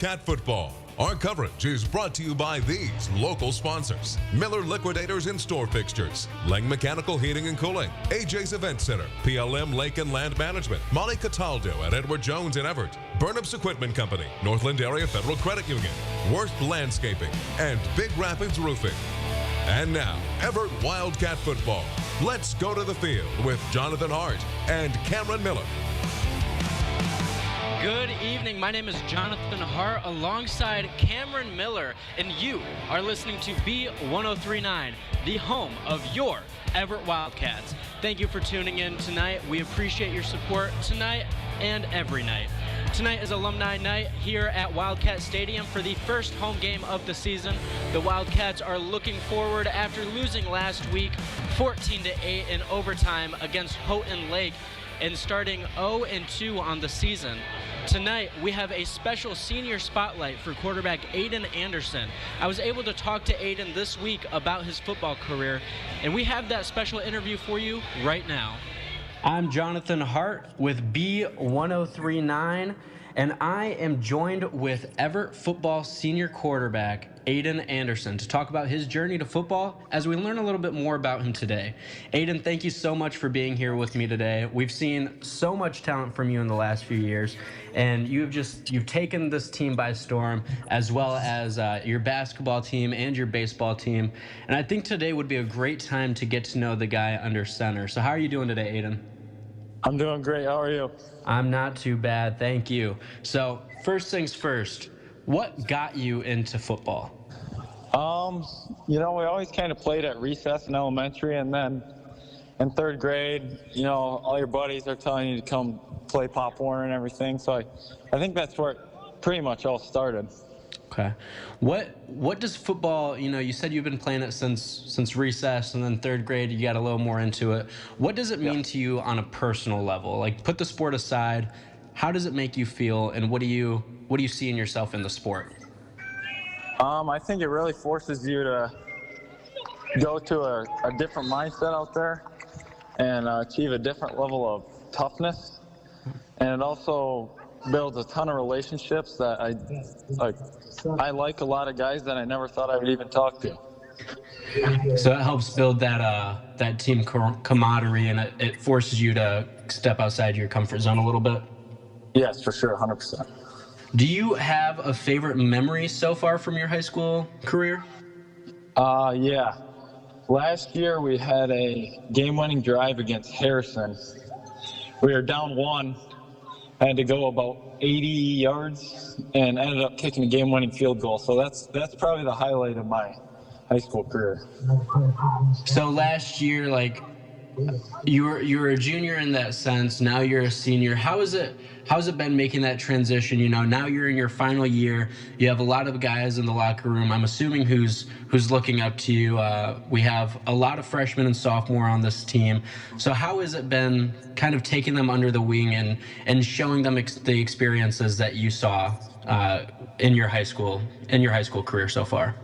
Cat Football. Our coverage is brought to you by these local sponsors: Miller Liquidators and Store Fixtures, Lang Mechanical Heating and Cooling, AJ's Event Center, PLM Lake and Land Management, Molly Cataldo at Edward Jones in Evart, Burnup's Equipment Company, Northland Area Federal Credit Union, Worth Landscaping, and Big Rapids Roofing. And now, Evart Wildcat Football. Let's go to the field with Jonathan Hart and Cameron Miller. Good evening. My name is Jonathan Hart alongside Cameron Miller, and you are listening to B1039, the home of your Evart Wildcats. Thank you for tuning in tonight. We appreciate your support tonight and every night. Tonight is alumni night here at Wildcat Stadium for the first home game of the season. The Wildcats are looking forward after losing last week 14-8 in overtime against Houghton Lake and starting 0-2 on the season. Tonight, we have a special senior spotlight for quarterback Aiden Anderson. I was able to talk to Aiden this week about his football career, and we have that special interview for you right now. I'm Jonathan Hart with B1039, and I am joined with Evart football senior quarterback Aiden Anderson to talk about his journey to football as we learn a little bit more about him today. Aiden, thank you so much for being here with me today. We've seen so much talent from you in the last few years, and you've taken this team by storm, as well as your basketball team and your baseball team. And I think today would be a great time to get to know the guy under center. So how are you doing today, Aiden? I'm doing great. How are you? I'm not too bad, thank you. So first things first, what got you into football? We always kind of played at recess in elementary, and then in third grade, all your buddies are telling you to come play Pop Warner and everything. So I think that's where it pretty much all started. Okay. What does football, you said you've been playing it since recess, and then third grade you got a little more into it. What does it mean to you on a personal level? Like, put the sport aside, how does it make you feel, and what do you see in yourself in the sport? I think it really forces you to go to a different mindset out there and achieve a different level of toughness. And it also builds a ton of relationships that I like a lot of guys that I never thought I would even talk to. So it helps build that team camaraderie, and it forces you to step outside your comfort zone a little bit? Yes, for sure, 100%. Do you have a favorite memory so far from your high school career? Yeah. Last year we had a game-winning drive against Harrison. We were down 1, had to go about 80 yards, and ended up kicking a game-winning field goal. So that's probably the highlight of my high school career. So last year, you were a junior in that sense. Now you're a senior. How's it been making that transition? Now you're in your final year. You have a lot of guys in the locker room, I'm assuming, who's looking up to you. We have a lot of freshmen and sophomore on this team. So how has it been kind of taking them under the wing and showing them the experiences that you saw in your high school career so far?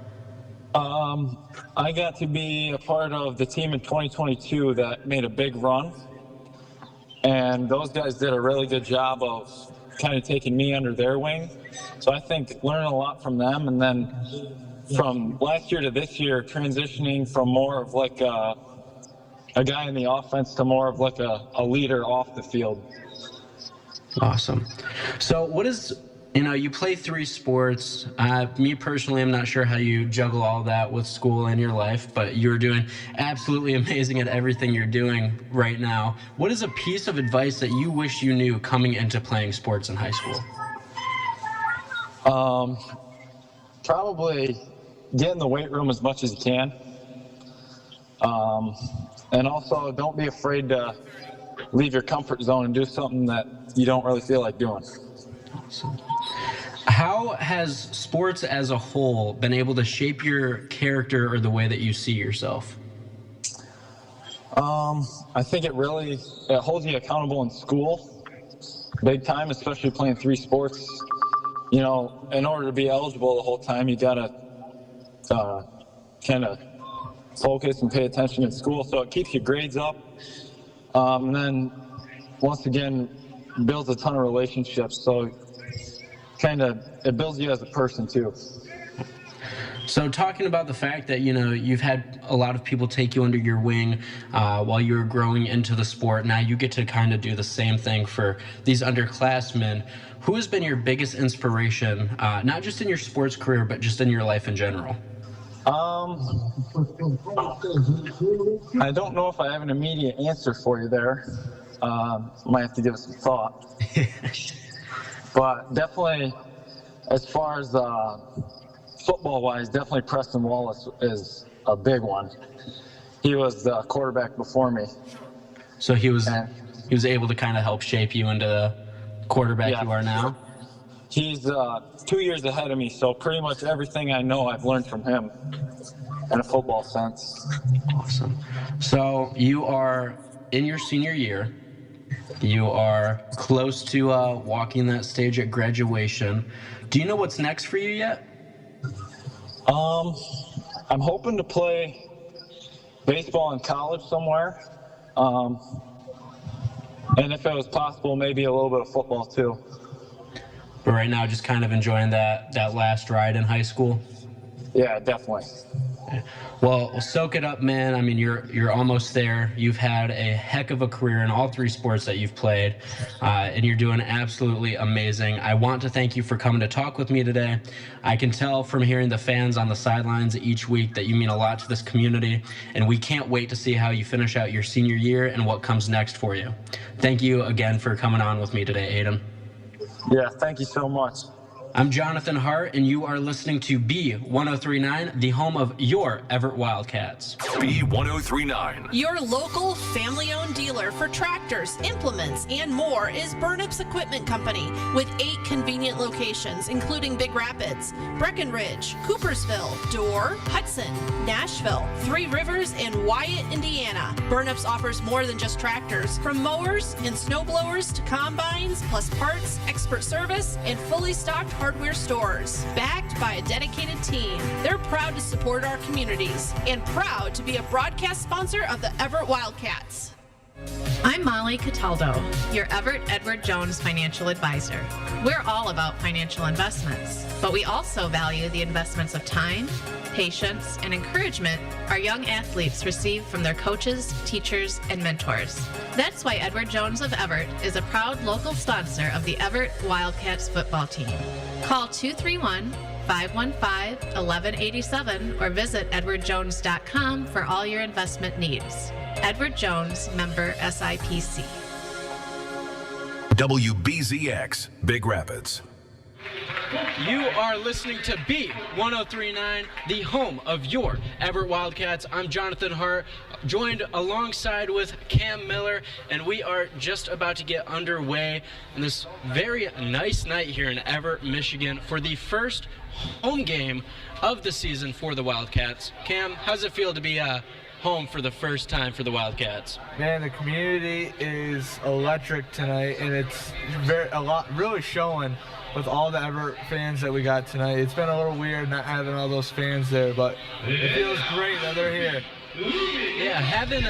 I got to be a part of the team in 2022 that made a big run, and those guys did a really good job of kind of taking me under their wing. So I think learning a lot from them, and then from last year to this year, transitioning from more of like a guy in the offense to more of like a leader off the field. Awesome. So you play 3 sports. Me personally, I'm not sure how you juggle all that with school and your life, but you're doing absolutely amazing at everything you're doing right now. What is a piece of advice that you wish you knew coming into playing sports in high school? Probably get in the weight room as much as you can. And also don't be afraid to leave your comfort zone and do something that you don't really feel like doing. Awesome. How has sports as a whole been able to shape your character or the way that you see yourself? I think it holds you accountable in school, big time, especially playing 3 sports. In order to be eligible the whole time, you gotta kind of focus and pay attention in school. So it keeps your grades up. And then once again, builds a ton of relationships. So it builds you as a person too. So talking about the fact that, you've had a lot of people take you under your wing while you were growing into the sport. Now you get to kind of do the same thing for these underclassmen. Who has been your biggest inspiration, not just in your sports career, but just in your life in general? I don't know if I have an immediate answer for you there. Might have to give it some thought. But definitely, as far as football-wise, definitely Preston Wallace is a big one. He was the quarterback before me. So he was able to kind of help shape you into the quarterback you are now? He's 2 years ahead of me, so pretty much everything I know I've learned from him in a football sense. Awesome. So you are in your senior year. You are close to walking that stage at graduation. Do you know what's next for you yet? I'm hoping to play baseball in college somewhere. And if it was possible, maybe a little bit of football too. But right now, just kind of enjoying that last ride in high school? Yeah, definitely. Well, soak it up, man. I mean, you're almost there. You've had a heck of a career in all three sports that you've played, and you're doing absolutely amazing. I want to thank you for coming to talk with me today. I can tell from hearing the fans on the sidelines each week that you mean a lot to this community, and we can't wait to see how you finish out your senior year and what comes next for you. Thank you again for coming on with me today, Aiden. Yeah, thank you so much. I'm Jonathan Hart, and you are listening to B1039, the home of your Evart Wildcats. B1039. Your local family-owned dealer for tractors, implements, and more is Burnups Equipment Company with 8 convenient locations, including Big Rapids, Breckenridge, Coopersville, Dorr, Hudson, Nashville, Three Rivers, and Wyatt, Indiana. Burnups offers more than just tractors, from mowers and snow blowers to combines, plus parts, expert service, and fully stocked hardware stores. Backed by a dedicated team, they're proud to support our communities and proud to be a broadcast sponsor of the Evart Wildcats. I'm Molly Cataldo, your Evart Edward Jones financial advisor. We're all about financial investments, but we also value the investments of time, patience, and encouragement our young athletes receive from their coaches, teachers, and mentors. That's why Edward Jones of Evart is a proud local sponsor of the Evart Wildcats football team. Call 231-515-1187 or visit edwardjones.com for all your investment needs. Edward Jones, member SIPC. WBZX, Big Rapids. You are listening to B1039, the home of your Evart Wildcats. I'm Jonathan Hart, joined alongside with Cam Miller, and we are just about to get underway on this very nice night here in Evart, Michigan, for the first home game of the season for the Wildcats. Cam, how's it feel to be home for the first time for the Wildcats? Man, the community is electric tonight, and it's really showing with all the Evart fans that we got tonight. It's been a little weird not having all those fans there, but it feels great that they're here. Yeah, having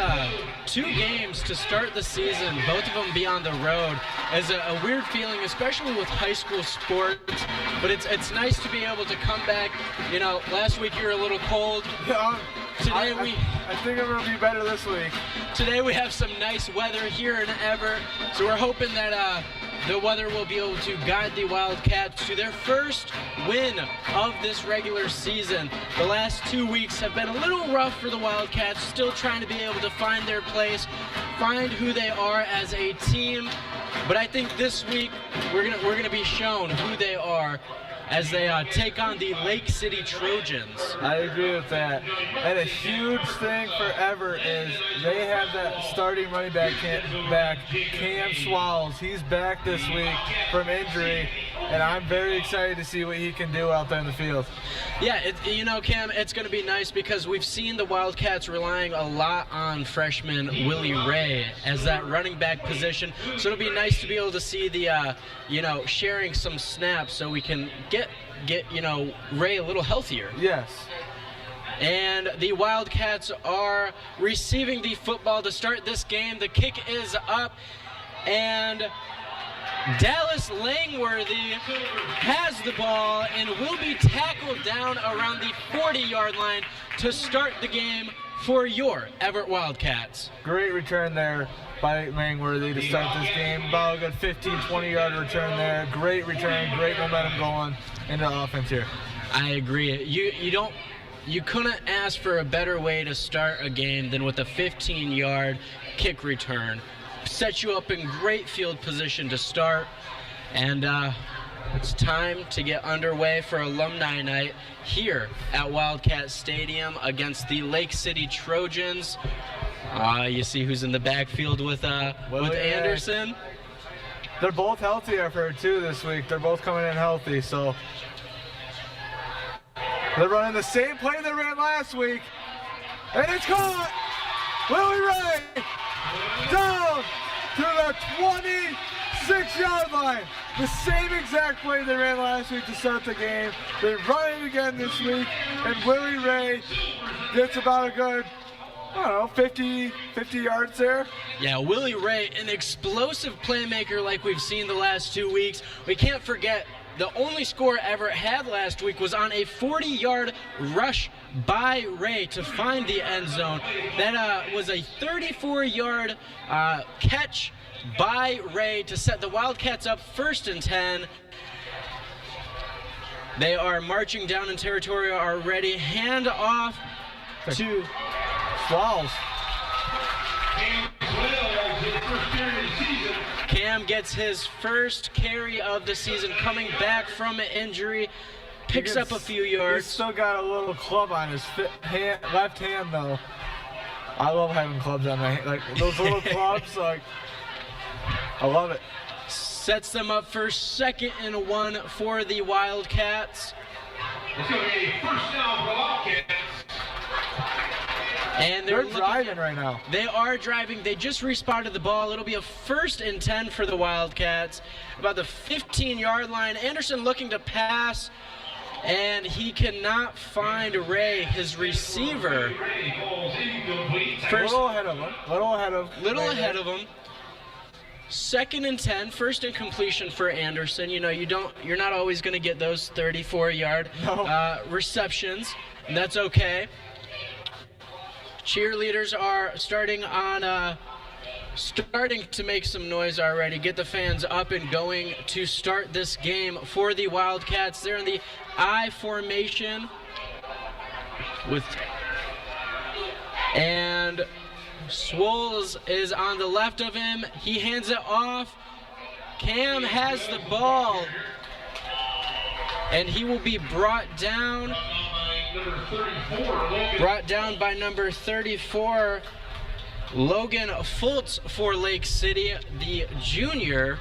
2 games to start the season, both of them be on the road, is a weird feeling, especially with high school sports. But it's nice to be able to come back. You know, last week you were a little cold. Yeah, Today I think I'm gonna be better this week. Today we have some nice weather here in Evart, so we're hoping that the weather will be able to guide the Wildcats to their first win of this regular season. The last 2 weeks have been a little rough for the Wildcats, still trying to be able to find their place, find who they are as a team. But I think this week we're gonna be shown who they are as they take on the Lake City Trojans. I agree with that. And a huge thing for Evart is they have that starting running back, Cam Swallows. He's back this week from injury, and I'm very excited to see what he can do out there in the field. Yeah, Cam, it's going to be nice because we've seen the Wildcats relying a lot on freshman Willie Ray as that running back position. So it'll be nice to be able to see the, sharing some snaps so we can get Ray a little healthier. Yes. And the Wildcats are receiving the football to start this game. The kick is up, and Dallas Langworthy has the ball and will be tackled down around the 40-yard line to start the game for your Evart Wildcats. Great return there by Langworthy to start this game. About a good 15, 20-yard return there. Great return, great momentum going into the offense here. I agree. You couldn't ask for a better way to start a game than with a 15-yard kick return. Set you up in great field position to start, and it's time to get underway for alumni night here at Wildcat Stadium against the Lake City Trojans. You see who's in the backfield with Anderson. They're both healthy, I've heard, too, this week. They're both coming in healthy, so they're running the same play they ran last week, and it's caught. Willie Ray down to the 26-yard line. The same exact play they ran last week to start the game. They run it again this week, and Willie Ray gets about a good, 50 yards there. Yeah, Willie Ray, an explosive playmaker like we've seen the last 2 weeks. We can't forget the only score Evart had last week was on a 40-yard rush by Ray to find the end zone. That was a 34-yard catch by Ray to set the Wildcats up 1st and 10. They are marching down in territory already. Hand off to Swallows. Cam gets his first carry of the season, coming back from an injury, picks up a few yards. He's still got a little club on his left hand, though. I love having clubs on my hand, like those little clubs. Like, I love it. Sets them up for 2nd and 1 for the Wildcats. It's going to be a first down for the Wildcats. And they're driving right now. They are driving. They just respotted the ball. It'll be a 1st and 10 for the Wildcats. About the 15-yard line. Anderson looking to pass, and he cannot find Ray, his receiver. First, little ahead of him. Little ahead of him. 2nd and 10, first incompletion for Anderson. You're not always going to get those 34-yard receptions, and that's okay. Cheerleaders are starting to make some noise already. Get the fans up and going to start this game for the Wildcats. They're in the I formation and Swoles is on the left of him. He hands it off. Cam has the ball, and he will be brought down by number 34, Logan Fultz for Lake City, the junior.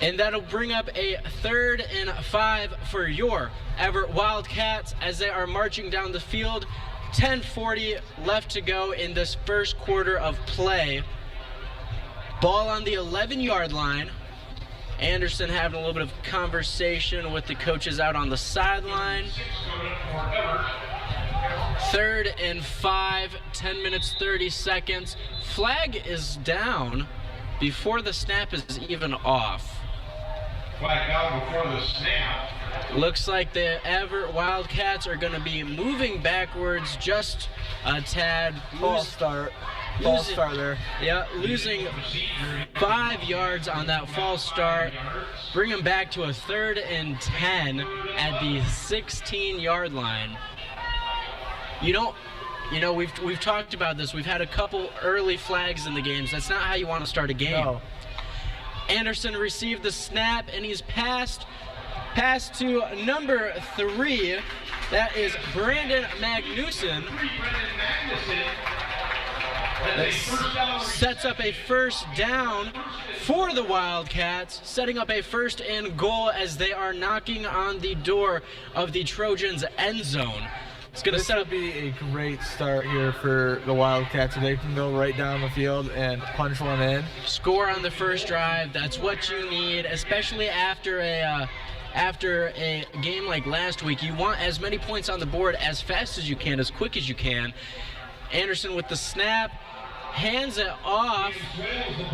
And that'll bring up a 3rd and 5 for your Evart Wildcats as they are marching down the field. 10:40 left to go in this first quarter of play. Ball on the 11-yard line. Anderson having a little bit of conversation with the coaches out on the sideline. 3rd and 5, 10 minutes, 30 seconds. Flag is down before the snap is even off. Flag down before the snap. Looks like the Evart Wildcats are going to be moving backwards just a tad. False start there. Yeah, losing 5 yards on that false start. Bring them back to a 3rd and 10 at the 16-yard line. We've talked about this. We've had a couple early flags in the games. That's not how you want to start a game. No. Anderson received the snap, and he's passed to number 3. That is Brandon Magnuson. That sets up a first down for the Wildcats, setting up a 1st and goal as they are knocking on the door of the Trojans' end zone. It's going to set up be a great start here for the Wildcats. They can go right down the field and punch one in. Score on the first drive. That's what you need, especially after a game like last week. You want as many points on the board as fast as you can, as quick as you can. Anderson with the snap. hands it off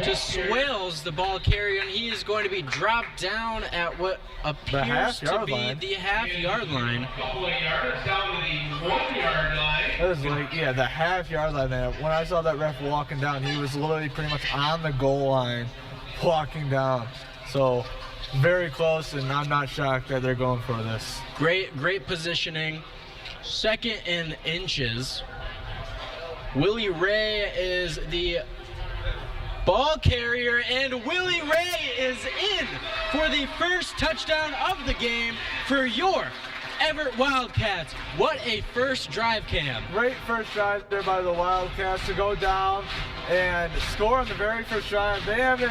to Swales, the ball carrier, and he is going to be dropped down at what appears to be the half-yard line. Couple of yards down to the 1-yard line. It was like, yeah, the half-yard line there. When I saw that ref walking down, he was literally pretty much on the goal line walking down. So very close, and I'm not shocked that they're going for this. Great positioning. 2nd and inches. Willie Ray is the ball carrier, and Willie Ray is in for the first touchdown of the game for your Evart Wildcats. What a first drive, Cam. Great first drive there by the Wildcats to go down and score on the very first drive. They have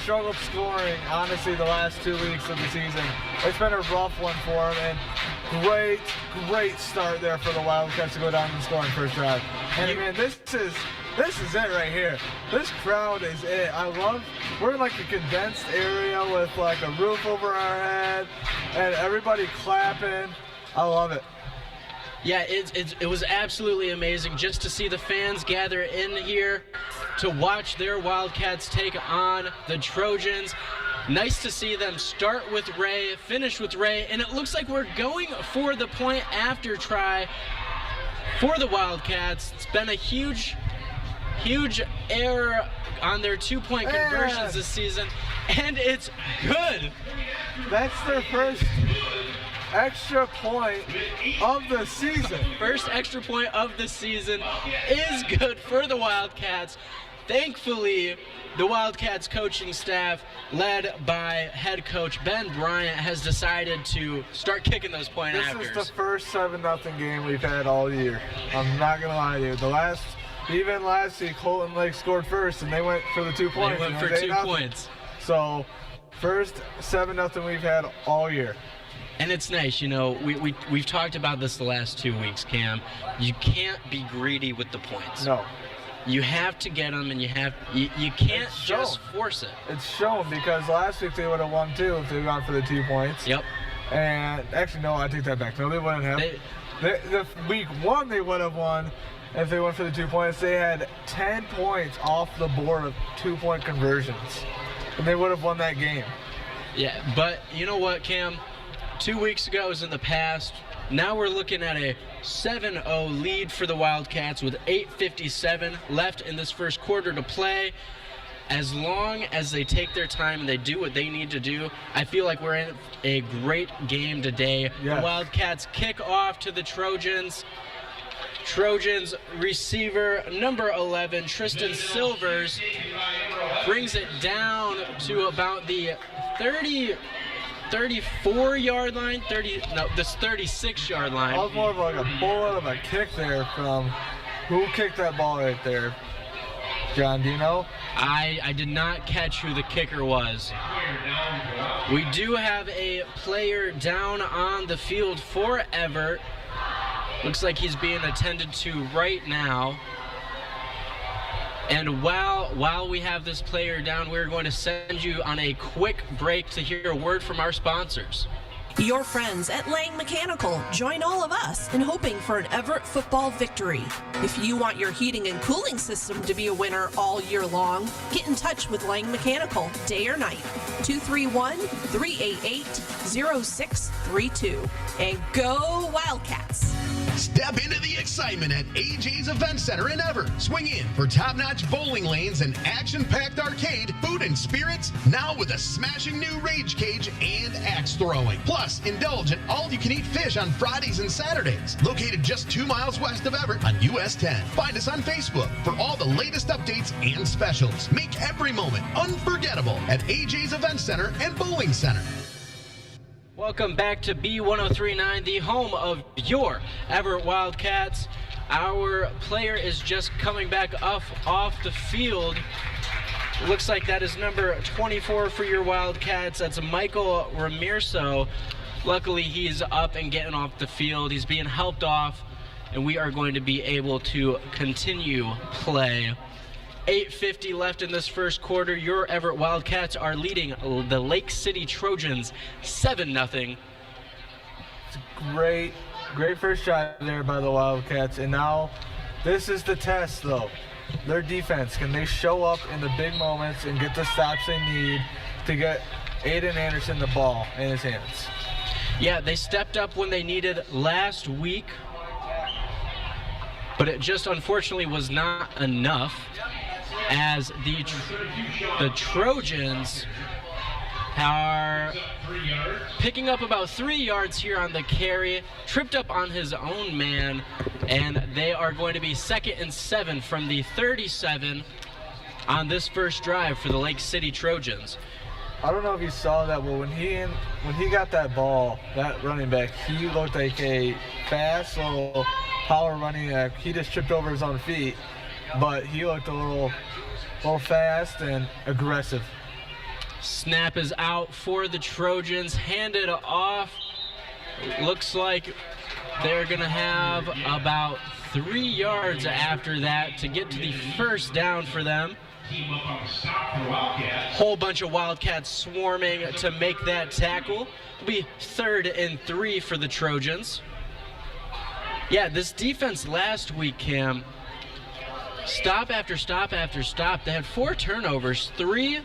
struggled scoring, honestly, the last 2 weeks of the season. It's been a rough one for them, and great start there for the Wildcats to go down and score on first drive. And man, this is it right here. This crowd is it. We're in like a condensed area with like a roof over our head and everybody clapping. I love it. Yeah, it was absolutely amazing just to see the fans gather in here to watch their Wildcats take on the Trojans. Nice to see them start with Ray, finish with Ray, and it looks like we're going for the point after try for the Wildcats. It's been a huge error on their 2-point conversions this season, and it's good. That's their first extra point of the season. First extra point of the season is good for the Wildcats. Thankfully, the Wildcats coaching staff, led by head coach Ben Bryant, has decided to start kicking those point afters. This is the first 7-0 game we've had all year. I'm not going to lie to you. Even last week, Colton Lake scored first, and they went for the 2 points. They went for 2 points. So, first 7-0 we've had all year. And it's nice, we've talked about this the last 2 weeks, Cam. You can't be greedy with the points. No. You have to get them, and you can't just force it. It's shown, because last week they would have won too if they had gone for the 2 points. Yep. And actually, no, I take that back. No, they wouldn't have. The week 1 they would have won if they went for the 2 points. They had 10 points off the board of 2-point conversions, and they would have won that game. Yeah, but you know what, Cam? 2 weeks ago was in the past. Now we're looking at a 7-0 lead for the Wildcats with 8:57 left in this first quarter to play. As long as they take their time and they do what they need to do, I feel like we're in a great game today. Yes. The Wildcats kick off to the Trojans. Trojans receiver number 11, Tristan Silvers, brings it down to about the 34-yard line, this 36-yard line. That was more of like a bullet of a kick there from who kicked that ball right there. John, do you know? I did not catch who the kicker was. We do have a player down on the field for Evart. Looks like he's being attended to right now. And while we have this player down, we're going to send you on a quick break to hear a word from our sponsors. Your friends at Lang Mechanical join all of us in hoping for an Evart football victory. If you want your heating and cooling system to be a winner all year long, get in touch with Lang Mechanical, day or night. 231-388-0632. And go Wildcats! Step into the excitement at AJ's Event Center in Evart. Swing in for top-notch bowling lanes and action-packed arcade, food and spirits, now with a smashing new rage cage and axe throwing. Plus, indulge in all-you-can-eat fish on Fridays and Saturdays. Located just 2 miles west of Evart on US 10. Find us on Facebook for all the latest updates and specials. Make every moment unforgettable at AJ's Event Center and Bowling Center. Welcome back to B1039, the home of your Evart Wildcats. Our player is just coming back off the field. Looks like that is number 24 for your Wildcats. That's Michael Ramirzo. Luckily, he's up and getting off the field. He's being helped off, and we are going to be able to continue play. 8:50 left in this first quarter. Your Evart Wildcats are leading the Lake City Trojans 7-0. It's a great first shot there by the Wildcats. And now this is the test, though. their defense, can they show up in the big moments and get the stops they need to get Aiden Anderson the ball in his hands? Yeah, they stepped up when they needed last week, but it just unfortunately was not enough, as the Trojans are picking up about 3 yards here on the carry, tripped up on his own man, and they are going to be 2nd and 7 from the 37 on this first drive for the Lake City Trojans. I don't know if you saw that, but when he got that ball, that running back, he looked like a fast little power running back. He just tripped over his own feet, but he looked a little fast and aggressive. Snap is out for the Trojans, handed off. Looks like they're gonna have about 3 yards after that to get to the first down for them. Whole bunch of Wildcats swarming to make that tackle. It'll be 3rd and 3 for the Trojans. Yeah, this defense last week, Cam, stop after stop after stop. They had 4 turnovers, 3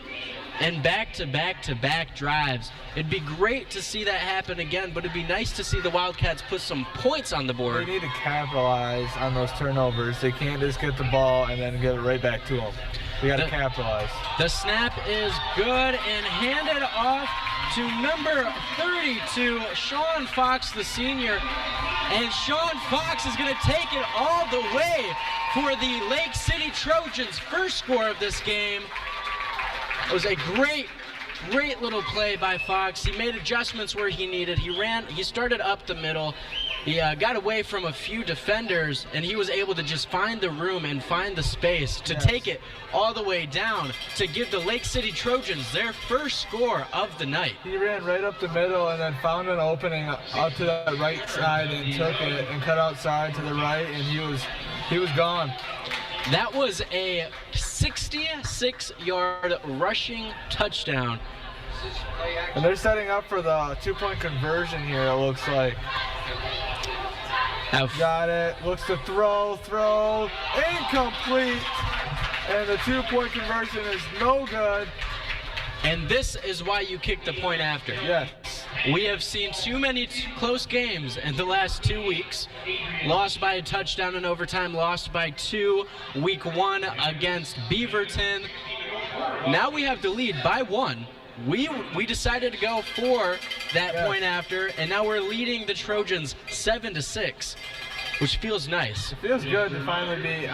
and back-to-back drives. It'd be great to see that happen again, but it'd be nice to see the Wildcats put some points on the board. They need to capitalize on those turnovers. They can't just get the ball and then give it right back to them. We got to capitalize. The snap is good and handed off to number 32, Sean Fox, the senior. And Sean Fox is going to take it all the way for the Lake City Trojans' first score of this game. It was a great little play by Fox. He made adjustments where he needed. He started up the middle. He got away from a few defenders, and he was able to just find the room and find the space to take it all the way down to give the Lake City Trojans their first score of the night. He ran right up the middle and then found an opening out to the right side and took it and cut outside to the right, and he was gone. That was a 66-yard rushing touchdown. And they're setting up for the 2-point conversion here, it looks like. Got it. Looks to throw, incomplete. And the 2-point conversion is no good. And this is why you kick the point after. Yes. We have seen too many close games in the last 2 weeks. Lost by a touchdown in overtime, lost by 2 week 1 against Beaverton. Now we have the lead by 1. We decided to go for that point after, and now we're leading the Trojans 7-6, which feels nice. It feels good to finally be,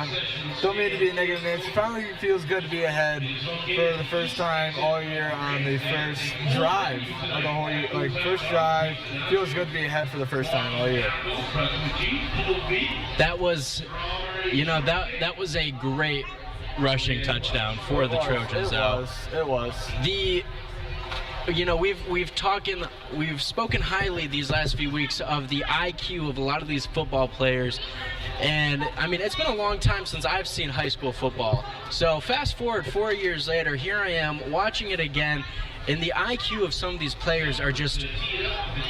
don't mean to be negative, man. It finally feels good to be ahead for the first time all year on the first drive of the whole year. Like, first drive, feels good to be ahead for the first time all year. That was, that was a great rushing touchdown for the Trojans. It was. We've spoken highly these last few weeks of the IQ of a lot of these football players, and I mean, it's been a long time since I've seen high school football. So fast forward 4 years later, here I am watching it again, and the IQ of some of these players are just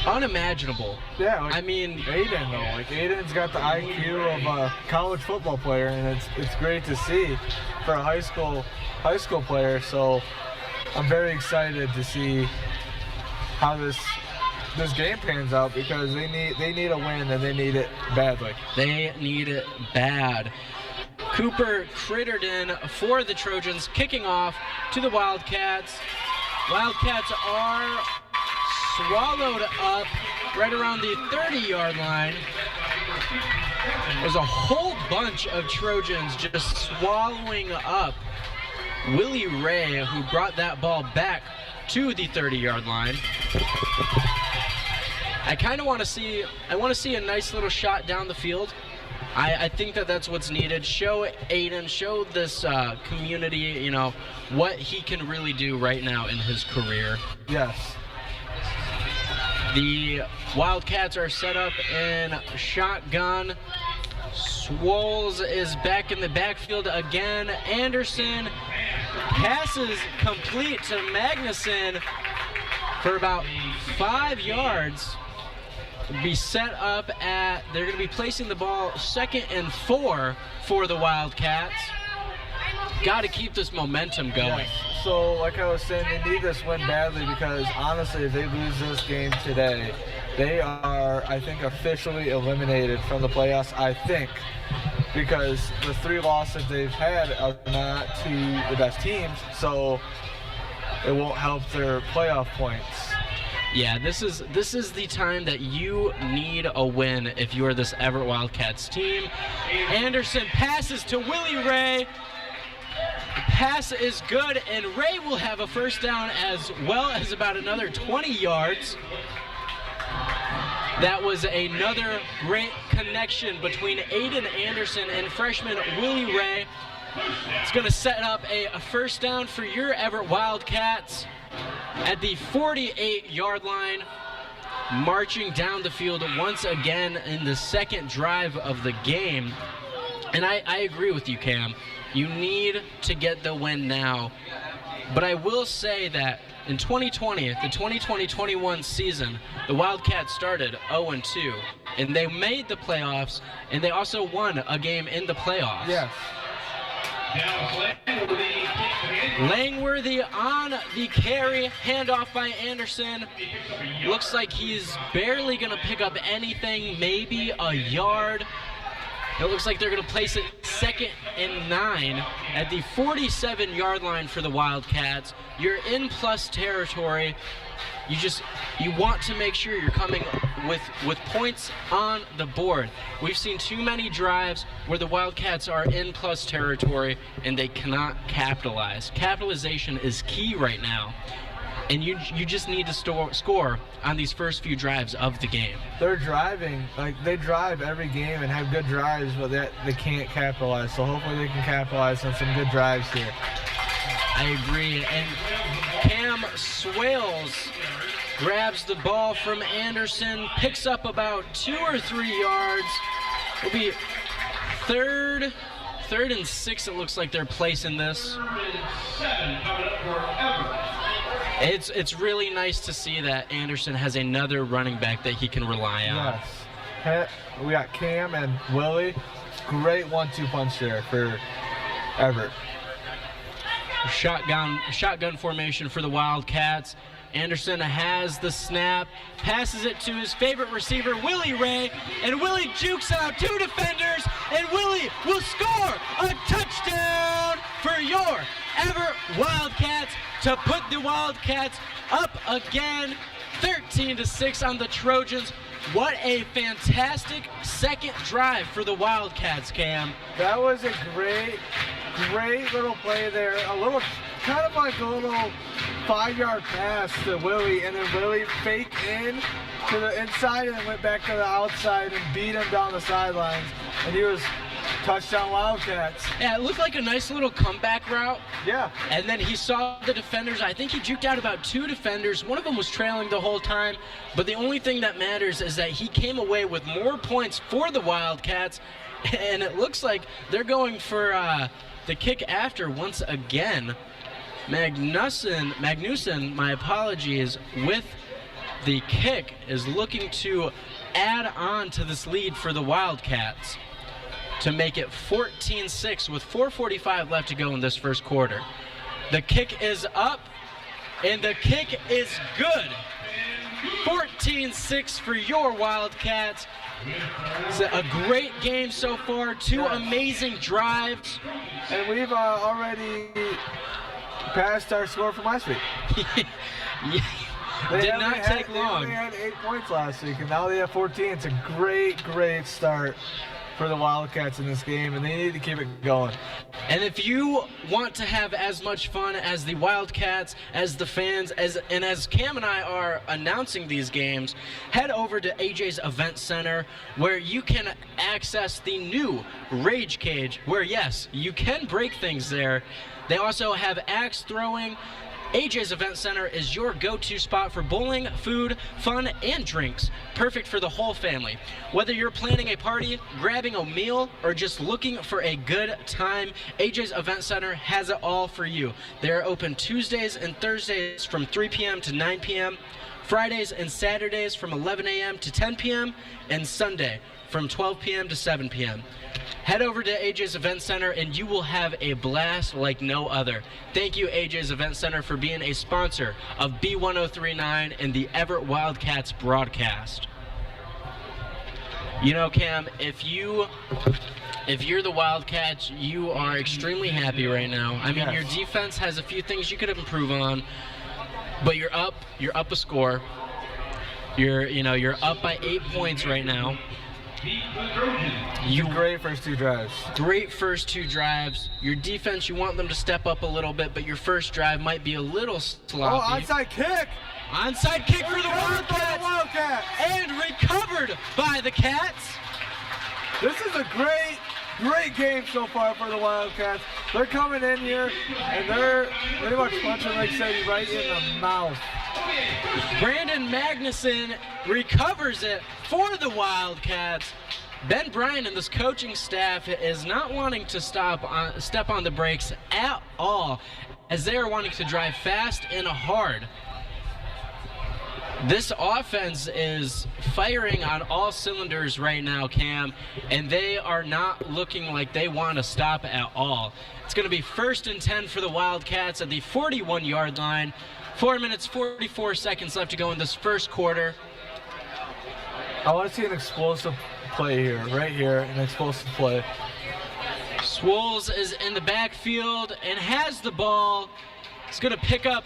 unimaginable. Yeah, Aiden though. Like, Aiden's got the IQ of a college football player, and it's great to see for a high school player. So I'm very excited to see how this game pans out, because they need a win, and they need it badly. They need it bad. Cooper Critterton for the Trojans, kicking off to the Wildcats. Wildcats are swallowed up right around the 30-yard line. There's a whole bunch of Trojans just swallowing up Willie Ray, who brought that ball back to the 30-yard line. I want to see a nice little shot down the field. I think that's what's needed. Show Aiden, show this community, what he can really do right now in his career. Yes. The Wildcats are set up in shotgun. Swoles is back in the backfield again. Anderson passes complete to Magnuson for about 5 yards. Be set up they're going to be placing the ball 2nd and 4 for the Wildcats. got to keep this momentum going. Yes. So, like I was saying, they need this win badly because, honestly, if they lose this game today, they are, I think, officially eliminated from the playoffs, I think, because the 3 losses they've had are not to the best teams, so it won't help their playoff points. Yeah, this is the time that you need a win if you are this Evart Wildcats team. Anderson passes to Willie Ray. The pass is good, and Ray will have a first down as well as about another 20 yards. That was another great connection between Aiden Anderson and freshman Willie Ray. It's going to set up a first down for your Evart Wildcats at the 48-yard line, marching down the field once again in the second drive of the game. And I agree with you, Cam. You need to get the win now. But I will say that in 2020, the 2020-21 season, the Wildcats started 0-2, and they made the playoffs, and they also won a game in the playoffs. Yes. Langworthy on the carry, handoff by Anderson. Looks like he's barely going to pick up anything, maybe a yard. It looks like they're going to place it 2nd and 9 at the 47-yard line for the Wildcats. You're in plus territory. You want to make sure you're coming with points on the board. We've seen too many drives where the Wildcats are in plus territory and they cannot capitalize. Capitalization is key right now, and you just need to score on these first few drives of the game. They're driving, like they drive every game and have good drives, but they can't capitalize. So hopefully they can capitalize on some good drives here. I agree. And Cam Swales grabs the ball from Anderson, picks up about 2 or 3 yards. It'll be third and 6. It looks like they're placing this. It's really nice to see that Anderson has another running back that he can rely on. Yes. We got Cam and Willie. Great 1-2 punch there for Evart. Shotgun formation for the Wildcats. Anderson has the snap, passes it to his favorite receiver, Willie Ray, and Willie jukes out 2 defenders, and Willie will score a touchdown for your Evart Wildcats to put the Wildcats up again, 13-6 on the Trojans. What a fantastic second drive for the Wildcats, Cam. That was a great little play there. Kind of like a little 5-yard pass to Willie, and then Willie faked in to the inside and then went back to the outside and beat him down the sidelines. And he was touchdown Wildcats. Yeah, it looked like a nice little comeback route. Yeah. And then he saw the defenders. I think he juked out about 2 defenders. One of them was trailing the whole time. But the only thing that matters is that he came away with more points for the Wildcats. And it looks like they're going for the kick after once again. Magnuson, my apologies, with the kick is looking to add on to this lead for the Wildcats to make it 14-6 with 4:45 left to go in this first quarter. The kick is up, and the kick is good. 14-6 for your Wildcats. It's a great game so far, 2 amazing drives. And we've already passed our score from last week. Did not take long. They had 8 points last week, and now they have 14. It's a great start for the Wildcats in this game, and they need to keep it going. And if you want to have as much fun as the Wildcats, as the fans, as Cam and I are announcing these games, head over to AJ's Event Center, where you can access the new Rage Cage, where yes, you can break things there. They also have axe throwing. AJ's Event Center is your go-to spot for bowling, food, fun, and drinks. Perfect for the whole family. Whether you're planning a party, grabbing a meal, or just looking for a good time, AJ's Event Center has it all for you. They are open Tuesdays and Thursdays from 3 p.m. to 9 p.m. Fridays and Saturdays from 11 a.m. to 10 p.m. and Sunday from 12 p.m. to 7 p.m. Head over to AJ's Event Center and you will have a blast like no other. Thank you, AJ's Event Center, for being a sponsor of B1039 and the Evart Wildcats broadcast. You know, Cam, if you're the Wildcats, you are extremely happy right now. I mean, your defense has a few things you could improve on, but you're up a score. You're up by 8 points right now. Great first two drives. Great first two drives. Your defense, you want them to step up a little bit, but your first drive might be a little sloppy. Oh, onside kick! Onside kick for the Wildcats! And recovered by the Cats. This is a great game so far for the Wildcats. They're coming in here, and they're pretty much punching Lake City right in the mouth. Brandon Magnuson recovers it for the Wildcats. Ben Bryan and this coaching staff is not wanting to step on the brakes at all, as they are wanting to drive fast and hard. This offense is firing on all cylinders right now, Cam, and they are not looking like they want to stop at all. It's going to be 1st and 10 for the Wildcats at the 41-yard line. 4 minutes, 44 seconds left to go in this first quarter. I want to see an explosive play here, right here, an explosive play. Swoles is in the backfield and has the ball. He's going to pick up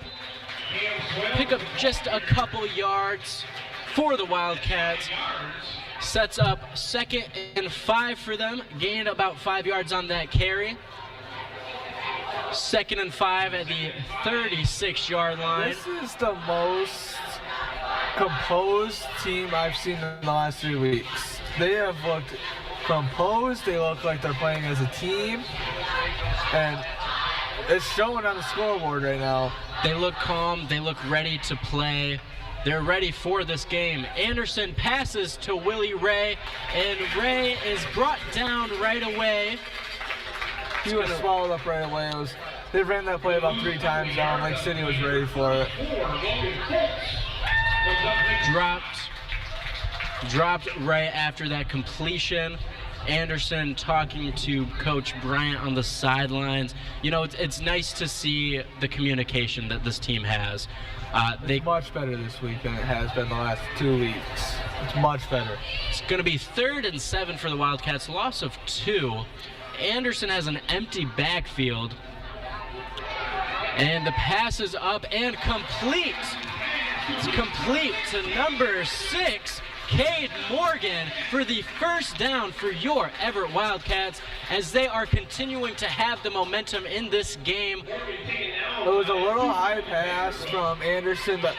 just a couple yards for the Wildcats. Sets up 2nd and 5 for them. Gained about 5 yards on that carry. 2nd and 5 at the 36-yard line. This is the most composed team I've seen in the last 3 weeks. They have looked composed. They look like they're playing as a team. And it's showing on the scoreboard right now. They look calm. They look ready to play. They're ready for this game. Anderson passes to Willie Ray, and Ray is brought down right away. He was swallowed up right away. They ran that play about 3 times now. Lake City was ready for it. Dropped right after that completion. Anderson talking to Coach Bryant on the sidelines. You know, it's nice to see the communication that this team has. It's much better this week than it has been the last 2 weeks. It's much better. It's going to be 3rd and 7 for the Wildcats. Loss of 2. Anderson has an empty backfield. And the pass is up and complete. It's complete to number 6, Cade Morgan, for the first down for your Evart Wildcats, as they are continuing to have the momentum in this game. It was a little high pass from Anderson, but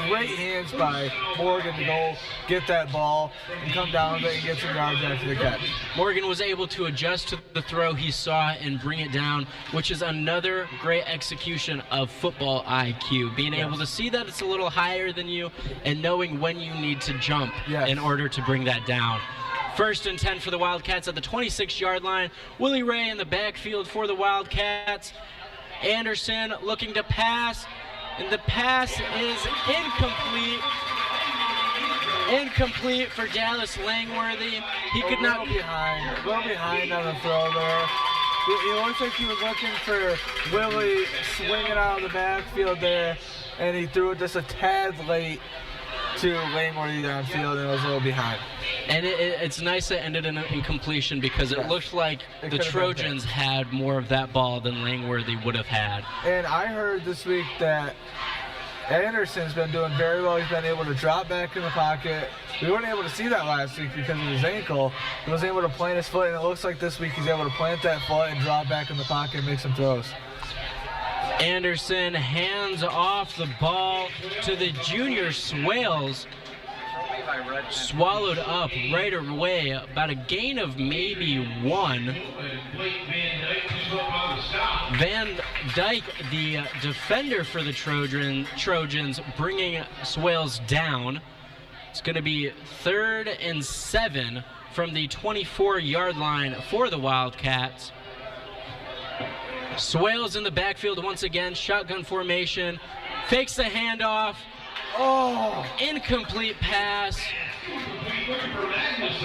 great hands by Morgan to go get that ball and come down with it and get some yards after the catch. Morgan was able to adjust to the throw he saw and bring it down, which is another great execution of football IQ. Being able to see that it's a little higher than you and knowing when you need to jump in order to bring that down. 1st and 10 for the Wildcats at the 26-yard line. Willie Ray in the backfield for the Wildcats. Anderson looking to pass, and the pass is incomplete. Incomplete for Dallas Langworthy. He could not. A little behind on the throw there. It looks like he was looking for Willie swinging out of the backfield there, and he threw it just a tad late to Langworthy downfield, and it was a little behind. And it's nice that it ended in an incompletion, because it looked like the Trojans had more of that ball than Langworthy would have had. And I heard this week that Anderson's been doing very well. He's been able to drop back in the pocket. We weren't able to see that last week because of his ankle. He was able to plant his foot, and it looks like this week he's able to plant that foot and drop back in the pocket and make some throws. Anderson hands off the ball to the junior Swales. Swallowed up right away, about a gain of maybe 1. Van Dyke, the defender for the Trojans, bringing Swales down. It's going to be 3rd and 7 from the 24-yard line for the Wildcats. Swales in the backfield once again, shotgun formation, fakes the handoff, Incomplete pass.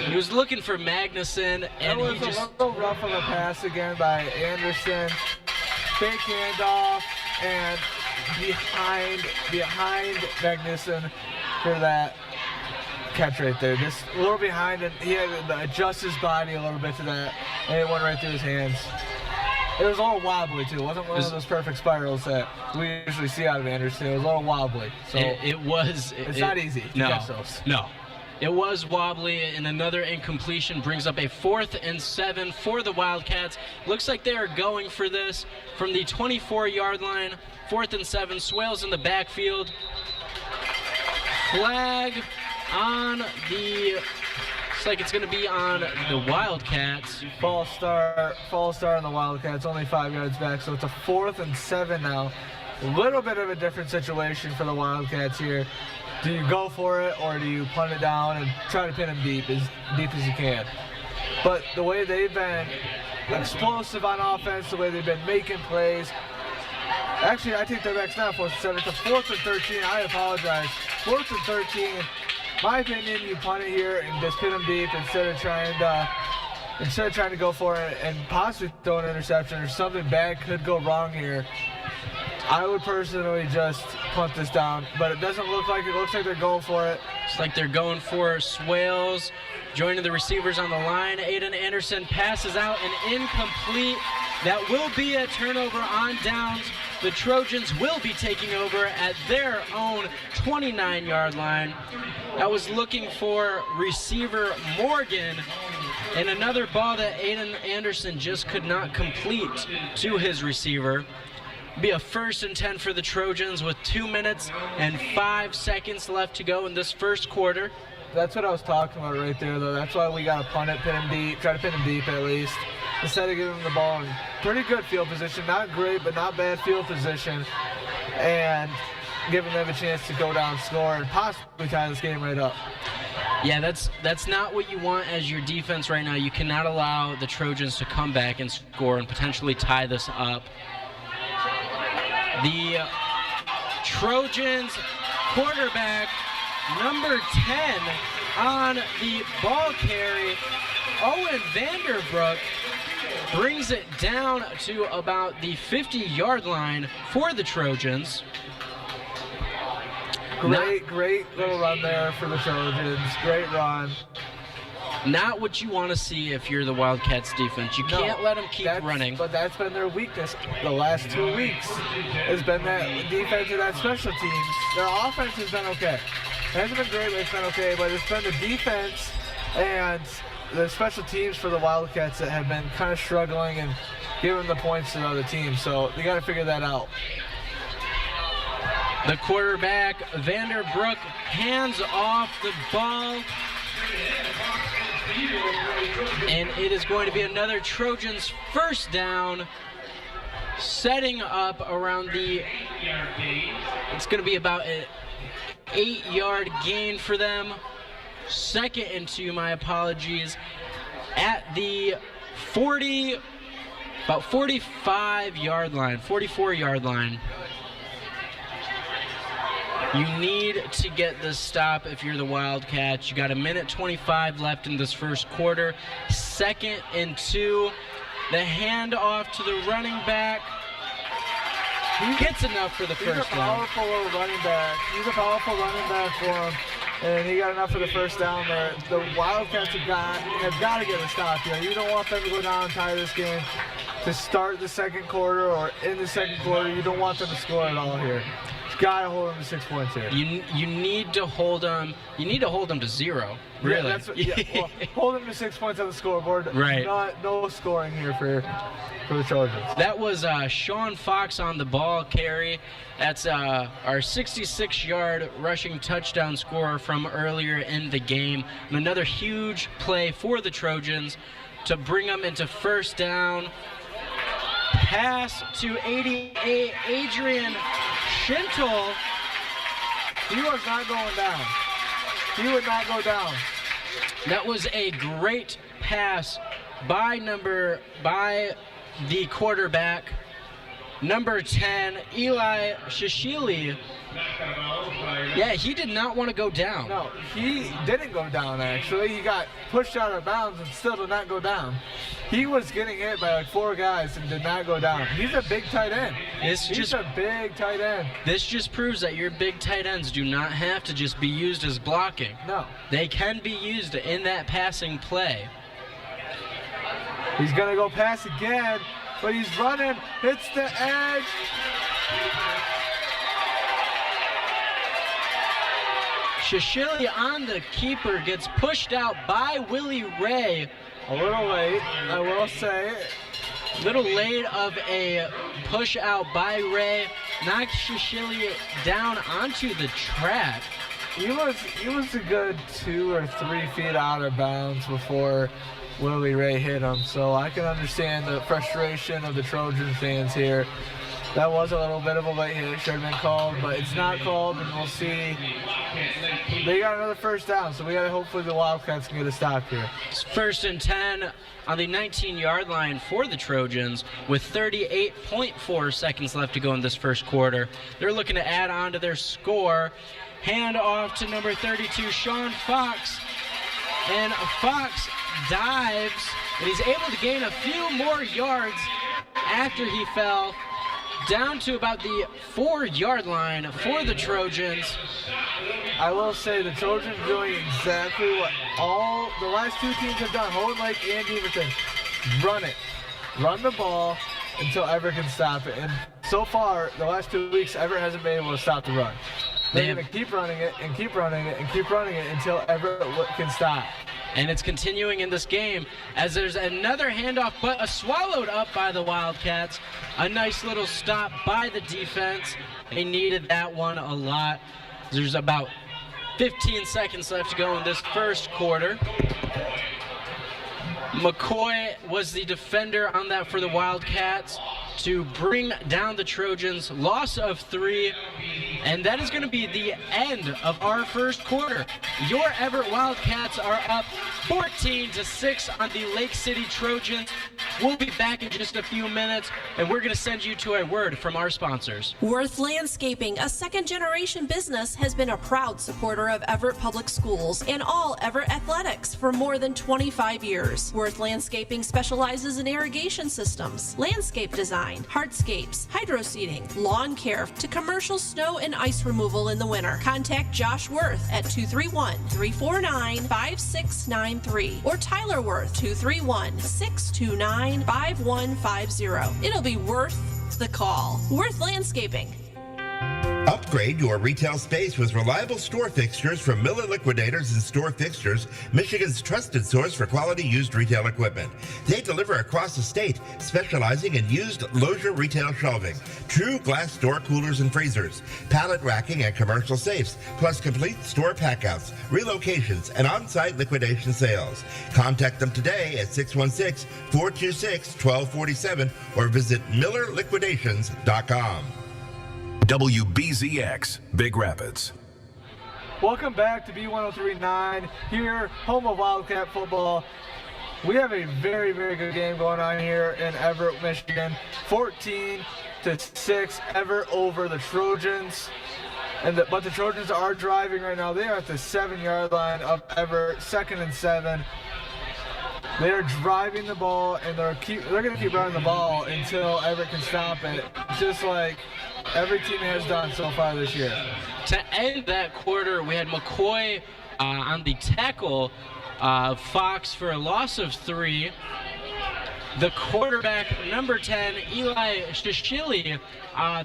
He was looking for Magnuson, and that was he just a little rough of a pass again by Anderson. Fake handoff and behind Magnuson for that catch right there. Just a little behind, and he had to adjust his body a little bit to that, and it went right through his hands. It was a little wobbly too. It wasn't one of those perfect spirals that we usually see out of Anderson. It was a little wobbly. So it's not easy to catch those. No. It was wobbly, and another incompletion brings up a 4th and 7 for the Wildcats. Looks like they are going for this from the 24-yard line. 4th and 7, Swales in the backfield. Flag on the, looks like it's going to be on the Wildcats. False start on the Wildcats, only 5 yards back, so it's a 4th and 7 now. A little bit of a different situation for the Wildcats here. Do you go for it, or do you punt it down and try to pin them deep as you can? But the way they've been explosive on offense, the way they've been making plays. Actually, I take that back. It's not 4th and 7. It's a 4th and 13. I apologize. 4th and 13. My opinion, you punt it here and just pin them deep instead of trying to go for it and possibly throw an interception or something bad could go wrong here. I would personally just punt this down, but it doesn't look like it. It looks like they're going for it. It's like they're going for Swales, joining the receivers on the line. Aiden Anderson passes out and incomplete. That will be a turnover on downs. The Trojans will be taking over at their own 29-yard line. I was looking for receiver Morgan, and another ball that Aiden Anderson just could not complete to his receiver. Be a 1st and 10 for the Trojans with 2 minutes and 5 seconds left to go in this first quarter. That's what I was talking about right there, though. That's why we got to punt it, pin him deep, try to pin him deep at least, instead of giving him the ball in pretty good field position. Not great, but not bad field position, and giving them a chance to go down, score, and possibly tie this game right up. Yeah, that's not what you want as your defense right now. You cannot allow the Trojans to come back and score and potentially tie this up. The Trojans quarterback, number 10 on the ball carry, Owen Vanderbrook, brings it down to about the 50-yard line for the Trojans. Great little run there for the Trojans. Great run. Not what you want to see if you're the Wildcats defense. You can't let them keep running. But that's been their weakness the last 2 weeks. Has been that defense and that special teams. Their offense has been okay. It hasn't been great, but it's been okay. But it's been the defense and the special teams for the Wildcats that have been kind of struggling and giving the points to the other teams. So they got to figure that out. The quarterback, Vanderbrook, hands off the ball. And it is going to be another Trojans first down, setting up around the, it's going to be about an 8-yard gain for them. 2nd and 2, my apologies, at the 45-yard line, 44-yard line. You need to get this stop if you're the Wildcats. You got 1:25 left in this first quarter. 2nd and 2. The handoff to the running back. He gets enough for the first down. He's a powerful little running back. He's a powerful running back for him. And he got enough for the first down there. The Wildcats have got to get a stop here. You don't want them to go down and tie this game to start the second quarter or in the second quarter. You don't want them to score at all here. Got to hold them to 6 points here. You need to hold them. You need to hold them to 0. Really. Well, hold them to 6 points on the scoreboard. Right. No scoring here for the Trojans. That was Sean Fox on the ball carry. That's our 66-yard rushing touchdown score from earlier in the game. And another huge play for the Trojans to bring them into first down. Pass to 88, Adrian Schintel. He was not going down. He would not go down. That was a great pass by the quarterback. number 10, Eli Shishili. Yeah, he did not want to go down. No, he didn't go down, actually. He got pushed out of bounds and still did not go down. He was getting hit by like 4 guys and did not go down. He's a big tight end. He's a big tight end. This just proves that your big tight ends do not have to just be used as blocking. No. They can be used in that passing play. He's going to go pass again, but he's running, hits the edge. Shishili on the keeper gets pushed out by Willie Ray. A little late, I will say. Little late of a push out by Ray. Knocked Shishili down onto the track. He was a good 2 or 3 feet out of bounds before Willie Ray hit him. So I can understand the frustration of the Trojan fans here. That was a little bit of a late hit. It should have been called, but it's not called, and we'll see. They got another first down, so we got to hopefully the Wildcats can get a stop here. It's 1st and 10 on the 19-yard line for the Trojans with 38.4 seconds left to go in this first quarter. They're looking to add on to their score. Hand off to number 32, Sean Fox. And Fox dives, and he's able to gain a few more yards after he fell, down to about the 4-yard line for the Trojans. I will say the Trojans doing exactly what all the last 2 teams have done, Holden Lake and Everton. Run it. Run the ball until Everett can stop it. And so far, the last 2 weeks, Everett hasn't been able to stop the run. They're going to keep running it and keep running it and keep running it until Everett can stop. And it's continuing in this game as there's another handoff, but swallowed up by the Wildcats. A nice little stop by the defense. They needed that one a lot. There's about 15 seconds left to go in this first quarter. McCoy was the defender on that for the Wildcats to bring down the Trojans. Loss of 3, and that is going to be the end of our first quarter. Your Everett Wildcats are up 14-6 on the Lake City Trojans. We'll be back in just a few minutes, and we're going to send you to a word from our sponsors. Worth Landscaping, a second-generation business, has been a proud supporter of Everett Public Schools and all Everett athletics for more than 25 years. Worth Landscaping specializes in irrigation systems, landscape design, hardscapes, hydro seeding, lawn care, to commercial snow and ice removal in the winter. Contact Josh Worth at 231-349-5693 or Tyler Worth 231-629-5150. It'll be worth the call. Worth Landscaping. Upgrade your retail space with reliable store fixtures from Miller Liquidators and Store Fixtures, Michigan's trusted source for quality used retail equipment. They deliver across the state, specializing in used Lozier retail shelving, true glass door coolers and freezers, pallet racking and commercial safes, plus complete store packouts, relocations, and on-site liquidation sales. Contact them today at 616-426-1247 or visit MillerLiquidations.com. WBZX, Big Rapids. Welcome back to B1039, here, home of Wildcat football. We have a very, very good game going on here in Everett, Michigan. 14-6, Everett over the Trojans. But the Trojans are driving right now. They are at the 7-yard line of Everett, 2nd and 7. They are driving the ball, and they're going to keep running the ball until Everett can stop it, just like every team has done so far this year. To end that quarter, we had McCoy on the tackle, Fox for a loss of 3. The quarterback, number 10, Eli Shishili,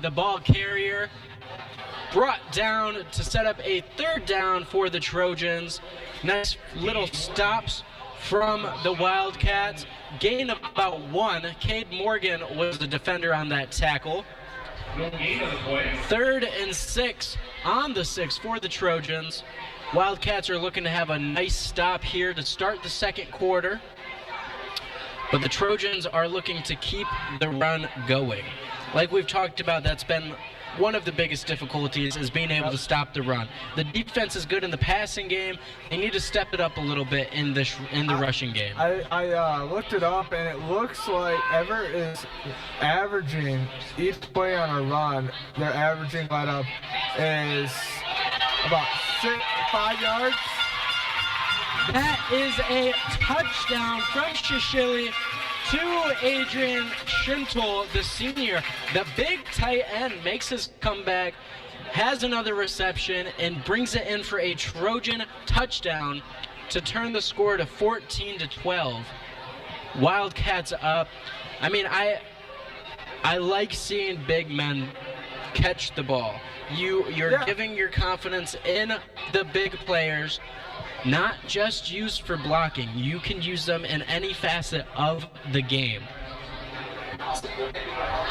the ball carrier, brought down to set up a 3rd down for the Trojans. Nice little stops from the Wildcats. Gain of about 1. Cade Morgan was the defender on that tackle. 3rd and 6 on the 6 for the Trojans. Wildcats are looking to have a nice stop here to start the second quarter. But the Trojans are looking to keep the run going. Like we've talked about, that's been one of the biggest difficulties is being able to stop the run. The defense is good in the passing game. They need to step it up a little bit in the rushing game. I looked it up, and it looks like Evart is averaging each play on a run. Their averaging let up is about 5 yards. That is a touchdown from Shishili to Adrian Schintel, the senior. The big tight end makes his comeback, has another reception, and brings it in for a Trojan touchdown to turn the score to 14-12. Wildcats up. I mean, I like seeing big men catch the ball. You're giving your confidence in the big players, not just used for blocking. You can use them in any facet of the game.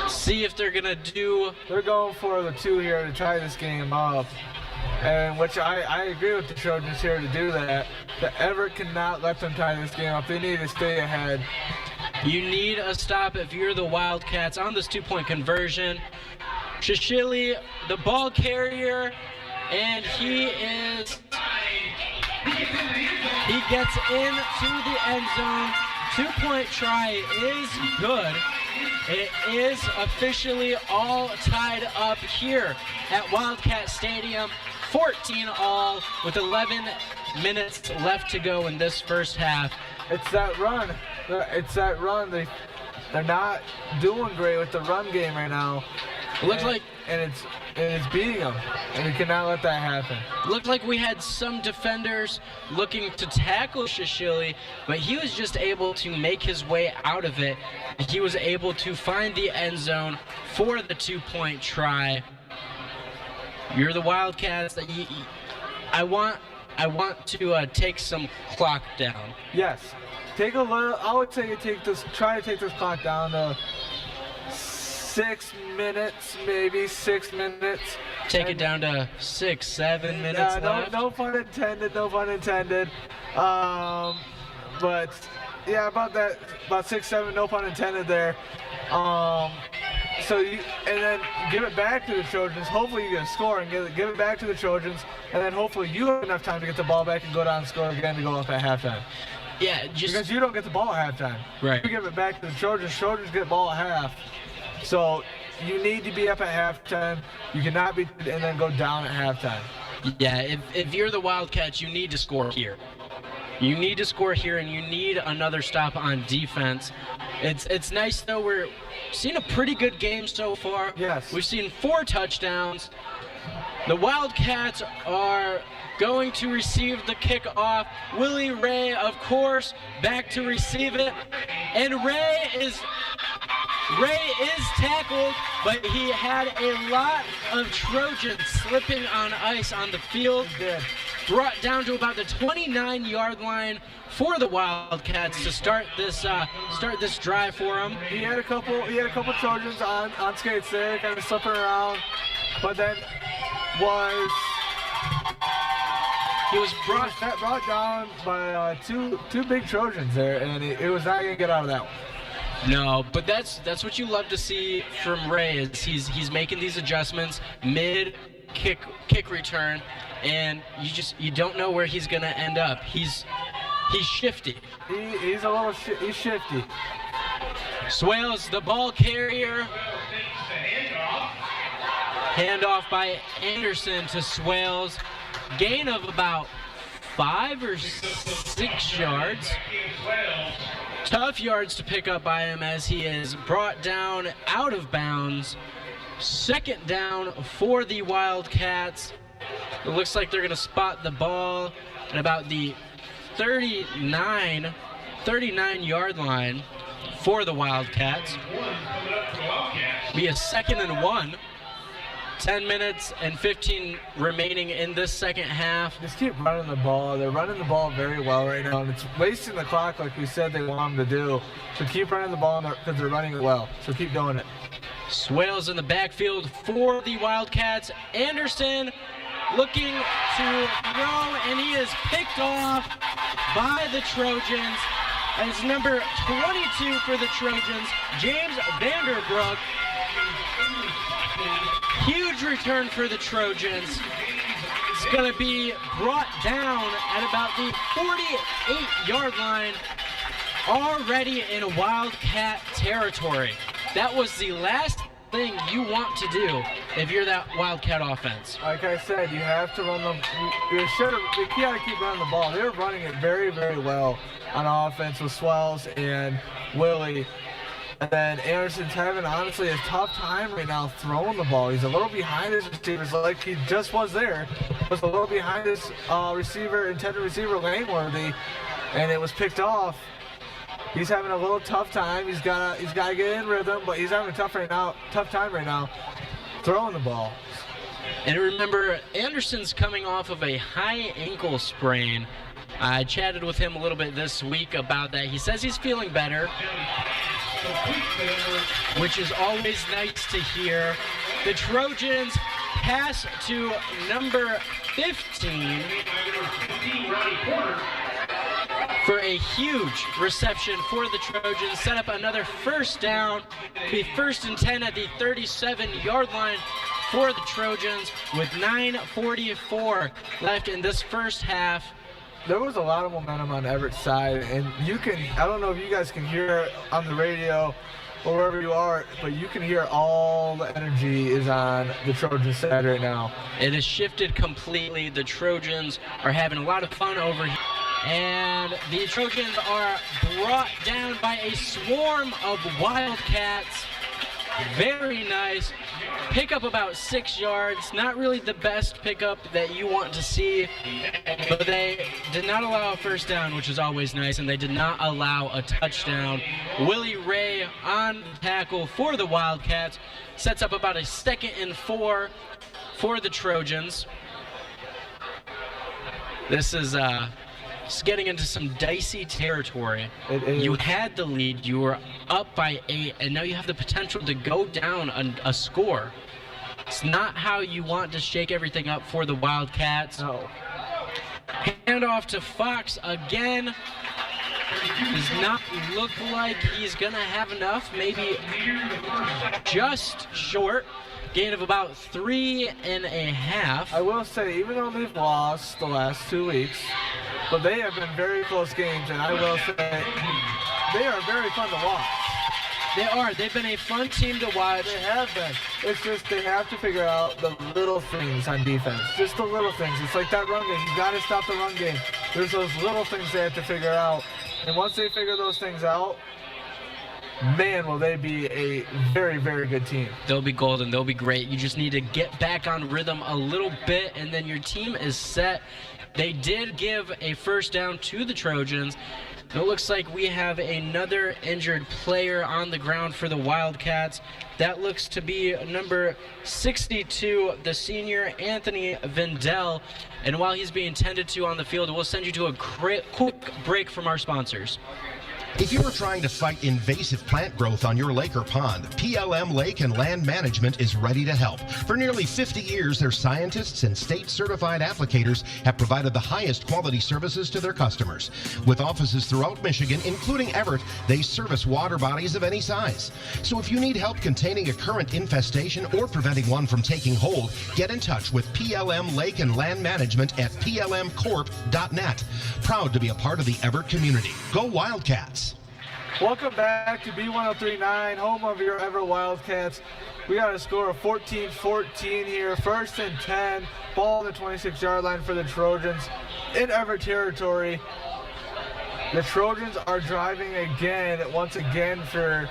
See if they're gonna do. They're going for the 2 here to tie this game up, and which I agree with the Trojans here to do that. The Evart cannot let them tie this game up. They need to stay ahead. You need a stop if you're the Wildcats on this 2-point conversion. Shishili, the ball carrier, and he gets into the end zone. 2-point try is good. It is officially all tied up here at Wildcat Stadium. 14-all with 11 minutes left to go in this first half. It's that run. They're not doing great with the run game right now. It looks like, and it's beating them, and you cannot let that happen. Looked like we had some defenders looking to tackle Shishili, but he was just able to make his way out of it. He was able to find the end zone for the 2-point try. You're the Wildcats. I want to take some clock down. Yes, take a little. I would say try to take this clock down to 6 minutes, maybe 6 minutes. Take it down to 6-7 minutes left. No pun intended. No pun intended. But yeah, about 6-7. No pun intended there. And then give it back to the Trojans. Hopefully you get a score and give it back to the Trojans, and then hopefully you have enough time to get the ball back and go down and score again to go up at halftime. Yeah, because you don't get the ball at halftime. Right. You give it back to the Trojans. Trojans get the ball at half. So you need to be up at halftime. You cannot be and then go down at halftime. Yeah, if you're the Wildcats, you need to score here. You need to score here, and you need another stop on defense. It's nice, though. We're seeing a pretty good game so far. Yes. We've seen 4 touchdowns. The Wildcats are going to receive the kickoff. Willie Ray, of course, back to receive it. And Ray is tackled, but he had a lot of Trojans slipping on ice on the field. He did. Brought down to about the 29-yard line for the Wildcats to start this drive for them. He had a couple Trojans on skates there, kind of slipping around, but then he was brought down by two big Trojans there, and it was not gonna get out of that one. No, but that's what you love to see from Ray. Is he's making these adjustments mid kick return, and you don't know where he's gonna end up. He's shifty. He's shifty. Swales, the ball carrier. Handoff by Anderson to Swales. Gain of about 5 or 6 yards. Tough yards to pick up by him as he is brought down out of bounds. 2nd down for the Wildcats. It looks like they're going to spot the ball at about the 39-yard line for the Wildcats. Be a 2nd and 1. 10 minutes and 15 remaining in this second half. Just keep running the ball. They're running the ball very well right now, and it's wasting the clock like we said they want them to do. So keep running the ball because they're running it well. So keep doing it. Swales in the backfield for the Wildcats. Anderson looking to throw, and he is picked off by the Trojans. And it's number 22 for the Trojans, James Vanderbrook. Huge return for the Trojans. It's going to be brought down at about the 48-yard line, already in Wildcat territory. That was the last thing you want to do if you're that Wildcat offense. Like I said, you have to run them. You gotta keep running the ball. They're running it very, very well on offense with Swells and Willie. And then Anderson's having, honestly, a tough time right now throwing the ball. He's a little behind his receivers, like he just was there. Was a little behind his intended receiver, Langworthy, and it was picked off. He's having a little tough time. He's gotta get in rhythm, but he's having a tough time right now throwing the ball. And remember, Anderson's coming off of a high ankle sprain. I chatted with him a little bit this week about that. He says he's feeling better, which is always nice to hear. The Trojans pass to number 15 for a huge reception for the Trojans. Set up another first down. Be 1st and 10 at the 37-yard line for the Trojans with 9:44 left in this first half. There was a lot of momentum on Everett's side, and I don't know if you guys can hear it on the radio or wherever you are, but you can hear all the energy is on the Trojans side right now. It has shifted completely. The Trojans are having a lot of fun over here. And the Trojans are brought down by a swarm of Wildcats. Very nice. Pick up about 6 yards. Not really the best pickup that you want to see, but they did not allow a first down, which is always nice, and they did not allow a touchdown. Willie Ray on tackle for the Wildcats. Sets up about a 2nd and 4 for the Trojans. This is just getting into some dicey territory. You had the lead, you were up by 8, and now you have the potential to go down a score. It's not how you want to shake everything up for the Wildcats. No. Hand off to Fox again. Does not look like he's gonna have enough, maybe just short. Gain of about 3.5. I will say, even though they've lost the last 2 weeks, but they have been very close games, and I will say they are very fun to watch. They are. They've been a fun team to watch. They have been. It's just they have to figure out the little things on defense. Just the little things. It's like that run game. You got to stop the run game. There's those little things they have to figure out. And once they figure those things out, man, will they be a very, very good team. They'll be golden. They'll be great. You just need to get back on rhythm a little bit, and then your team is set. They did give a first down to the Trojans. It looks like we have another injured player on the ground for the Wildcats. That looks to be number 62, the senior Anthony Vendel. And while he's being tended to on the field, we'll send you to a quick break from our sponsors. If you are trying to fight invasive plant growth on your lake or pond, PLM Lake and Land Management is ready to help. For nearly 50 years, their scientists and state-certified applicators have provided the highest quality services to their customers. With offices throughout Michigan, including Evart, they service water bodies of any size. So if you need help containing a current infestation or preventing one from taking hold, get in touch with PLM Lake and Land Management at plmcorp.net. Proud to be a part of the Evart community. Go Wildcats! Welcome back to B1039, home of your Evart Wildcats. We got a score of 14-14 here. 1st and 10, ball on the 26-yard line for the Trojans in Evart territory. The Trojans are driving once again for.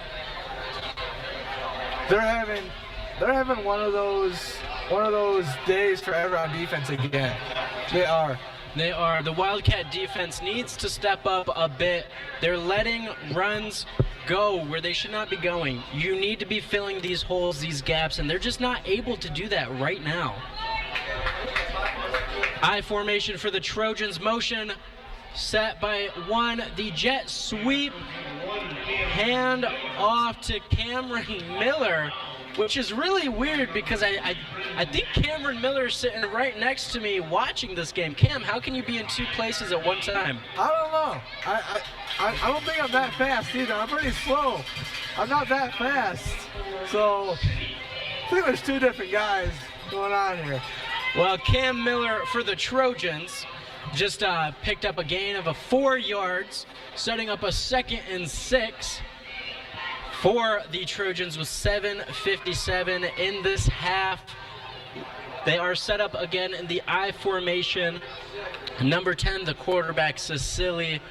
They're having one of those days for Evart on defense again. They are. They are. The Wildcat defense needs to step up a bit. They're letting runs go where they should not be going. You need to be filling these holes, these gaps, and they're just not able to do that right now. I formation for the Trojans. Motion set by 1. The jet sweep. Hand off to Cameron Miller, which is really weird because I think Cameron Miller is sitting right next to me watching this game. Cam, how can you be in 2 places at one time? I don't know. I don't think I'm that fast either. I'm pretty slow. I'm not that fast. So think there's two different guys going on here. Well, Cam Miller for the Trojans just picked up a gain of 4 yards, setting up a 2nd and 6 for the Trojans with 7:57 in this half. They are set up again in the I formation. Number 10, the quarterback, Cecily.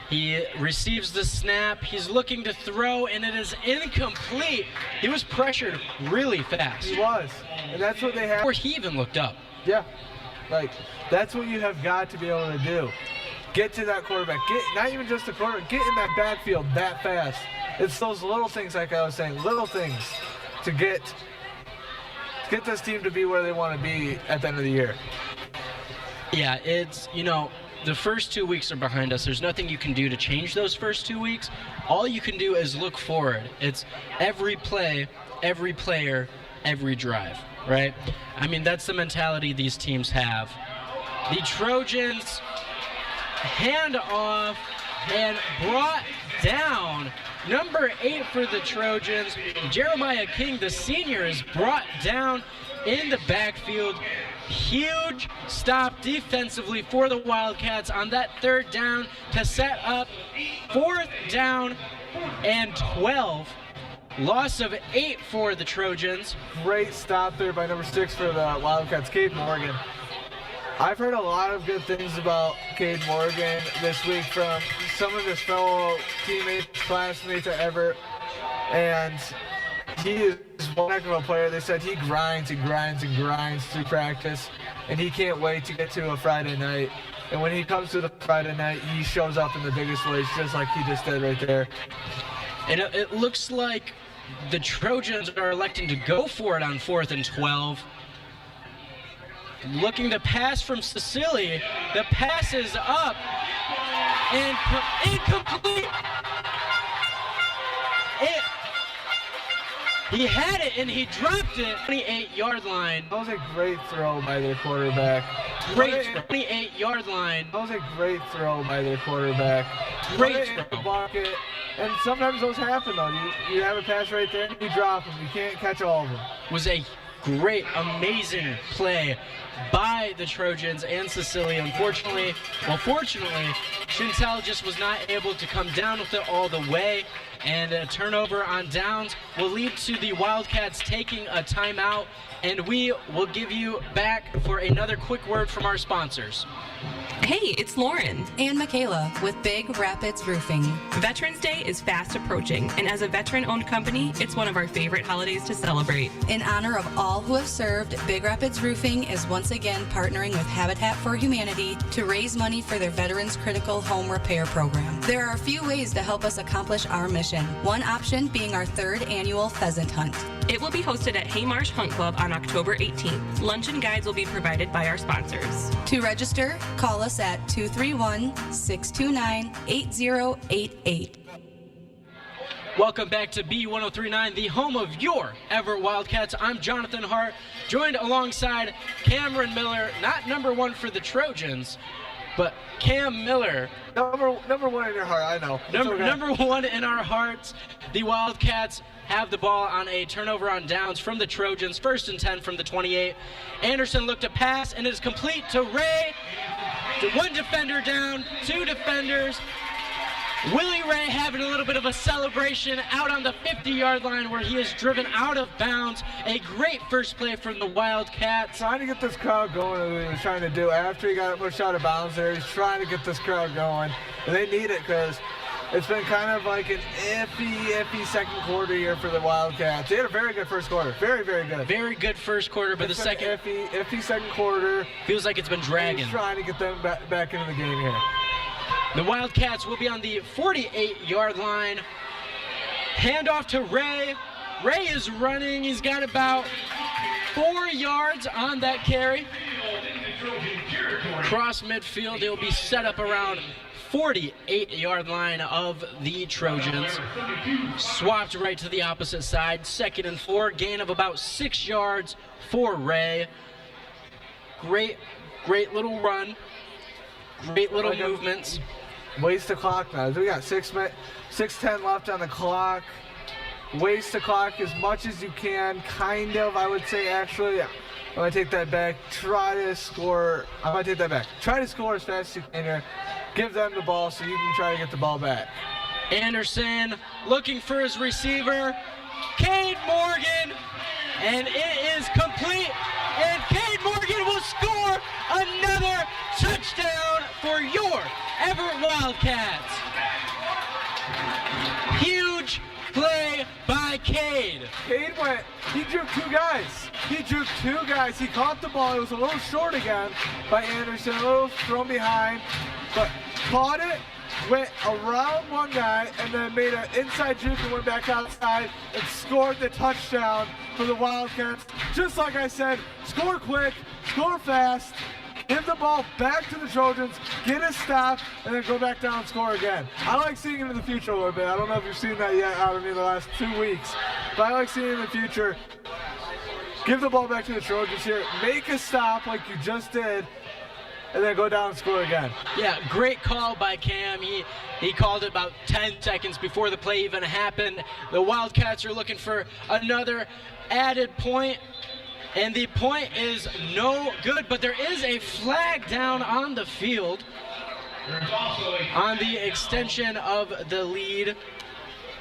He receives the snap. He's looking to throw, and it is incomplete. He was pressured really fast. He was, and that's what they have. Before he even looked up. Yeah, like that's what you have got to be able to do. Get to that quarterback. Get not even just the quarterback. Get in that backfield that fast. It's those little things, like I was saying, little things to get this team to be where they want to be at the end of the year. Yeah, it's, the first 2 weeks are behind us. There's nothing you can do to change those first 2 weeks. All you can do is look forward. It's every play, every player, every drive, right? I mean, that's the mentality these teams have. The Trojans hand off and brought down. Number 8 for the Trojans, Jeremiah King, the senior, is brought down in the backfield. Huge stop defensively for the Wildcats on that 3rd down to set up 4th down and 12. Loss of 8 for the Trojans. Great stop there by number 6 for the Wildcats, Cade Morgan. I've heard a lot of good things about Cade Morgan this week from some of his fellow teammates, classmates at Evart, and he is one heck of a player. They said he grinds and grinds and grinds through practice, and he can't wait to get to a Friday night. And when he comes to the Friday night, he shows up in the biggest ways, just like he just did right there. And it looks like the Trojans are electing to go for it on 4th and 12. Looking to pass from Cecily. The pass is up and incomplete. He had it and he dropped it. 28-yard line. That was a great throw by their quarterback. Great 28-yard line. That was a great throw by their quarterback. Great throw. Bucket. And sometimes those happen though. You have a pass right there and you drop them. You can't catch all of them. Was a great, amazing play by the Trojans and Cecily. Fortunately, Chantel just was not able to come down with it all the way, and a turnover on downs will lead to the Wildcats taking a timeout, and we will give you back for another quick word from our sponsors. Hey, it's Lauren and Michaela with Big Rapids Roofing. Veterans Day is fast approaching, and as a veteran-owned company, it's one of our favorite holidays to celebrate. In honor of all who have served, Big Rapids Roofing is once again partnering with Habitat for Humanity to raise money for their Veterans Critical Home Repair Program. There are a few ways to help us accomplish our mission, one option being our 3rd annual pheasant hunt. It will be hosted at Haymarsh Hunt Club on October 18th. Lunch and guides will be provided by our sponsors. To register, call us at 231-629-8088. Welcome back to B1039, the home of your Evart Wildcats. I'm Jonathan Hart, joined alongside Cameron Miller, not number 1 for the Trojans, but Cam Miller. Number 1 in your heart, I know. Number 1 in our hearts. The Wildcats have the ball on a turnover on downs from the Trojans. 1st and 10 from the 28. Anderson looked to pass, and it is complete to Ray. 1 defender down, 2 defenders. Willie Ray having a little bit of a celebration out on the 50-yard line where he is driven out of bounds. A great first play from the Wildcats. Trying to get this crowd going as he was trying to do. After he got pushed out of bounds there, he's trying to get this crowd going. And they need it because it's been kind of like an iffy second quarter here for the Wildcats. They had a very good first quarter. Very, very good. Very good first quarter, but it's the second... iffy second quarter. Feels like it's been dragging. He's trying to get them back into the game here. The Wildcats will be on the 48-yard line. Handoff to Ray. Ray is running. He's got about 4 yards on that carry. Cross midfield. He'll be set up around 48-yard line of the Trojans. Swapped right to the opposite side. 2nd and 4. Gain of about 6 yards for Ray. Great little run. Great little movements. Waste the clock now. We got 6:10 left on the clock. waste the clock as much as you can, kind of, I would say, actually. I might take that back. Try to score. I might take that back. Try to score as fast as you can here. Give them the ball so you can try to get the ball back. Anderson looking for his receiver, Cade Morgan, and it is complete. And Cade Morgan will score another touchdown for your Evart Wildcats. Huge play by Cade. Cade went, he drew two guys. He caught the ball. It was a little short again by Anderson, a little thrown behind, but caught it, went around one guy, and then made an inside juke and went back outside and scored the touchdown for the Wildcats. Just like I said, score quick, score fast, give the ball back to the Trojans, get a stop, and then go back down and score again. I like seeing it in the future a little bit. I don't know if you've seen that yet out of me the last 2 weeks, but I like seeing it in the future. Give the ball back to the Trojans here, make a stop like you just did, and then go down and score again. Yeah, great call by Cam. He called it about 10 seconds before the play even happened. The Wildcats are looking for another added point, and the point is no good, but there is a flag down on the field on the extension of the lead.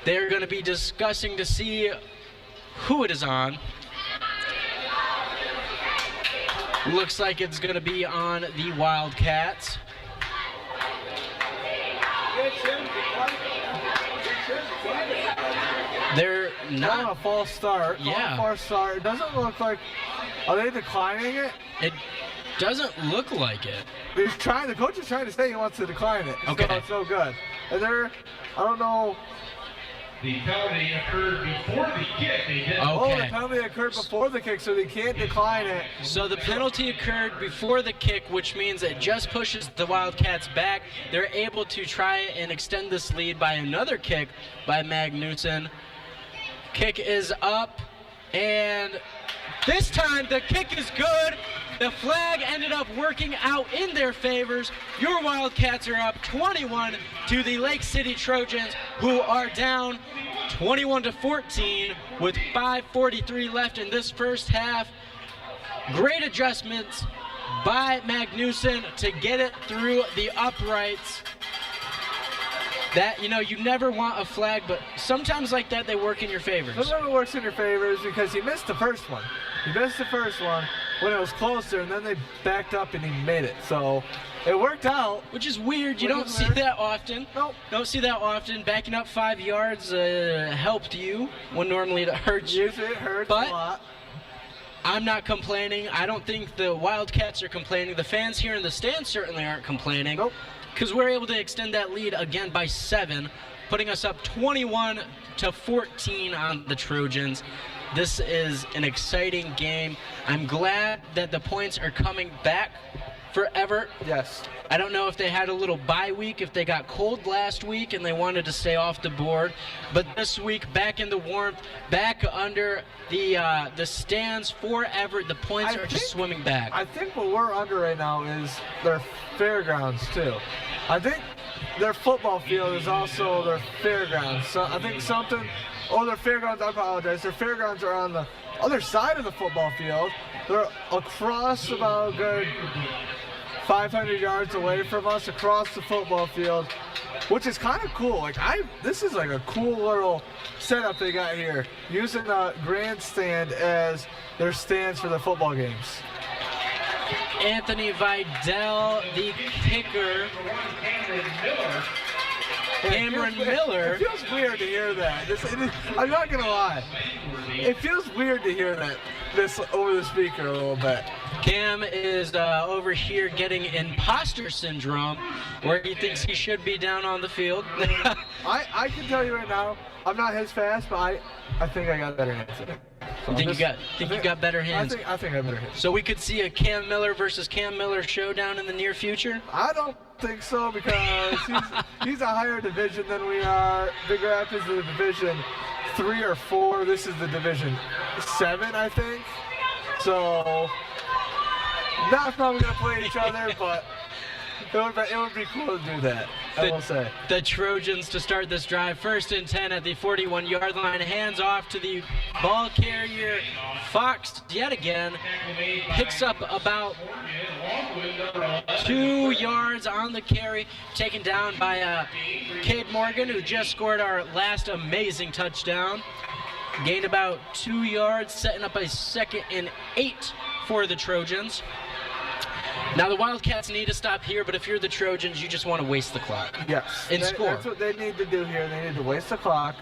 They're going to be discussing to see who it is on. Looks like it's going to be on the Wildcats. They're not a false start. Yeah. False start. It doesn't look like. Are they declining it? It doesn't look like it. The coach is trying to say he wants to decline it. Okay. So it's no good. And I don't know. The penalty occurred before the kick. They did. Okay. Oh, the penalty occurred before the kick, so they can't decline it. So the penalty occurred before the kick, which means it just pushes the Wildcats back. They're able to try and extend this lead by another kick by Magnuson. Kick is up, and this time the kick is good. The flag ended up working out in their favors. Your Wildcats are up 21 to the Lake City Trojans, who are down 21-14 with 5:43 left in this first half. Great adjustments by Magnuson to get it through the uprights. That, you never want a flag, but sometimes like that they work in your favors. Sometimes it works in your favors because he missed the first one. He missed the first one when it was closer, and then they backed up and he made it. So it worked out. Which is weird. You don't see that often. Nope. Don't see that often. Backing up 5 yards helped you when normally it hurts you. Usually it hurts but a lot. I'm not complaining. I don't think the Wildcats are complaining. The fans here in the stands certainly aren't complaining. Nope. Because we're able to extend that lead again by 7, putting us up 21-14 on the Trojans. This is an exciting game. I'm glad that the points are coming back for Evart. Yes. I don't know if they had a little bye week, if they got cold last week and they wanted to stay off the board. But this week, back in the warmth, back under the stands for Evart, the points are just swimming back. I think what we're under right now is their fairgrounds, too. I think their football field is also their fairgrounds. So I think their fairgrounds, I apologize, their fairgrounds are on the other side of the football field. They're across about a good 500 yards away from us, across the football field, which is kind of cool. This is like a cool little setup they got here, using the grandstand as their stands for the football games. Anthony Vidal, the kicker. Cameron Miller. It feels weird to hear that. I'm not going to lie. It feels weird to hear this over the speaker a little bit. Cam is over here getting imposter syndrome, where he thinks he should be down on the field. I can tell you right now, I'm not his fast, but I think I got better hands. So you got better hands? I think I have better hands. So we could see a Cam Miller versus Cam Miller showdown in the near future? I don't think so, because he's a higher division than we are. Big Rapids is a division 3 or 4. This is the division 7, I think. So not probably gonna play each other, but it would be cool to do that. I will say. The Trojans to start this drive. 1st and 10 at the 41-yard line. Hands off to the ball carrier. Fox yet again picks up about 2 yards on the carry, taken down by Cade Morgan, who just scored our last amazing touchdown. Gained about 2 yards, setting up a 2nd and 8 for the Trojans. Now the Wildcats need to stop here, but if you're the Trojans, you just want to waste the clock. Yes. And score. That's what they need to do here. They need to waste the clock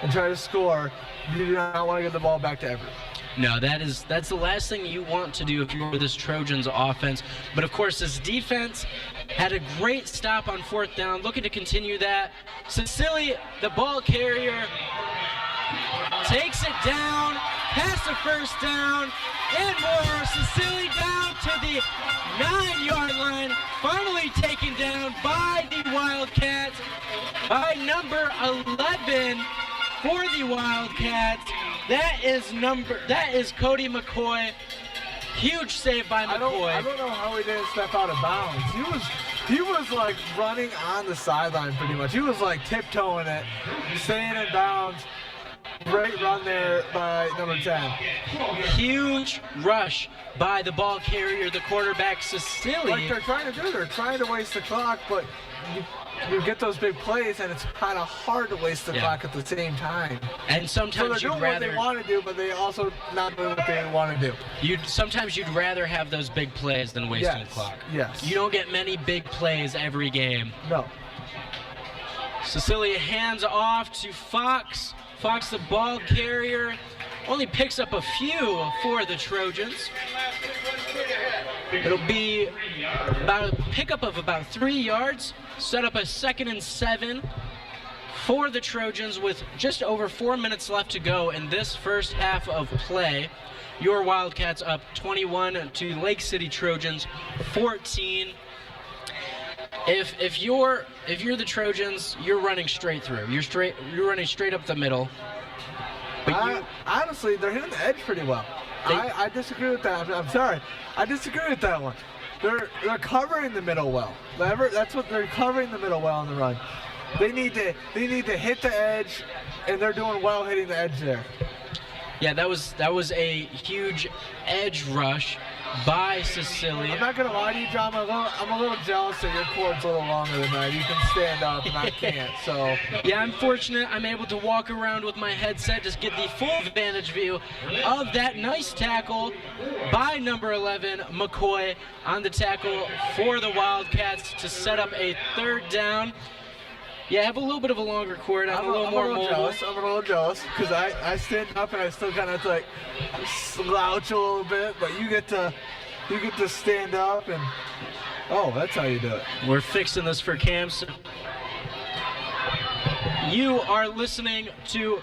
and try to score. You do not want to get the ball back to Everett. No, that's the last thing you want to do if you're this Trojans offense. But of course, this defense had a great stop on 4th down, looking to continue that. Cecily, the ball carrier, takes it down, past the 1st down, and more. Cecily down to the 9-yard line, finally taken down by the Wildcats, by number 11 for the Wildcats. That is Cody McCoy. Huge save by McCoy. I don't know how he didn't step out of bounds. He was like running on the sideline pretty much. He was like tiptoeing it, staying in bounds. Great run there by number 10. Huge rush by the ball carrier, the quarterback, Cecily. Like they're trying to do, they're trying to waste the clock, but you get those big plays, and it's kind of hard to waste the clock at the same time. And sometimes so they're doing what they want to do, but they also not doing what they want to do. Sometimes you'd rather have those big plays than wasting the clock. Yes. You don't get many big plays every game. No. Cecilia hands off to Fox. Fox, the ball carrier, only picks up a few for the Trojans. It'll be about a pickup of about 3 yards, set up a 2nd and 7 for the Trojans with just over 4 minutes left to go in this first half of play. Your Wildcats up 21 to Lake City Trojans 14. If you're the Trojans, you're running straight through. You're running straight up the middle. But honestly, they're hitting the edge pretty well. I disagree with that. I'm sorry. I disagree with that one. They're covering the middle well. That's what they're covering the middle well on the run. They need to hit the edge, and they're doing well hitting the edge there. Yeah, that was a huge edge rush by Cecilia. I'm not gonna lie to you, John. I'm a little jealous that your cord's a little longer than mine. You can stand up, and I can't. So yeah, I'm fortunate. I'm able to walk around with my headset, just get the full vantage view of that nice tackle by number 11 McCoy on the tackle for the Wildcats to set up a 3rd down. Yeah, I have a little bit of a longer cord. I'm a little more mobile. I'm a little jealous because I stand up and I still kind of like slouch a little bit, but you get to stand up and that's how you do it. We're fixing this for Cam. You are listening to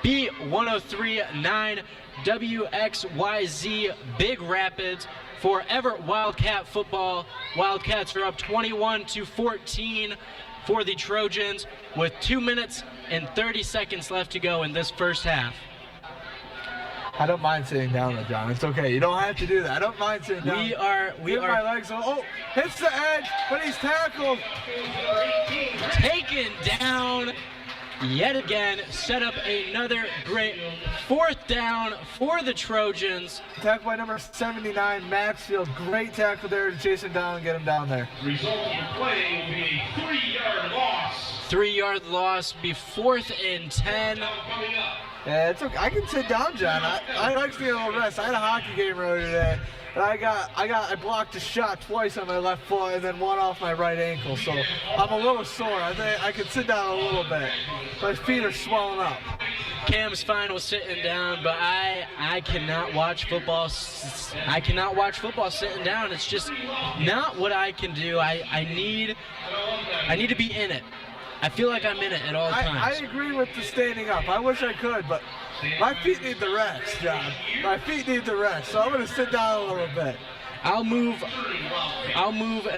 B1039 WXYZ Big Rapids for Evart Wildcat football. Wildcats are up 21-14 for the Trojans with 2 minutes and 30 seconds left to go in this first half. I don't mind sitting down though, John. It's okay. You don't have to do that. I don't mind sitting down. We are my legs. Hits the edge, but he's tackled. Taken down yet again. Set up another great 4th down for the Trojans. Tackled by number 79, Maxfield. Great tackle there to chase him down and get him down there. Resulting play will be a 3-yard loss. 3-yard loss, be 4th and 10. Yeah, it's okay. I can sit down, John. I like to get a little rest. I had a hockey game earlier today, and I blocked a shot twice on my left foot and then one off my right ankle. So I'm a little sore. I think I can sit down a little bit. My feet are swelling up. Cam's fine with sitting down, but I cannot watch football. I cannot watch football sitting down. It's just not what I can do. I need to be in it. I feel like I'm in it at all times. I agree with the standing up. I wish I could, but my feet need the rest, John. My feet need the rest, so I'm going to sit down a little bit. I'll move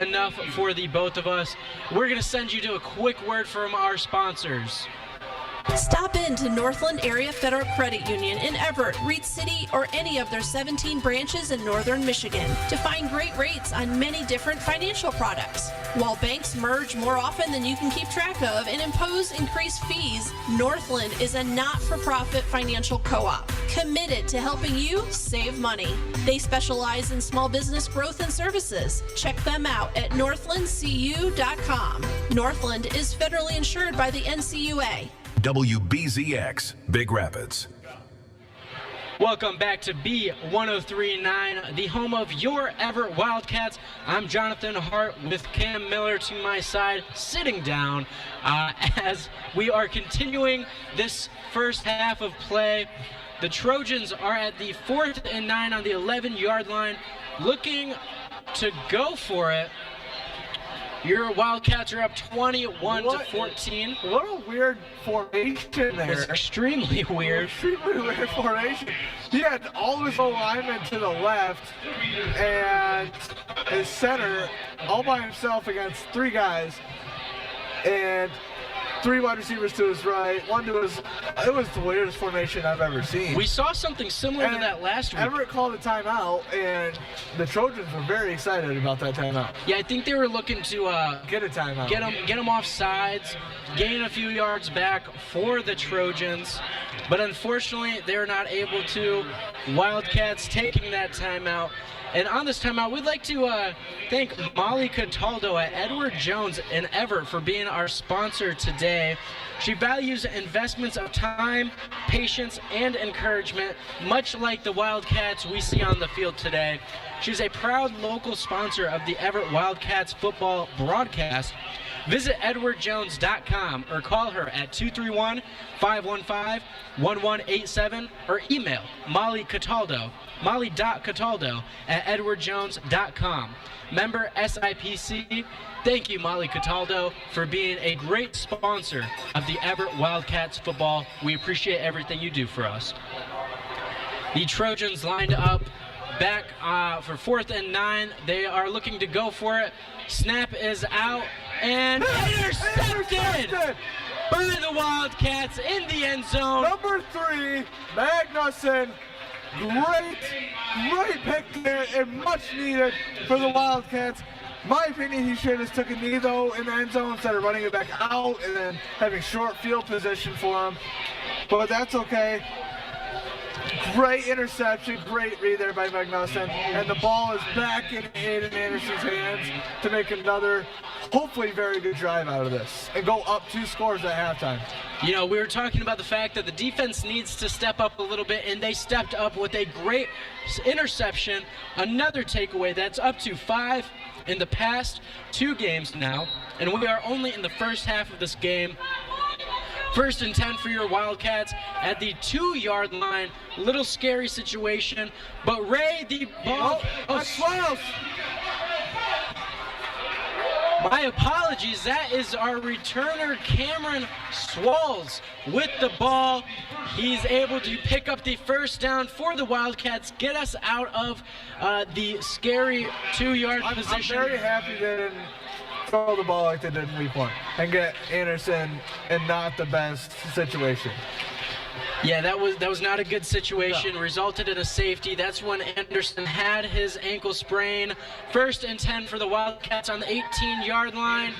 enough for the both of us. We're going to send you to a quick word from our sponsors. Stop in to Northland Area Federal Credit Union in Evart, Reed City, or any of their 17 branches in northern Michigan to find great rates on many different financial products. While banks merge more often than you can keep track of and impose increased fees, Northland is a not-for-profit financial co-op committed to helping you save money. They specialize in small business growth and services. Check them out at northlandcu.com. Northland is federally insured by the NCUA. WBZX, Big Rapids. Welcome back to B1039, the home of your Evart Wildcats. I'm Jonathan Hart with Cam Miller to my side, sitting down as we are continuing this first half of play. The Trojans are at the 4th and 9 on the 11-yard line, looking to go for it. Your Wildcats are up 21-14. What a weird formation there. It's extremely weird. Extremely weird formation. He had all his alignment to the left and his center all by himself against 3 guys. And 3 wide receivers to his right, 1 to his. It was the weirdest formation I've ever seen. We saw something similar to that last week. Evart called a timeout, and the Trojans were very excited about that timeout. Yeah, I think they were looking to get a timeout, get them off sides, gain a few yards back for the Trojans, but unfortunately they're not able to. Wildcats taking that timeout. And on this timeout, we'd like to thank Molly Cataldo at Edward Jones in Evart for being our sponsor today. She values investments of time, patience, and encouragement, much like the Wildcats we see on the field today. She's a proud local sponsor of the Evart Wildcats football broadcast. Visit edwardjones.com or call her at 231-515-1187 or email molly.cataldo at edwardjones.com. Member SIPC. Thank you, Molly Cataldo, for being a great sponsor of the Evart Wildcats football. We appreciate everything you do for us. The Trojans lined up back for 4th and 9. They are looking to go for it. Snap is out and intercepted by the Wildcats in the end zone. Number 3, Magnuson. Great pick there and much needed for the Wildcats. My opinion, he should have took a knee though in the end zone instead of running it back out and then having short field position for him. But that's okay. Great interception, great read there by Magnuson, and the ball is back in Aiden Anderson's hands to make another, hopefully very good drive out of this and go up 2 scores at halftime. You know, we were talking about the fact that the defense needs to step up a little bit, and they stepped up with a great interception. Another takeaway. That's up to 5 in the past 2 games now, and we are only in the first half of this game. 1st and 10 for your Wildcats at the 2-yard line. Little scary situation, but Ray, the ball. My apologies. That is our returner, Cameron Swalls, with the ball. He's able to pick up the 1st down for the Wildcats, get us out of the scary 2-yard position. I'm very happy they didn't throw the ball like they did in week 1 and get Anderson in not the best situation. Yeah, that was not a good situation. No. Resulted in a safety. That's when Anderson had his ankle sprain. 1st and 10 for the Wildcats on the 18-yard line.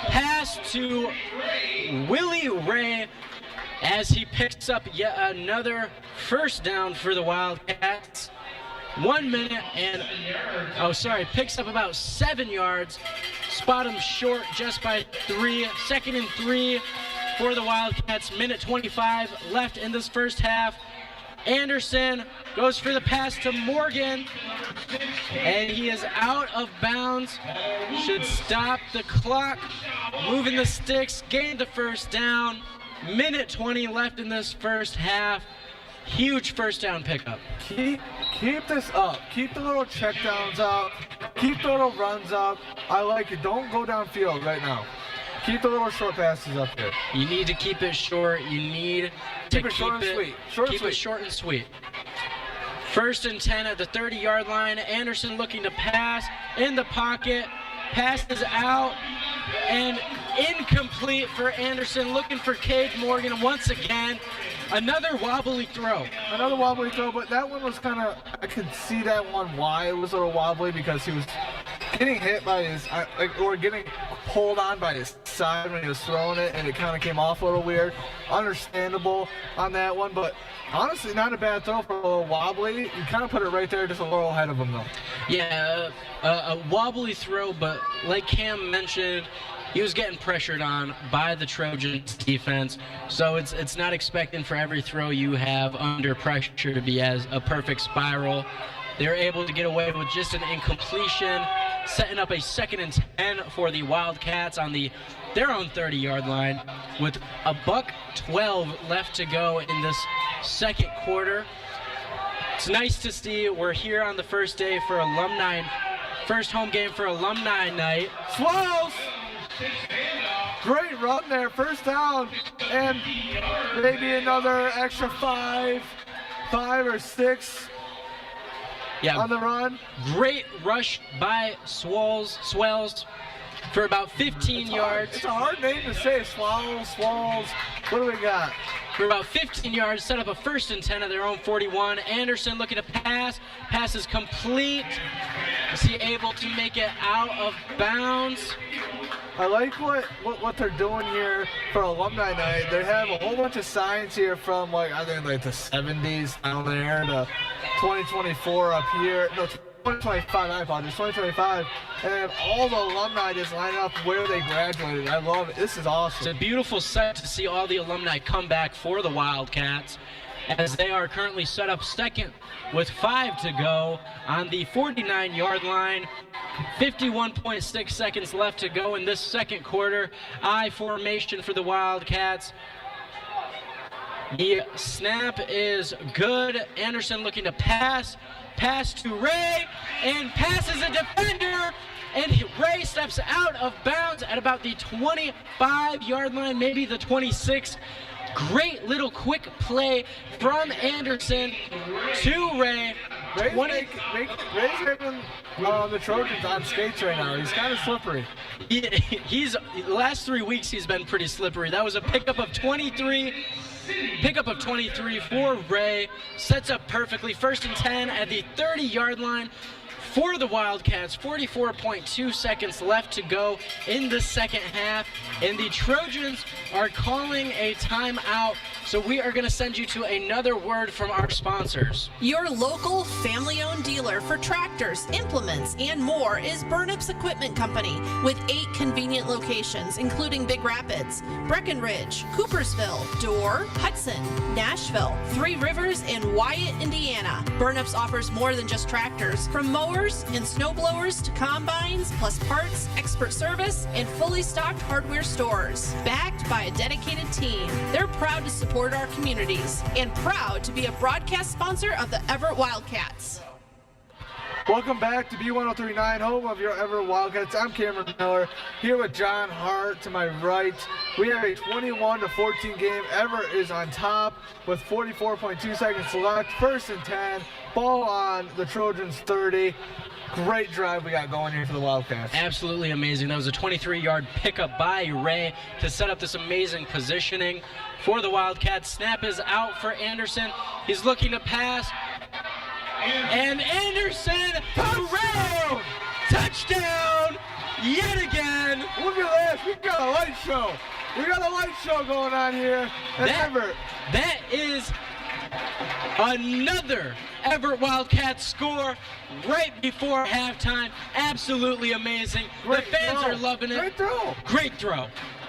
Pass to Willie Ray as he picks up yet another 1st down for the Wildcats. 1 minute and, picks up about 7 yards. Spot him short just by 3. 2nd and 3 for the Wildcats. Minute 25 left in this first half. Anderson goes for the pass to Morgan, and he is out of bounds. Should stop the clock. Moving the sticks, gained the 1st down. Minute 20 left in this first half. Huge 1st down pickup. Keep this up. Keep the little checkdowns up. Keep the little runs up. I like it. Don't go downfield right now. Keep the little short passes up here. You need to keep it short. You need to keep it short and sweet. Keep it short and sweet. 1st and 10 at the 30-yard line. Anderson looking to pass in the pocket. Passes out, and incomplete for Anderson, looking for Cade Morgan once again. Another wobbly throw. Another wobbly throw, but that one was kind of, I could see that one why it was a little wobbly, because he was getting hit by his, or getting pulled on by his side when he was throwing it, and it kind of came off a little weird. Understandable on that one, but honestly, not a bad throw for a little wobbly. You kind of put it right there, just a little ahead of him, though. Yeah, a wobbly throw, but like Cam mentioned, he was getting pressured on by the Trojans defense, so it's not expecting for every throw you have under pressure to be as a perfect spiral. They're able to get away with just an incompletion, setting up a 2nd and 10 for the Wildcats on their own 30-yard line with a $1:12 left to go in this second quarter. It's nice to see we're here on the first day for first home game for alumni night. Swallows! Great run there, first down, and maybe another extra five or six on the run. Great rush by Swells for about 15 yards. It's a hard name to say, Swallows. What do we got? For about 15 yards, set up a 1st and 10 at their own 41. Anderson looking to pass. Pass is complete. Is he able to make it out of bounds? I like what they're doing here for alumni night. They have a whole bunch of signs here from I think the 70s down there to 2024 up here. No, 2025, I apologize, 2025. And all the alumni just line up where they graduated. I love it. This is awesome. It's a beautiful sight to see all the alumni come back for the Wildcats, as they are currently set up second with 5 to go on the 49-yard line. 51.6 seconds left to go in this second quarter. I formation for the Wildcats. The snap is good. Anderson looking to pass. Pass to Ray, and passes a defender, and Ray steps out of bounds at about the 25-yard line, maybe the 26. Great little quick play from Anderson to Ray. Ray's making the Trojans on skates right now. He's kind of slippery. He's last 3 weeks he's been pretty slippery. That was a pickup of 23. Pickup of 23 for Ray. Sets up perfectly. 1st and 10 at the 30-yard line for the Wildcats. 44.2 seconds left to go in the second half. And the Trojans are calling a timeout. So we are going to send you to another word from our sponsors. Your local family-owned dealer for tractors, implements, and more is Burnups Equipment Company, with 8 convenient locations, including Big Rapids, Breckenridge, Coopersville, Dorr, Hudson, Nashville, 3 Rivers, and Wyatt, Indiana. Burnups offers more than just tractors, from mowers and snow blowers to combines, plus parts, expert service, and fully stocked hardware stores. Backed by a dedicated team, they're proud to support our communities and proud to be a broadcast sponsor of the Evart Wildcats. Welcome back to B1039, home of your Evart Wildcats. I'm Cameron Miller, here with John Hart to my right. We have a 21-14 game. Evart is on top with 44.2 seconds left. 1st and 10, ball on the Trojans 30. Great drive we got going here for the Wildcats. Absolutely amazing. That was a 23-yard pickup by Ray to set up this amazing positioning for the Wildcats. Snap is out for Anderson. He's looking to pass. And Anderson, hooray! Touchdown yet again. Look at this. We got a light show. We got a light show going on here at Evart. That is another Evart Wildcats score right before halftime. Absolutely amazing. The fans are loving it. Great throw. Great throw.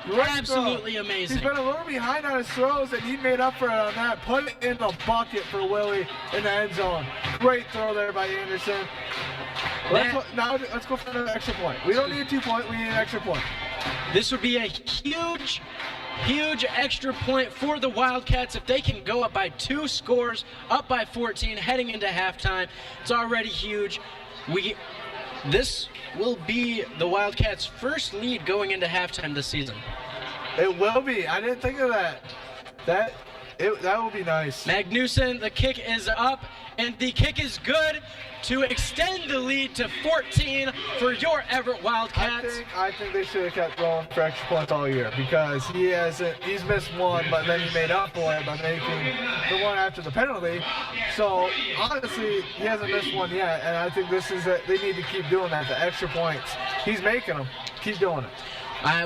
Absolutely amazing. He's been a little behind on his throws, and he made up for it on that. Put it in the bucket for Willie in the end zone. Great throw there by Anderson. Now let's go for an extra point. We don't need a 2-point. We need an extra point. This would be a huge extra point for the Wildcats if they can go up by 2 scores, up by 14, heading into halftime. It's already huge. This will be the Wildcats' first lead going into halftime this season. It will be. I didn't think of that. That will be nice. Magnuson, the kick is up, and the kick is good to extend the lead to 14 for your Everett Wildcats. I think they should have kept going for extra points all year because he's missed one, but then he made up for it by making the one after the penalty. So honestly, he hasn't missed one yet, and I think they need to keep doing that. The extra points, he's making them. Keep doing it.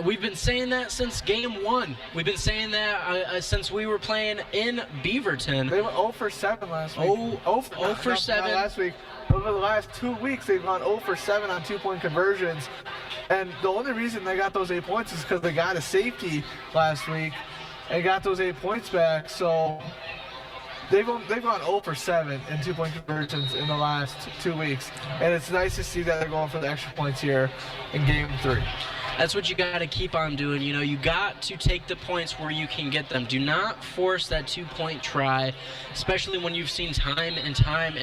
We've been saying that since game 1. We've been saying that since we were playing in Beaverton. They went 0 for 7 last week. 0 for 7 last week. Over the last 2 weeks, they've gone 0 for 7 on 2-point conversions. And the only reason they got those 8 points is because they got a safety last week and got those 8 points back. So they've gone 0 for 7 in 2-point conversions in the last 2 weeks. And it's nice to see that they're going for the extra points here in game 3. That's what you got to keep on doing. You know, you got to take the points where you can get them. Do not force that 2-point try, especially when you've seen time and time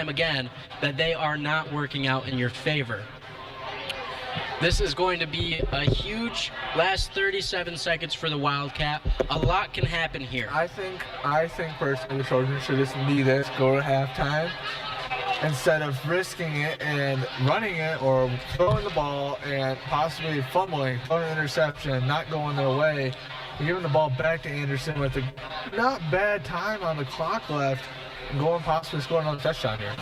again that they are not working out in your favor. This is going to be a huge last 37 seconds for the Wildcat. A lot can happen here. I think personally the Trojans should just leave this, go to halftime, instead of risking it and running it or throwing the ball and possibly fumbling, throwing an interception, not going their way, and giving the ball back to Anderson with a not bad time on the clock left and going possibly scoring another touchdown here.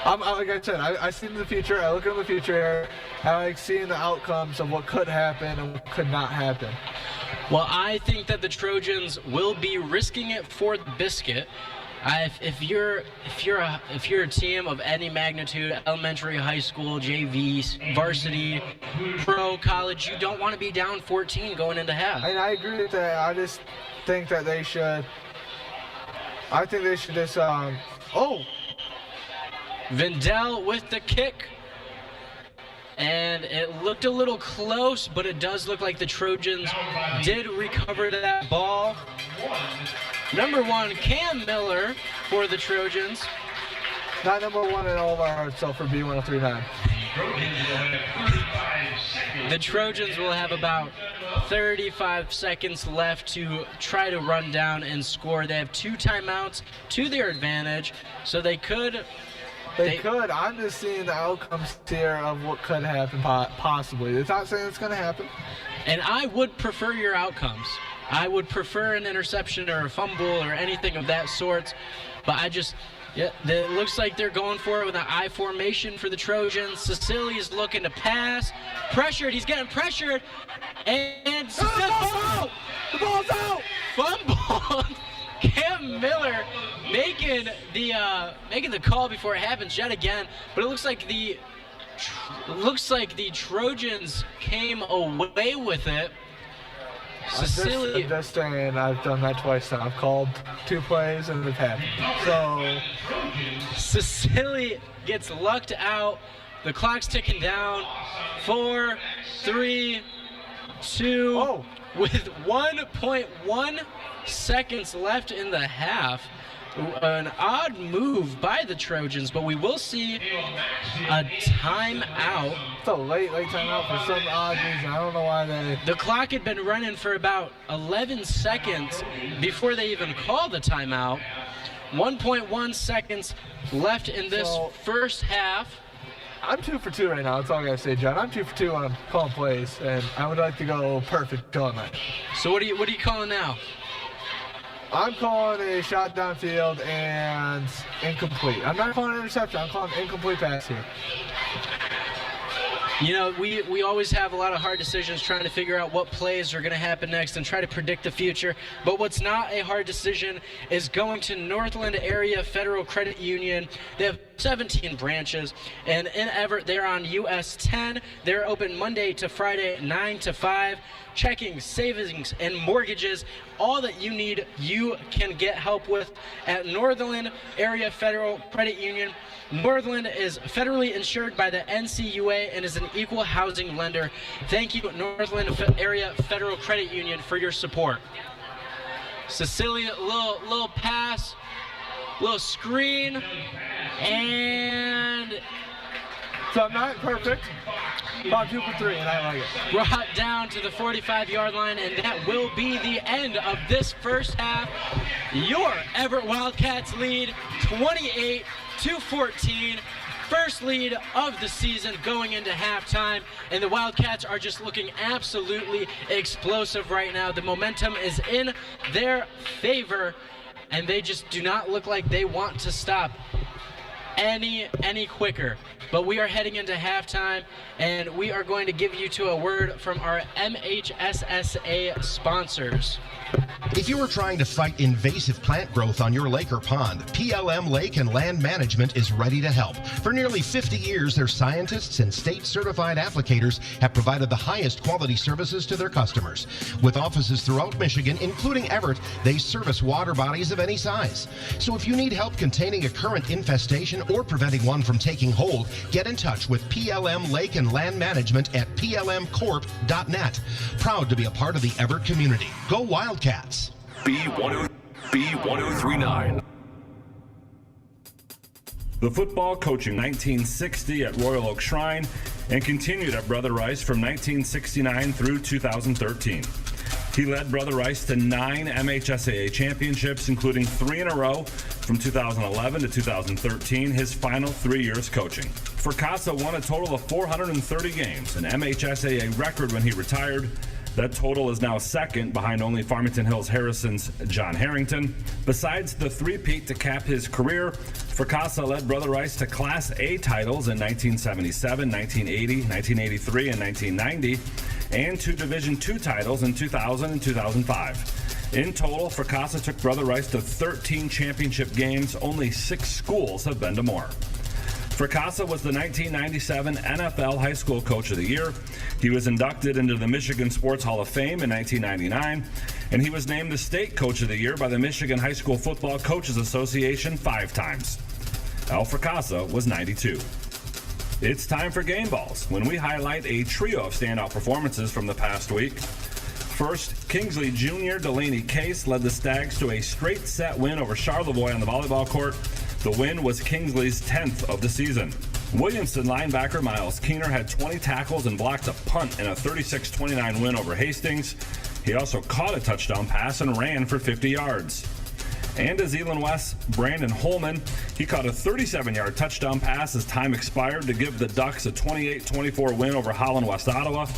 Like I said, I see in the future. I look in the future. I like seeing the outcomes of what could happen and what could not happen. Well, I think that the Trojans will be risking it for the biscuit. If you're a team of any magnitude, elementary, high school, JV, varsity, pro, college, you don't want to be down 14 going into half. And I agree with that. I just think that they should. I think they should just. Vindell with the kick. And it looked a little close, but it does look like the Trojans did recover that ball. Number 1, Cam Miller for the Trojans. Not number 1 in all of our hearts, so for B1039. The Trojans will have about 35 seconds left to try to run down and score. They have 2 timeouts to their advantage, so they could. They could. I'm just seeing the outcomes here of what could happen, possibly. It's not saying it's going to happen. And I would prefer your outcomes. I would prefer an interception or a fumble or anything of that sort. But it looks like they're going for it with an I formation for the Trojans. Cecilia's looking to pass. Pressured. He's getting pressured. And the ball's out! Fumble. Cam Miller making the call before it happens yet again. But it looks like the Trojans came away with it. I'm just saying, I've done that twice now. I've called 2 plays and they've happened. So Cecilia gets lucked out. The clock's ticking down. 4, 3, 2. With 1.1 seconds left in the half. An odd move by the Trojans, but we will see a timeout. It's a late timeout for some odd reason. I don't know why they... The clock had been running for about 11 seconds before they even called the timeout. 1.1 seconds left in this first half. I'm 2 for 2 right now. That's all I gotta say, John. I'm 2 for 2 when I'm calling plays, and I would like to go perfect on that. So what are you calling now? I'm calling a shot downfield and incomplete. I'm not calling an interception. I'm calling an incomplete pass here. You know, we always have a lot of hard decisions trying to figure out what plays are going to happen next and try to predict the future. But what's not a hard decision is going to Northland Area Federal Credit Union. They have 17 branches. And in Everett, they're on US 10. They're open Monday to Friday, 9 to 5. Checking, savings, and mortgages, all that you need, you can get help with at Northland Area Federal Credit Union. Northland is federally insured by the NCUA and is an equal housing lender. Thank you, Northland Area Federal Credit Union, for your support. Cecilia, little pass, little screen, and So I'm not perfect. About 2 for 3, and I like it. Brought down to the 45-yard line, and that will be the end of this first half. Your Evart Wildcats lead 28-14. First lead of the season going into halftime, and the Wildcats are just looking absolutely explosive right now. The momentum is in their favor, and they just do not look like they want to stop any quicker. But we are heading into halftime, and we are going to give you to a word from our MHSSA sponsors. If you are trying to fight invasive plant growth on your lake or pond, PLM Lake and Land Management is ready to help. For nearly 50 years, their scientists and state-certified applicators have provided the highest quality services to their customers. With offices throughout Michigan, including Evart, they service water bodies of any size. So if you need help containing a current infestation or preventing one from taking hold, get in touch with PLM Lake and Land Management at plmcorp.net. Proud to be a part of the Evart community. Go Wildcats! B1039. The football coaching 1960 at Royal Oak Shrine and continued at Brother Rice from 1969 through 2013. He led Brother Rice to 9 MHSAA championships, including 3 in a row from 2011 to 2013, his final 3 years coaching. Fracassa won a total of 430 games, an MHSAA record when he retired. That total is now second behind only Farmington Hills Harrison's John Harrington. Besides the three-peat to cap his career, Fracassa led Brother Rice to Class A titles in 1977, 1980, 1983, and 1990, and 2 Division II titles in 2000 and 2005. In total, Fracassa took Brother Rice to 13 championship games. Only 6 schools have been to more. Fracassa was the 1997 NFL High School Coach of the Year. He was inducted into the Michigan Sports Hall of Fame in 1999, and he was named the State Coach of the Year by the Michigan High School Football Coaches Association 5 times. Al Fracassa was 92. It's time for Game Balls, when we highlight a trio of standout performances from the past week. First, Kingsley Jr. Delaney Case led the Stags to a straight set win over Charlevoix on the volleyball court. The win was Kingsley's 10th of the season. Williamson linebacker Miles Keener had 20 tackles and blocked a punt in a 36-29 win over Hastings. He also caught a touchdown pass and ran for 50 yards. And to Zeeland West's Brandon Holman, he caught a 37-yard touchdown pass as time expired to give the Ducks a 28-24 win over Holland West Ottawa.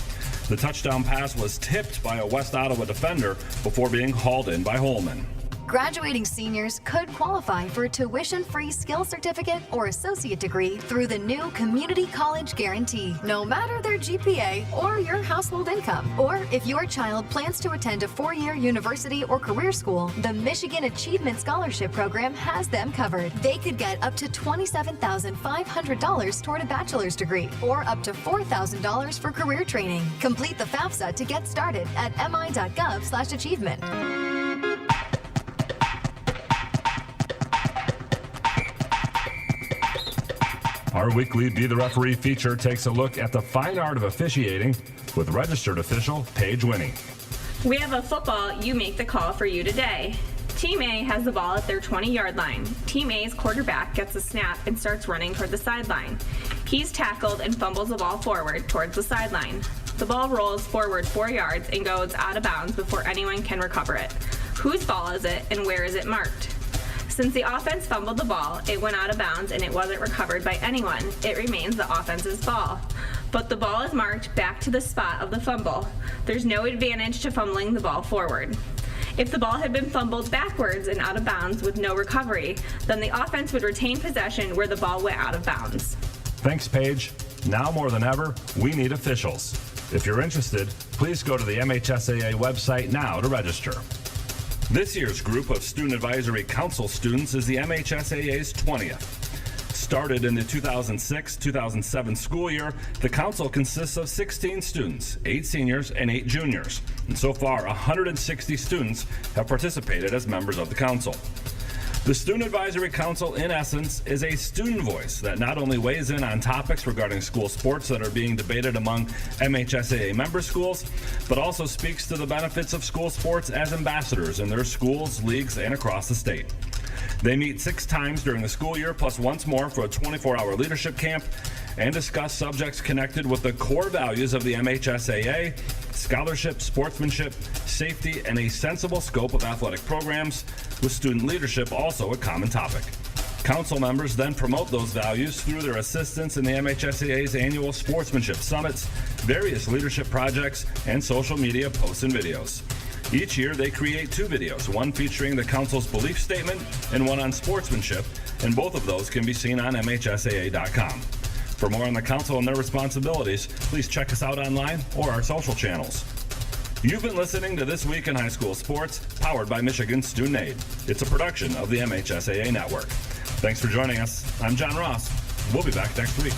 The touchdown pass was tipped by a West Ottawa defender before being hauled in by Holman. Graduating seniors could qualify for a tuition-free skill certificate or associate degree through the new Community College Guarantee, no matter their GPA or your household income. Or if your child plans to attend a 4-year university or career school, the Michigan Achievement Scholarship Program has them covered. They could get up to $27,500 toward a bachelor's degree or up to $4,000 for career training. Complete the FAFSA to get started at mi.gov/achievement. Our weekly Be the Referee feature takes a look at the fine art of officiating with registered official Paige Winnie. We have a football you make the call for you today. Team A has the ball at their 20-yard line. Team A's quarterback gets a snap and starts running toward the sideline. He's tackled and fumbles the ball forward towards the sideline. The ball rolls forward 4 yards and goes out of bounds before anyone can recover it. Whose ball is it and where is it marked? Since the offense fumbled the ball, it went out of bounds and it wasn't recovered by anyone. It remains the offense's ball. But the ball is marked back to the spot of the fumble. There's no advantage to fumbling the ball forward. If the ball had been fumbled backwards and out of bounds with no recovery, then the offense would retain possession where the ball went out of bounds. Thanks, Paige. Now more than ever, we need officials. If you're interested, please go to the MHSAA website now to register. This year's group of Student Advisory Council students is the MHSAA's 20th. Started in the 2006-2007 school year, the council consists of 16 students, 8 seniors and 8 juniors. And so far, 160 students have participated as members of the council. The Student Advisory Council, in essence, is a student voice that not only weighs in on topics regarding school sports that are being debated among MHSAA member schools, but also speaks to the benefits of school sports as ambassadors in their schools, leagues, and across the state. They meet 6 times during the school year, plus once more for a 24-hour leadership camp, and discuss subjects connected with the core values of the MHSAA: scholarship, sportsmanship, safety, and a sensible scope of athletic programs, with student leadership also a common topic. Council members then promote those values through their assistance in the MHSAA's annual sportsmanship summits, various leadership projects, and social media posts and videos. Each year, they create 2 videos, one featuring the council's belief statement and one on sportsmanship, and both of those can be seen on MHSAA.com. For more on the council and their responsibilities, please check us out online or our social channels. You've been listening to This Week in High School Sports, powered by Michigan Student Aid. It's a production of the MHSAA Network. Thanks for joining us. I'm John Ross. We'll be back next week.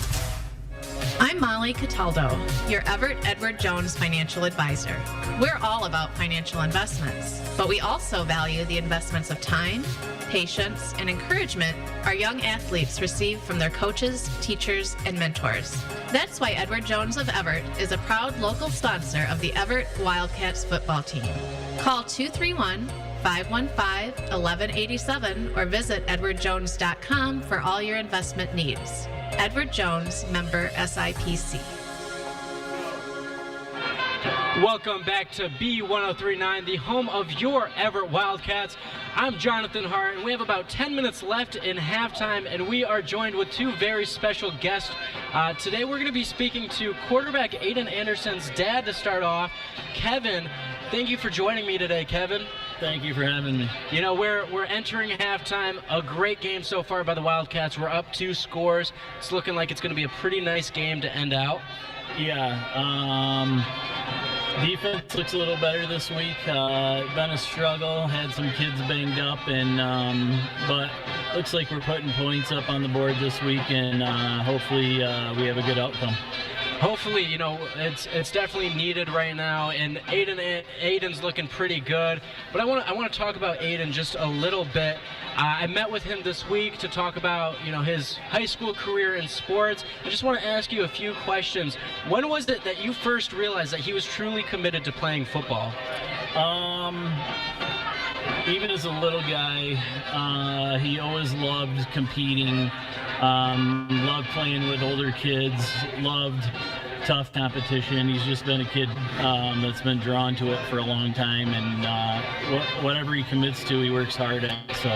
I'm Molly Cataldo, your Evart Edward Jones financial advisor. We're all about financial investments, but we also value the investments of time, patience, and encouragement our young athletes receive from their coaches, teachers, and mentors. That's why Edward Jones of Evart is a proud local sponsor of the Evart Wildcats football team. Call 231-515-1187 or visit edwardjones.com for all your investment needs. Edward Jones, member SIPC. Welcome back to B1039, the home of your Evart Wildcats. I'm Jonathan Hart, and we have about 10 minutes left in halftime, and we are joined with 2 very special guests. Today we're going to be speaking to quarterback Aiden Anderson's dad to start off, Kevin. Thank you for joining me today, Kevin. Thank you for having me. You know, we're entering halftime. A great game so far by the Wildcats. We're up 2 scores. It's looking like it's going to be a pretty nice game to end out. Yeah. Defense looks a little better this week. Been a struggle. Had some kids banged up, but looks like we're putting points up on the board this week, and hopefully we have a good outcome. Hopefully, you know, it's definitely needed right now, and Aiden's looking pretty good. But I want to talk about Aiden just a little bit. I met with him this week to talk about, you know, his high school career in sports. I just want to ask you a few questions. When was it that you first realized that he was truly committed to playing football? Even as a little guy, he always loved competing, loved playing with older kids, loved tough competition. He's just been a kid that's been drawn to it for a long time, and whatever he commits to, he works hard at. So,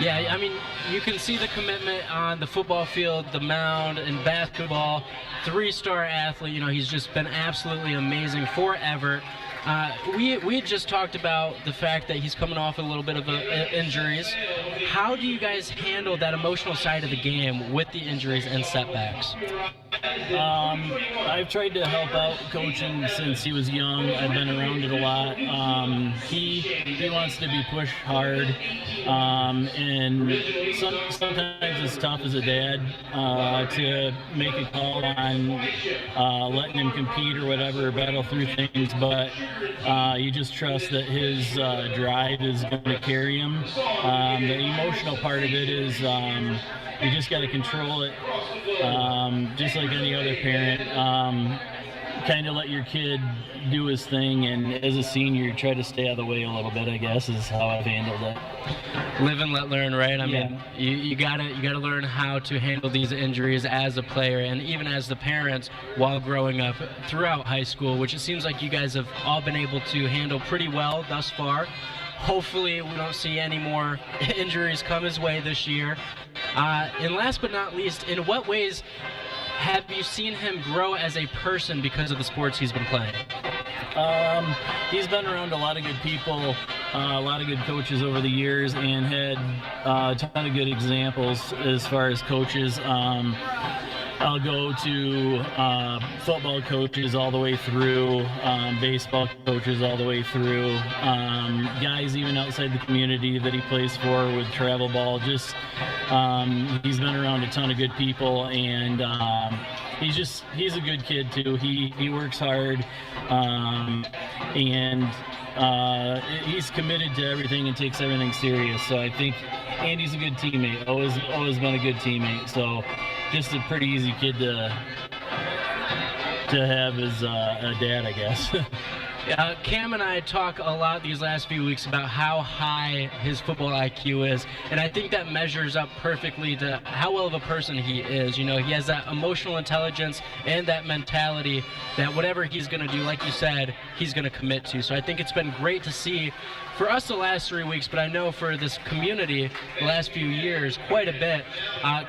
yeah, I mean, you can see the commitment on the football field, the mound, and basketball. 3-star athlete. You know, he's just been absolutely amazing for Evart. We had just talked about the fact that he's coming off a little bit of injuries. How do you guys handle that emotional side of the game with the injuries and setbacks? I've tried to help out coaching since he was young. I've been around it a lot. He wants to be pushed hard, and sometimes it's tough as a dad to make a call on letting him compete or whatever, battle through things, but you just trust that his drive is going to carry him. The emotional part of it is you just got to control it, just like any other parent. Kind of let your kid do his thing, and as a senior, try to stay out of the way a little bit, I guess, is how I've handled it. Live and let learn, right? I mean, you gotta learn how to handle these injuries as a player and even as the parents while growing up throughout high school, which it seems like you guys have all been able to handle pretty well thus far. Hopefully we don't see any more injuries come his way this year. And last but not least, in what ways have you seen him grow as a person because of the sports he's been playing? He's been around a lot of good people, a lot of good coaches over the years, and had a ton of good examples as far as coaches. I'll go to football coaches all the way through, baseball coaches all the way through, guys even outside the community that he plays for with travel ball. Just he's been around a ton of good people, and he's a good kid too. He works hard, and he's committed to everything and takes everything serious. So I think Andy's a good teammate. Always been a good teammate. So just a pretty easy kid to have as a dad, I guess. Cam and I talk a lot these last few weeks about how high his football IQ is, and I think that measures up perfectly to how well of a person he is. You know, he has that emotional intelligence and that mentality that whatever he's going to do, like you said, he's going to commit to. So I think it's been great to see for us the last 3 weeks, but I know for this community the last few years quite a bit.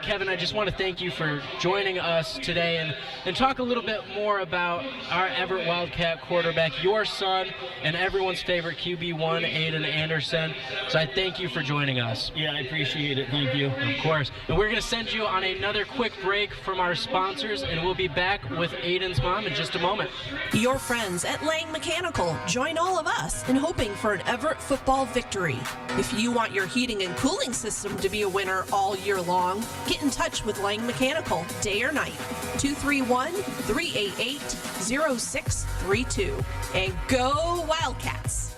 Kevin, I just want to thank you for joining us today and talk a little bit more about our Evart Wildcat quarterback, your son, and everyone's favorite QB1, Aiden Anderson. So I thank you for joining us. Yeah, I appreciate it. Thank you. Of course. And we're going to send you on another quick break from our sponsors, and we'll be back with Aiden's mom in just a moment. Your friends at Lang Mechanical join all of us in hoping for an Evart football victory. If you want your heating and cooling system to be a winner all year long, get in touch with Lang Mechanical day or night. 231-388-0632. And go Wildcats!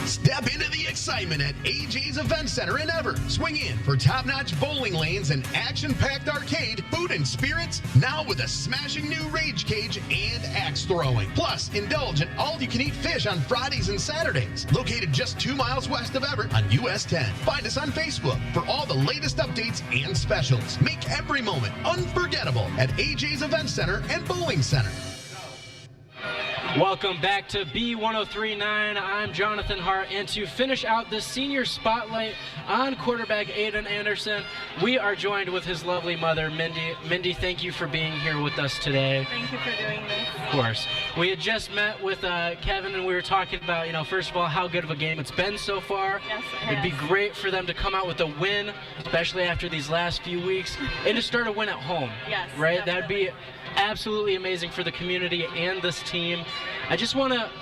Step into the excitement at AJ's Event Center in Evart. Swing in for top-notch bowling lanes and action-packed arcade, food and spirits, now with a smashing new rage cage and axe throwing. Plus, indulge in all-you-can-eat fish on Fridays and Saturdays. Located just 2 miles west of Evart on US 10. Find us on Facebook for all the latest updates and specials. Make every moment unforgettable at AJ's Event Center and Bowling Center. Welcome back to B1039. I'm Jonathan Hart, and to finish out this senior spotlight on quarterback Aiden Anderson, we are joined with his lovely mother, Mindy. Mindy, thank you for being here with us today. Thank you for doing this. Of course. We had just met with Kevin, and we were talking about, first of all, how good of a game it's been so far. Yes, it has. It'd be great for them to come out with a win, especially after these last few weeks, and to start a win at home. Yes, right? definitely. That'd be absolutely amazing for the community and this team. I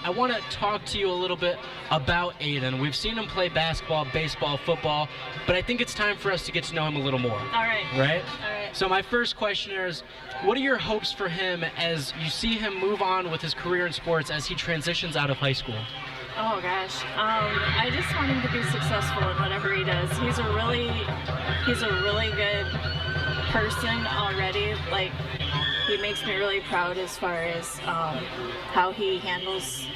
want to talk to you a little bit about Aiden. We've seen him play basketball, baseball, football, but I think it's time for us to get to know him a little more. All right. Right? All right. So my first question is, what are your hopes for him as you see him move on with his career in sports as he transitions out of high school? Oh gosh, I just want him to be successful in whatever he does. He's a really good person already. Like, he makes me really proud as far as how he handles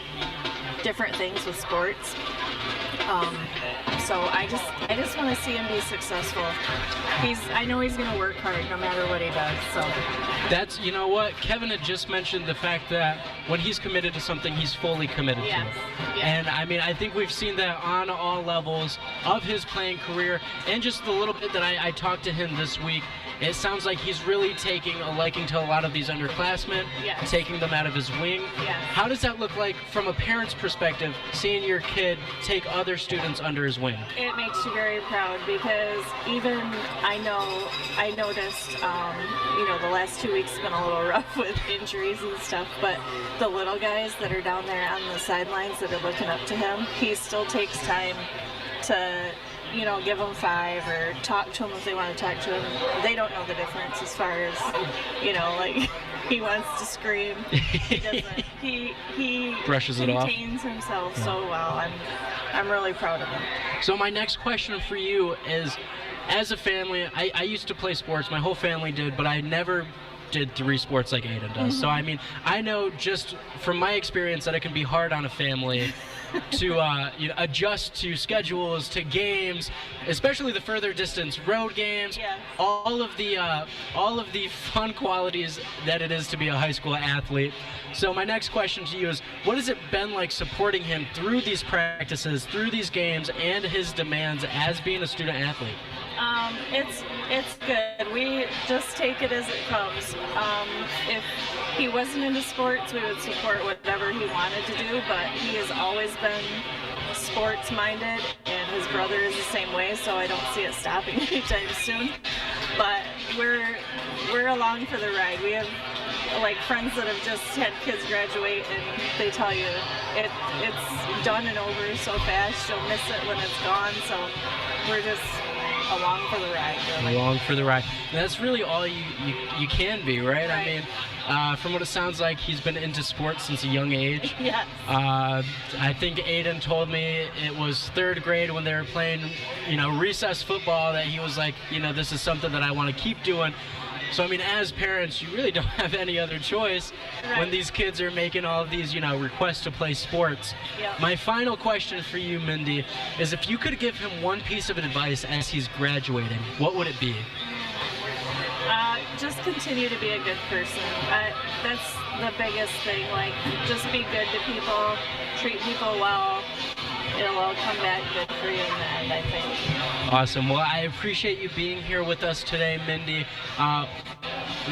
different things with sports. So I just want to see him be successful. I know he's going to work hard no matter what he does. So that's, you know what, Kevin had just mentioned the fact that when he's committed to something, he's fully committed to it. And I think we've seen that on all levels of his playing career, and just the little bit that I talked to him this week. It sounds like he's really taking a liking to a lot of these underclassmen, taking them out of his wing. How does that look like from a parent's perspective, seeing your kid take other students under his wing? it makes you very proud, because even I noticed, the last 2 weeks have been a little rough with injuries and stuff, but the little guys that are down there on the sidelines that are looking up to him, he still takes time to give them five or talk to them if they want to talk to him. They don't know the difference as far as, like he wants to scream. He doesn't. He brushes it off. Contains himself so well. I'm really proud of him. So my next question for you is, as a family, I used to play sports. My whole family did, but I never did 3 sports like Aiden does. So I know just from my experience that it can be hard on a family to adjust to schedules, to games, especially the further distance road games, all of the fun qualities that it is to be a high school athlete. So my next question to you is, what has it been like supporting him through these practices, through these games, and his demands as being a student athlete? It's good. We just take it as it comes. If he wasn't into sports, we would support whatever he wanted to do, but he has always been sports minded, and his brother is the same way, so I don't see it stopping anytime soon. But we're along for the ride. We have friends that have just had kids graduate, and they tell you it's done and over so fast, you'll miss it when it's gone, so we're just along for the ride. Really. Along for the ride. And that's really all you can be, right? Right. From what it sounds like, he's been into sports since a young age. Yes. I think Aiden told me it was 3rd grade when they were playing, recess football, that he was like, this is something that I want to keep doing. So, I mean, as parents, you really don't have any other choice when these kids are making all of these, requests to play sports. Yep. My final question for you, Mindy, is if you could give him one piece of advice as he's graduating, what would it be? Just continue to be a good person. That's the biggest thing. Like, just be good to people, treat people well. It'll all come back good for you in the end, I think. Awesome. Well, I appreciate you being here with us today, Mindy.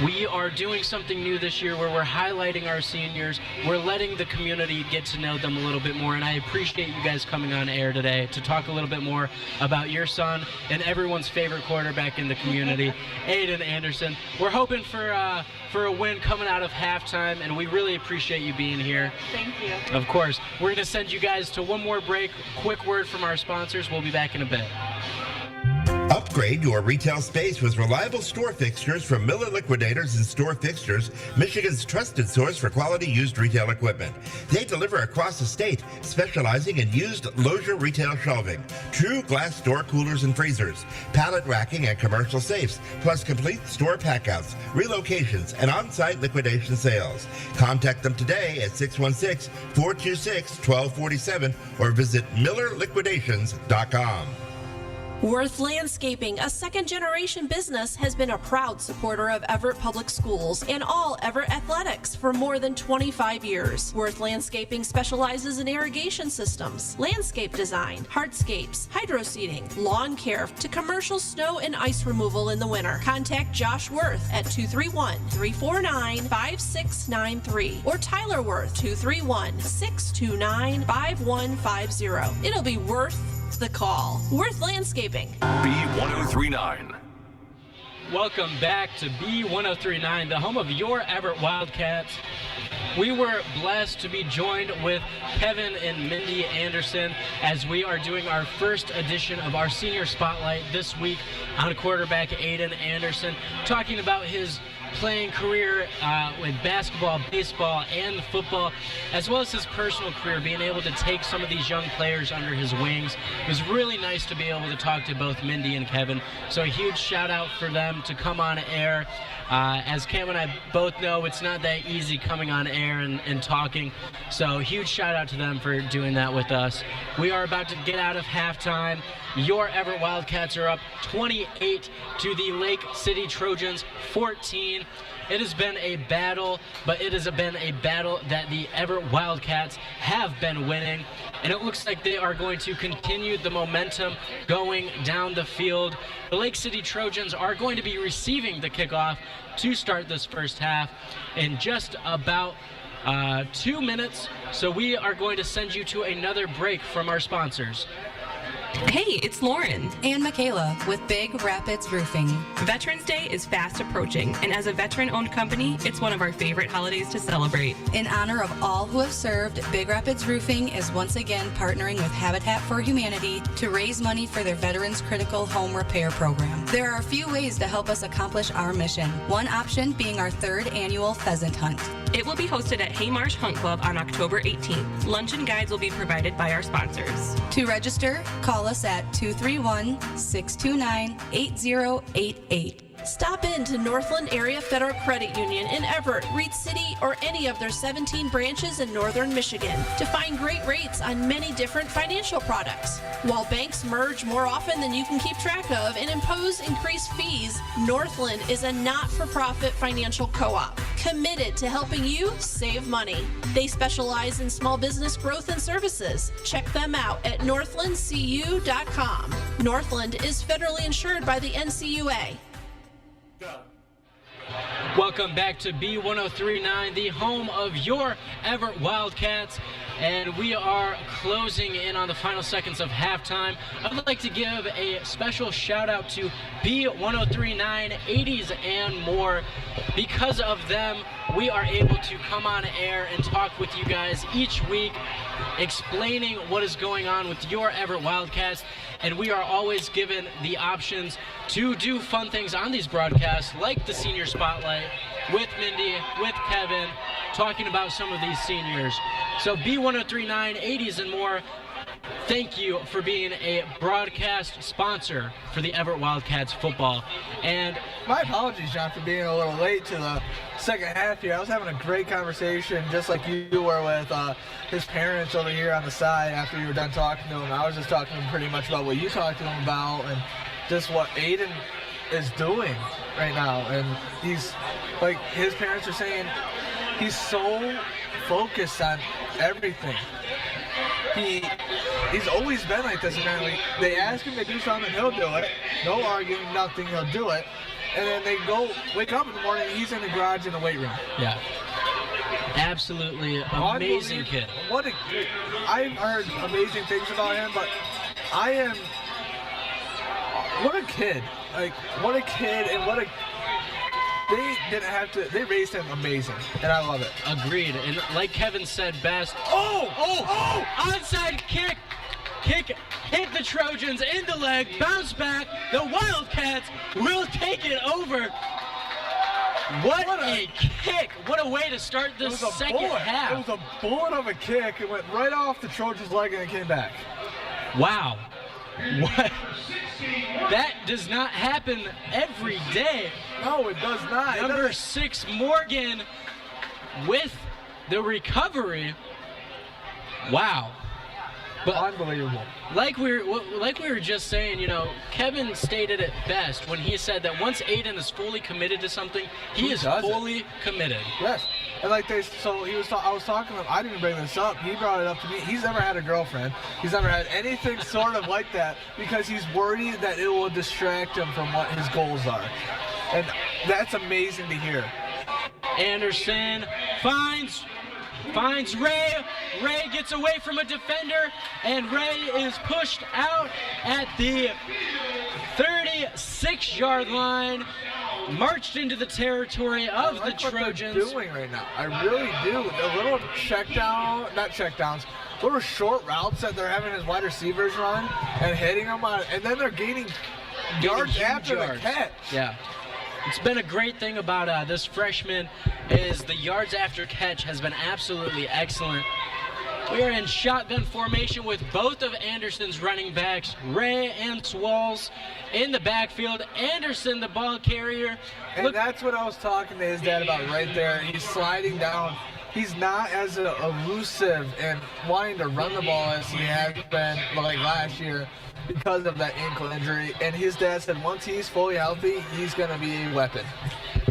We are doing something new this year where we're highlighting our seniors. We're letting the community get to know them a little bit more, and I appreciate you guys coming on air today to talk a little bit more about your son and everyone's favorite quarterback in the community, Aiden Anderson. We're hoping for a win coming out of halftime, and we really appreciate you being here. Thank you. Of course. We're going to send you guys to one more break. Quick word from our sponsors. We'll be back in a bit. Upgrade your retail space with reliable store fixtures from Miller Liquidators and Store Fixtures, Michigan's trusted source for quality used retail equipment. They deliver across the state, specializing in used Lozier retail shelving, true glass door coolers and freezers, pallet racking and commercial safes, plus complete store packouts, relocations, and on-site liquidation sales. Contact them today at 616-426-1247 or visit MillerLiquidations.com. Worth Landscaping, a second-generation business, has been a proud supporter of Evart Public Schools and all Evart athletics for more than 25 years. Worth Landscaping specializes in irrigation systems, landscape design, hardscapes, hydro-seeding, lawn care, to commercial snow and ice removal in the winter. Contact Josh Worth at 231-349-5693 or Tyler Worth 231-629-5150. It'll be worth the call. Worth Landscaping. B1039. Welcome back to B1039, the home of your Evart Wildcats. We were blessed to be joined with Kevin and Mindy Anderson as we are doing our first edition of our Senior Spotlight this week on quarterback Aiden Anderson, talking about his playing career with basketball, baseball, and football, as well as his personal career, being able to take some of these young players under his wings. It was really nice to be able to talk to both Mindy and Kevin, so a huge shout out for them to come on air. As Cam and I both know, it's not that easy coming on air and talking, so huge shout out to them for doing that with us. We are about to get out of halftime. Your Evart Wildcats are up 28 to the Lake City Trojans 14. It has been a battle, but it has been a battle that the Evart Wildcats have been winning, and it looks like they are going to continue the momentum going down the field. The Lake City Trojans are going to be receiving the kickoff to start this first half in just about 2 minutes, so we are going to send you to another break from our sponsors. Hey, it's Lauren. And Michaela with Big Rapids Roofing. Veterans Day is fast approaching, and as a veteran-owned company, it's one of our favorite holidays to celebrate. In honor of all who have served, Big Rapids Roofing is once again partnering with Habitat for Humanity to raise money for their Veterans Critical Home Repair Program. There are a few ways to help us accomplish our mission, one option being our 3rd annual pheasant hunt. It will be hosted at Haymarsh Hunt Club on October 18th. Lunch and guides will be provided by our sponsors. To register, call us at 231-629-8088. Stop in to Northland Area Federal Credit Union in Evart, Reed City, or any of their 17 branches in northern Michigan to find great rates on many different financial products. While banks merge more often than you can keep track of and impose increased fees, Northland is a not-for-profit financial co-op committed to helping you save money. They specialize in small business growth and services. Check them out at northlandcu.com. Northland is federally insured by the NCUA. Welcome back to B1039, the home of your Evart Wildcats, and we are closing in on the final seconds of halftime. I'd like to give a special shout out to B1039 80s and more. Because of them, we are able to come on air and talk with you guys each week, explaining what is going on with your Evart Wildcats, and we are always given the options to do fun things on these broadcasts, like the Senior Spotlight with Mindy, with Kevin, talking about some of these seniors. So B1039 80s and more, thank you for being a broadcast sponsor for the Evart Wildcats football. And my apologies, John, for being a little late to the second half here. I was having a great conversation, just like you were, with his parents over here on the side after you were done talking to him. I was just talking to him pretty much about what you talked to him about and just what Aiden is doing right now. And he's, like his parents are saying, he's so focused on everything. He's always been like this, apparently. They ask him to do something, he'll do it. No arguing, nothing, he'll do it. And then they wake up in the morning, he's in the garage in the weight room. Yeah. Absolutely amazing kid. I've heard amazing things about him, but what a kid. Like, what a kid, and they raised him amazing, and I love it. Agreed. And like Kevin said best, onside kick hit the Trojans in the leg, bounce back, the Wildcats will take it over. What a kick. What a way to start the second half. It was a bullet of a kick. It went right off the Trojans' leg and it came back. Wow. What? That does not happen every day. No, it does not. Number 6, Morgan, with the recovery. Wow. But unbelievable. Like we were just saying, you know, Kevin stated it best when he said that once Aiden is fully committed to something, he is fully committed. Yes. And like I was talking to him, I didn't even bring this up. He brought it up to me. He's never had a girlfriend. He's never had anything sort of like that because he's worried that it will distract him from what his goals are. And that's amazing to hear. Anderson finds Ray. Ray gets away from a defender, and Ray is pushed out at the 36-yard line, marched into the territory of the Trojans. What they're doing right now. I really do. A little little short routes that they're having his wide receivers run and hitting them on, and then they're gaining yards after the catch. Yeah. It's been a great thing about this freshman is the yards after catch has been absolutely excellent. We are in shotgun formation with both of Anderson's running backs, Ray and Swalls, in the backfield. Anderson, the ball carrier. And that's what I was talking to his dad about right there. He's sliding down. He's not as elusive and wanting to run the ball as he had been like last year because of that ankle injury. And his dad said once he's fully healthy, he's going to be a weapon.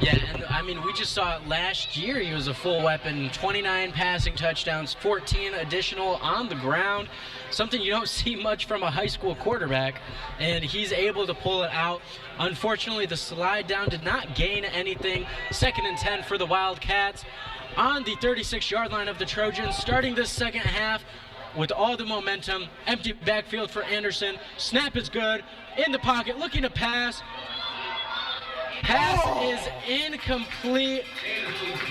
Yeah, and I mean, we just saw it last year. He was a full weapon, 29 passing touchdowns, 14 additional on the ground, something you don't see much from a high school quarterback, and he's able to pull it out. Unfortunately, the slide down did not gain anything. 2nd and 10 for the Wildcats on the 36-yard line of the Trojans, starting this second half with all the momentum. Empty backfield for Anderson. Snap is good. In the pocket, looking to pass. Pass is incomplete.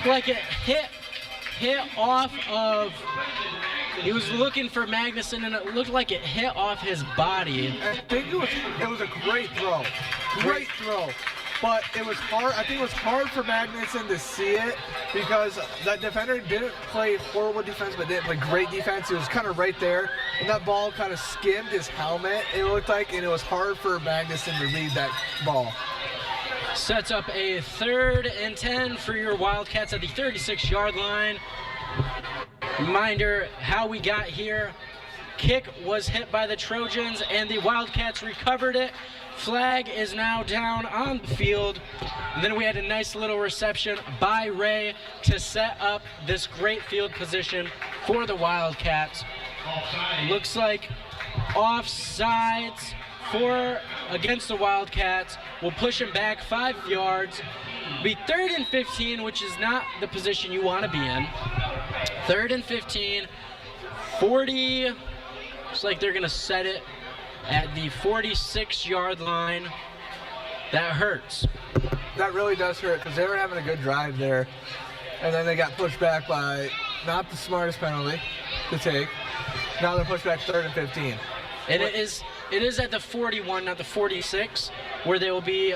Like it hit off of. He was looking for Magnuson, and it looked like it hit off his body. I think it was a great throw. Great throw. But it was hard. I think it was hard for Magnuson to see it because that defender didn't play horrible defense, but didn't play great defense. It was kind of right there, and that ball kind of skimmed his helmet, it looked like, and it was hard for Magnuson to read that ball. Sets up a 3rd and 10 for your Wildcats at the 36-yard line. Reminder how we got here. Kick was hit by the Trojans, and the Wildcats recovered it. Flag is now down on the field. And then we had a nice little reception by Ray to set up this great field position for the Wildcats. It looks like offsides against the Wildcats. We'll push him back 5 yards. Be 3rd and 15, which is not the position you want to be in. 3rd and 15, 40. Looks like they're going to set it at the 46-yard line. That hurts. That really does hurt because they were having a good drive there. And then they got pushed back by not the smartest penalty to take. Now they're pushed back 3rd and 15. And it is at the 41, not the 46, where they will be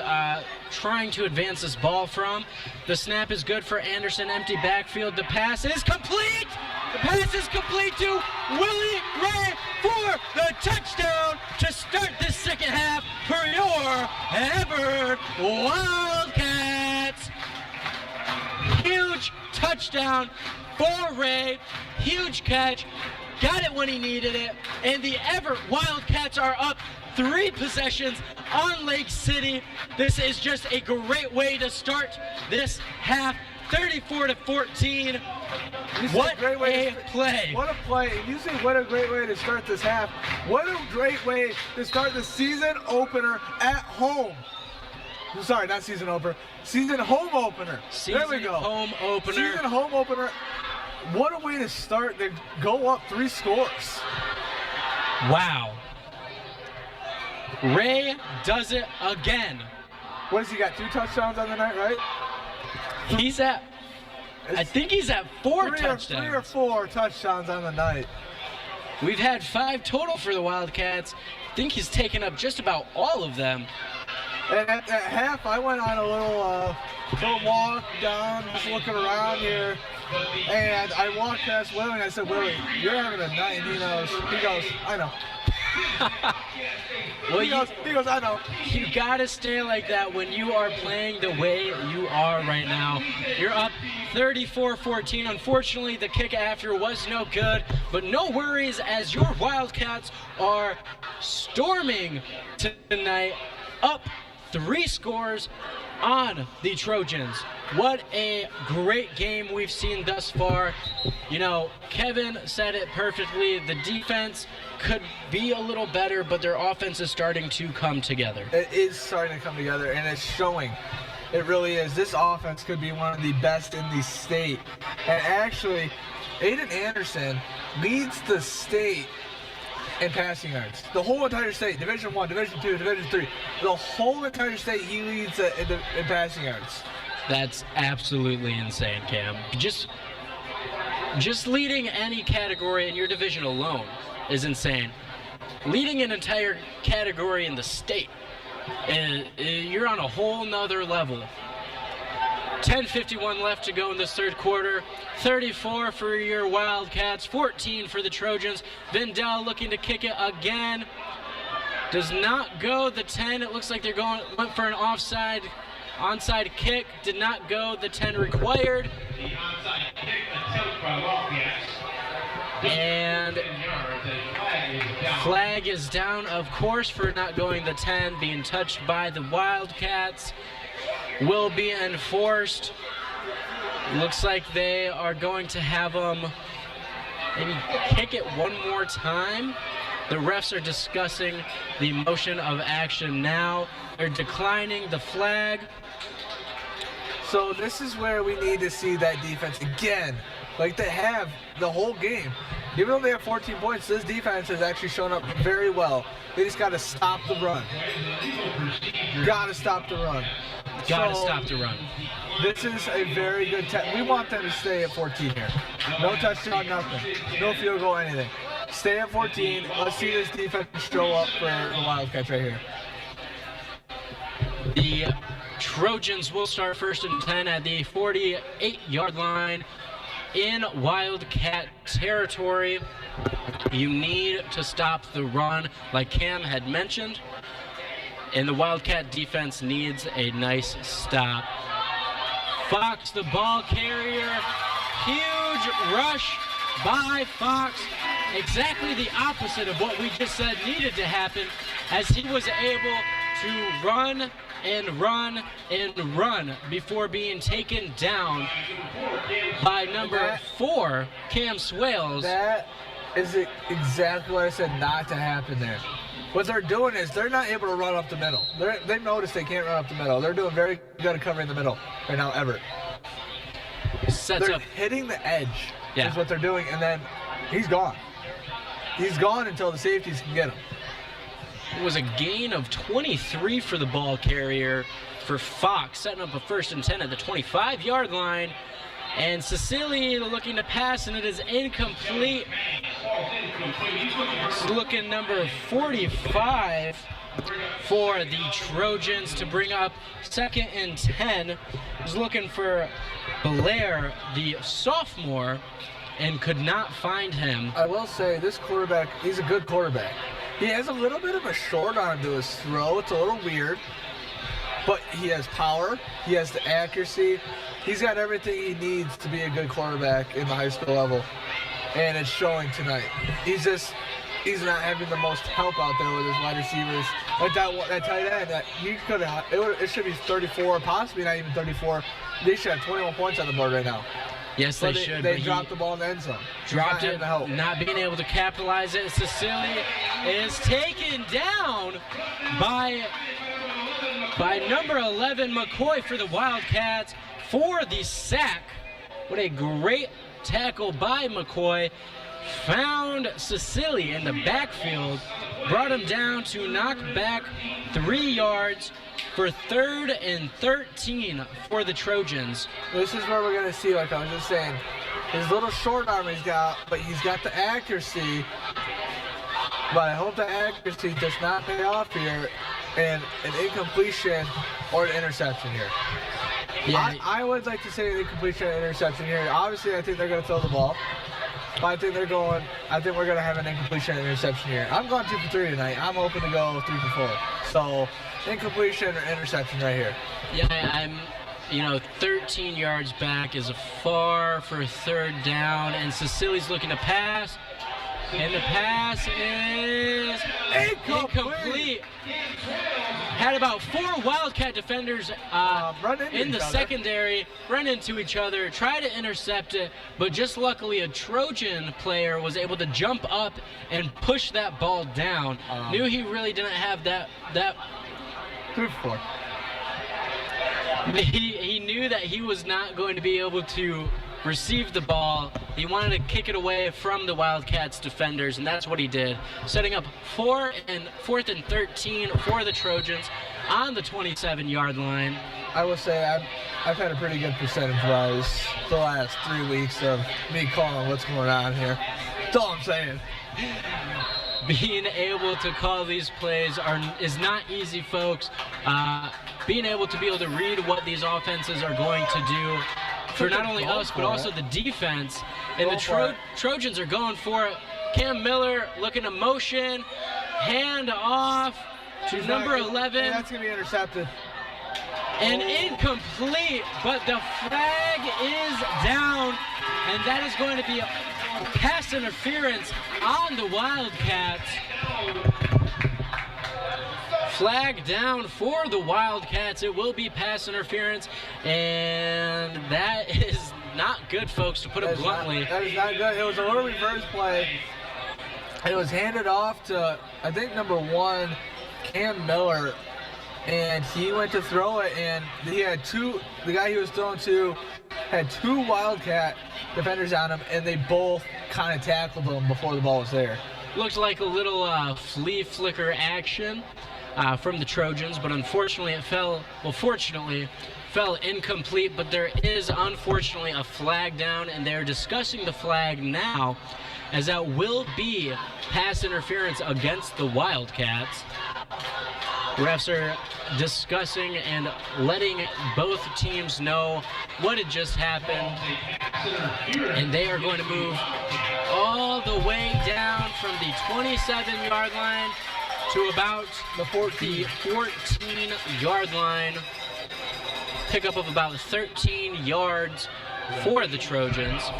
trying to advance this ball from. The snap is good for Anderson, empty backfield. The pass is complete! The pass is complete to Willie Ray for touchdown to start the second half for your Evart Wildcats. Huge touchdown for Ray. Huge catch. Got it when he needed it. And the Evart Wildcats are up 3 possessions on Lake City. This is just a great way to start this half. 34-14. What a play. What a play. And you say what a great way to start this half. What a great way to start the season opener at home. I'm sorry, not season opener. Season home opener. There we go. Home opener. Season home opener. What a way to start. They go up 3 scores. Wow. Ray does it again. What has he got? 2 touchdowns on the night, right? I think he's at 4 touchdowns. 3 or 4 touchdowns on the night. We've had 5 total for the Wildcats. I think he's taken up just about all of them. And at half, I went on a little walk down, just looking around here. And I walked past Willie and I said, Willie, you're having a night. And he goes, I know. Well, he goes, I know. You gotta stay like that when you are playing the way you are right now. You're up 34-14. Unfortunately, the kick after was no good, but no worries as your Wildcats are storming tonight, up 3 scores on the Trojans. What a great game we've seen thus far. You know, Kevin said it perfectly. The defense could be a little better, but their offense is starting to come together. It is starting to come together, and it's showing. It really is. This offense could be one of the best in the state. And actually, Aiden Anderson leads the state in passing yards. The whole entire state, Division I, Division II, Division III, the whole entire state, he leads in passing yards. That's absolutely insane, Cam. Just leading any category in your division alone is insane. Leading an entire category in the state, you're on a whole nother level. 10:51 left to go in this third quarter. 34 for your Wildcats, 14 for the Trojans. Vindell looking to kick it again. Does not go the 10. It looks like they're went for an onside kick. Did not go the 10 required. The onside kick attempt by Wildcats. And flag is down, of course, for not going the 10, being touched by the Wildcats. Will be enforced. Looks like they are going to have them maybe kick it one more time. The refs are discussing the motion of action now. They're declining the flag. So this is where we need to see that defense again, like they have the whole game. Even though they have 14 points, this defense has actually shown up very well. They just got to stop the run. Got to stop the run. Gotta stop the run. This is a very good test. We want them to stay at 14 here. No touchdown, nothing. No field goal, anything. Stay at 14. Let's see this defense show up for the Wildcats right here. The Trojans will start 1st and 10 at the 48-yard line in Wildcat territory. You need to stop the run, like Cam had mentioned. And the Wildcat defense needs a nice stop. Fox, the ball carrier. Huge rush by Fox. Exactly the opposite of what we just said needed to happen, as he was able to run and run and run before being taken down by number 4, Cam Swales. That is exactly what I said not to happen there. What they're doing is they're not able to run up the middle. They've noticed they can't run up the middle. They're doing very good at covering the middle right now, Evart. They're hitting the edge is what they're doing, and then he's gone. He's gone until the safeties can get him. It was a gain of 23 for the ball carrier for Fox, setting up a 1st and 10 at the 25-yard line. And Cecilia looking to pass, and it is incomplete. It's looking number 45 for the Trojans to bring up 2nd and 10. He's looking for Belair, the sophomore, and could not find him. I will say this quarterback, he's a good quarterback. He has a little bit of a short arm to his throw. It's a little weird. But he has power. He has the accuracy. He's got everything he needs to be a good quarterback in the high school level. And it's showing tonight. He's not having the most help out there with his wide receivers. Like that tight end, it should be 34, possibly not even 34. They should have 21 points on the board right now. Yes, they should. They dropped the ball in the end zone. Dropped it, not being able to capitalize it. Cecilia is taken down by number 11, McCoy, for the Wildcats for the sack. What a great tackle by McCoy. Found Cecilia in the backfield, brought him down to knock back 3 yards for 3rd and 13 for the Trojans. This is where we're going to see, like I was just saying, his little short arm he's got, but he's got the accuracy. But I hope the accuracy does not pay off here and an incompletion or an interception here. Yeah. I would like to say an incompletion or interception here. Obviously, I think they're going to throw the ball. But I think we're going to have an incompletion and interception here. I'm going 2 for 3 tonight. I'm hoping to go 3 for 4. So, incompletion or interception right here. Yeah, 13 yards back is far for 3rd down, and Cecilia's looking to pass, and the pass is incomplete. Had about 4 Wildcat defenders in the secondary run into each other, try to intercept it, but just luckily a Trojan player was able to jump up and push that ball down. Knew he really didn't have that. 3 for 4. He knew that he was not going to be able to receive the ball. He wanted to kick it away from the Wildcats defenders, and that's what he did, setting up 4th and 13 for the Trojans on the 27-yard line. I will say I've had a pretty good percentage-wise the last 3 weeks of me calling what's going on here. That's all I'm saying. Being able to call these plays is not easy, folks. Being able to read what these offenses are going to do for not only us, but also the defense. And the Trojans are going for it. Cam Miller looking to motion, hand off to number 11. And that's going to be intercepted. And incomplete, but the flag is down, and that is going to be a pass interference on the Wildcats. Flag down for the Wildcats. It will be pass interference, and that is not good, folks, to put it bluntly. That is not good. It was a little reverse play. It was handed off to, I think, number 1, Cam Miller, and he went to throw it, and he had the guy he was throwing to had 2 Wildcat defenders on him, and they both kind of tackled him before the ball was there. Looked like a little flea flicker action from the Trojans, but unfortunately fortunately fell incomplete. But there is unfortunately a flag down, and they're discussing the flag now, as that will be pass interference against the Wildcats. Refs are discussing and letting both teams know what had just happened, and they are going to move all the way down from the 27-yard line to about the 14-yard line. Pickup of about 13 yards for the Trojans.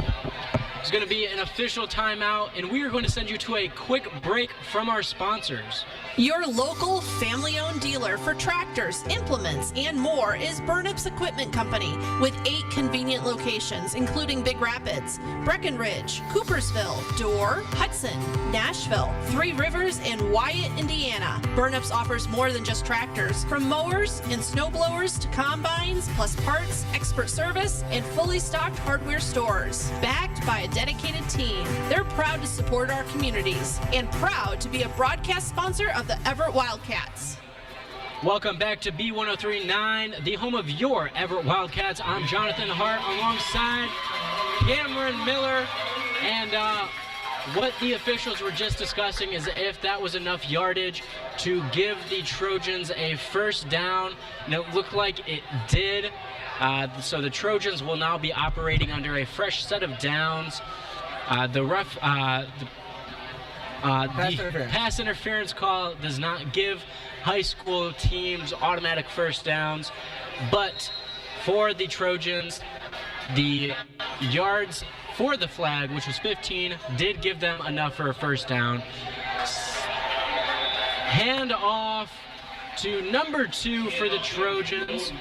It's going to be an official timeout, and we are going to send you to a quick break from our sponsors. Your local family-owned dealer for tractors, implements, and more is Burnip's Equipment Company, with 8 convenient locations, including Big Rapids, Breckenridge, Coopersville, Dorr, Hudson, Nashville, 3 Rivers, and Wyatt, Indiana. Burnip's offers more than just tractors, from mowers and snow blowers to combines, plus parts, expert service, and fully stocked hardware stores. Backed by a dedicated team, they're proud to support our communities and proud to be a broadcast sponsor of the Evart Wildcats. Welcome back to B1039, the home of your Evart Wildcats. I'm Jonathan Hart alongside Cameron Miller, and what the officials were just discussing is if that was enough yardage to give the Trojans a first down, and it looked like it did. So the Trojans will now be operating under a fresh set of downs. The interference. Pass interference call does not give high school teams automatic first downs, but for the Trojans, the yards for the flag, which was 15, did give them enough for a first down. Hand off to number 2 for the Trojans,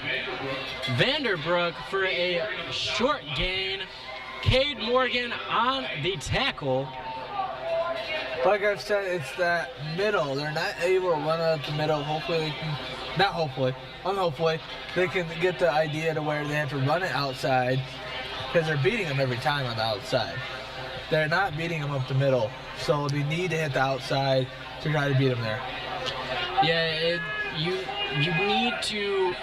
Vanderbrook for a short gain. Cade Morgan on the tackle. Like I've said, it's that middle. They're not able to run out the middle. Unhopefully, they can get the idea to where they have to run it outside because they're beating them every time on the outside. They're not beating them up the middle, so they need to hit the outside to try to beat them there. Yeah, you need to.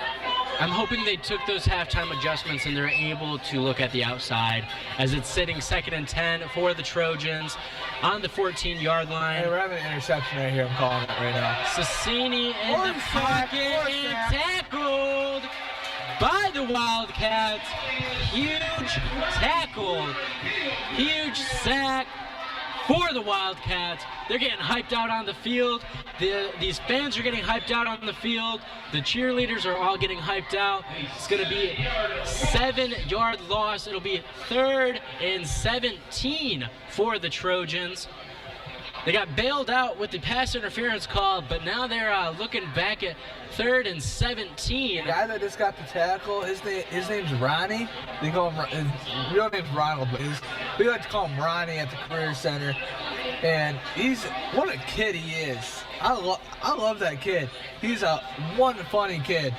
I'm hoping they took those halftime adjustments and they're able to look at the outside as it's sitting 2nd and 10 for the Trojans on the 14-yard line. Hey, we're having an interception right here. I'm calling it right now. Sassini in the pocket and tackled by the Wildcats. Huge tackle, huge sack for the Wildcats. They're getting hyped out on the field. These fans are getting hyped out on the field. The cheerleaders are all getting hyped out. It's going to be a 7-yard loss. It'll be 3rd and 17 for the Trojans. They got bailed out with the pass interference call, but now they're looking back at 3rd and 17. The guy that just got the tackle, his name's Ronnie. They call him, his real name's Ronald, but we like to call him Ronnie at the Career Center. And what a kid he is. I love that kid. He's one funny kid.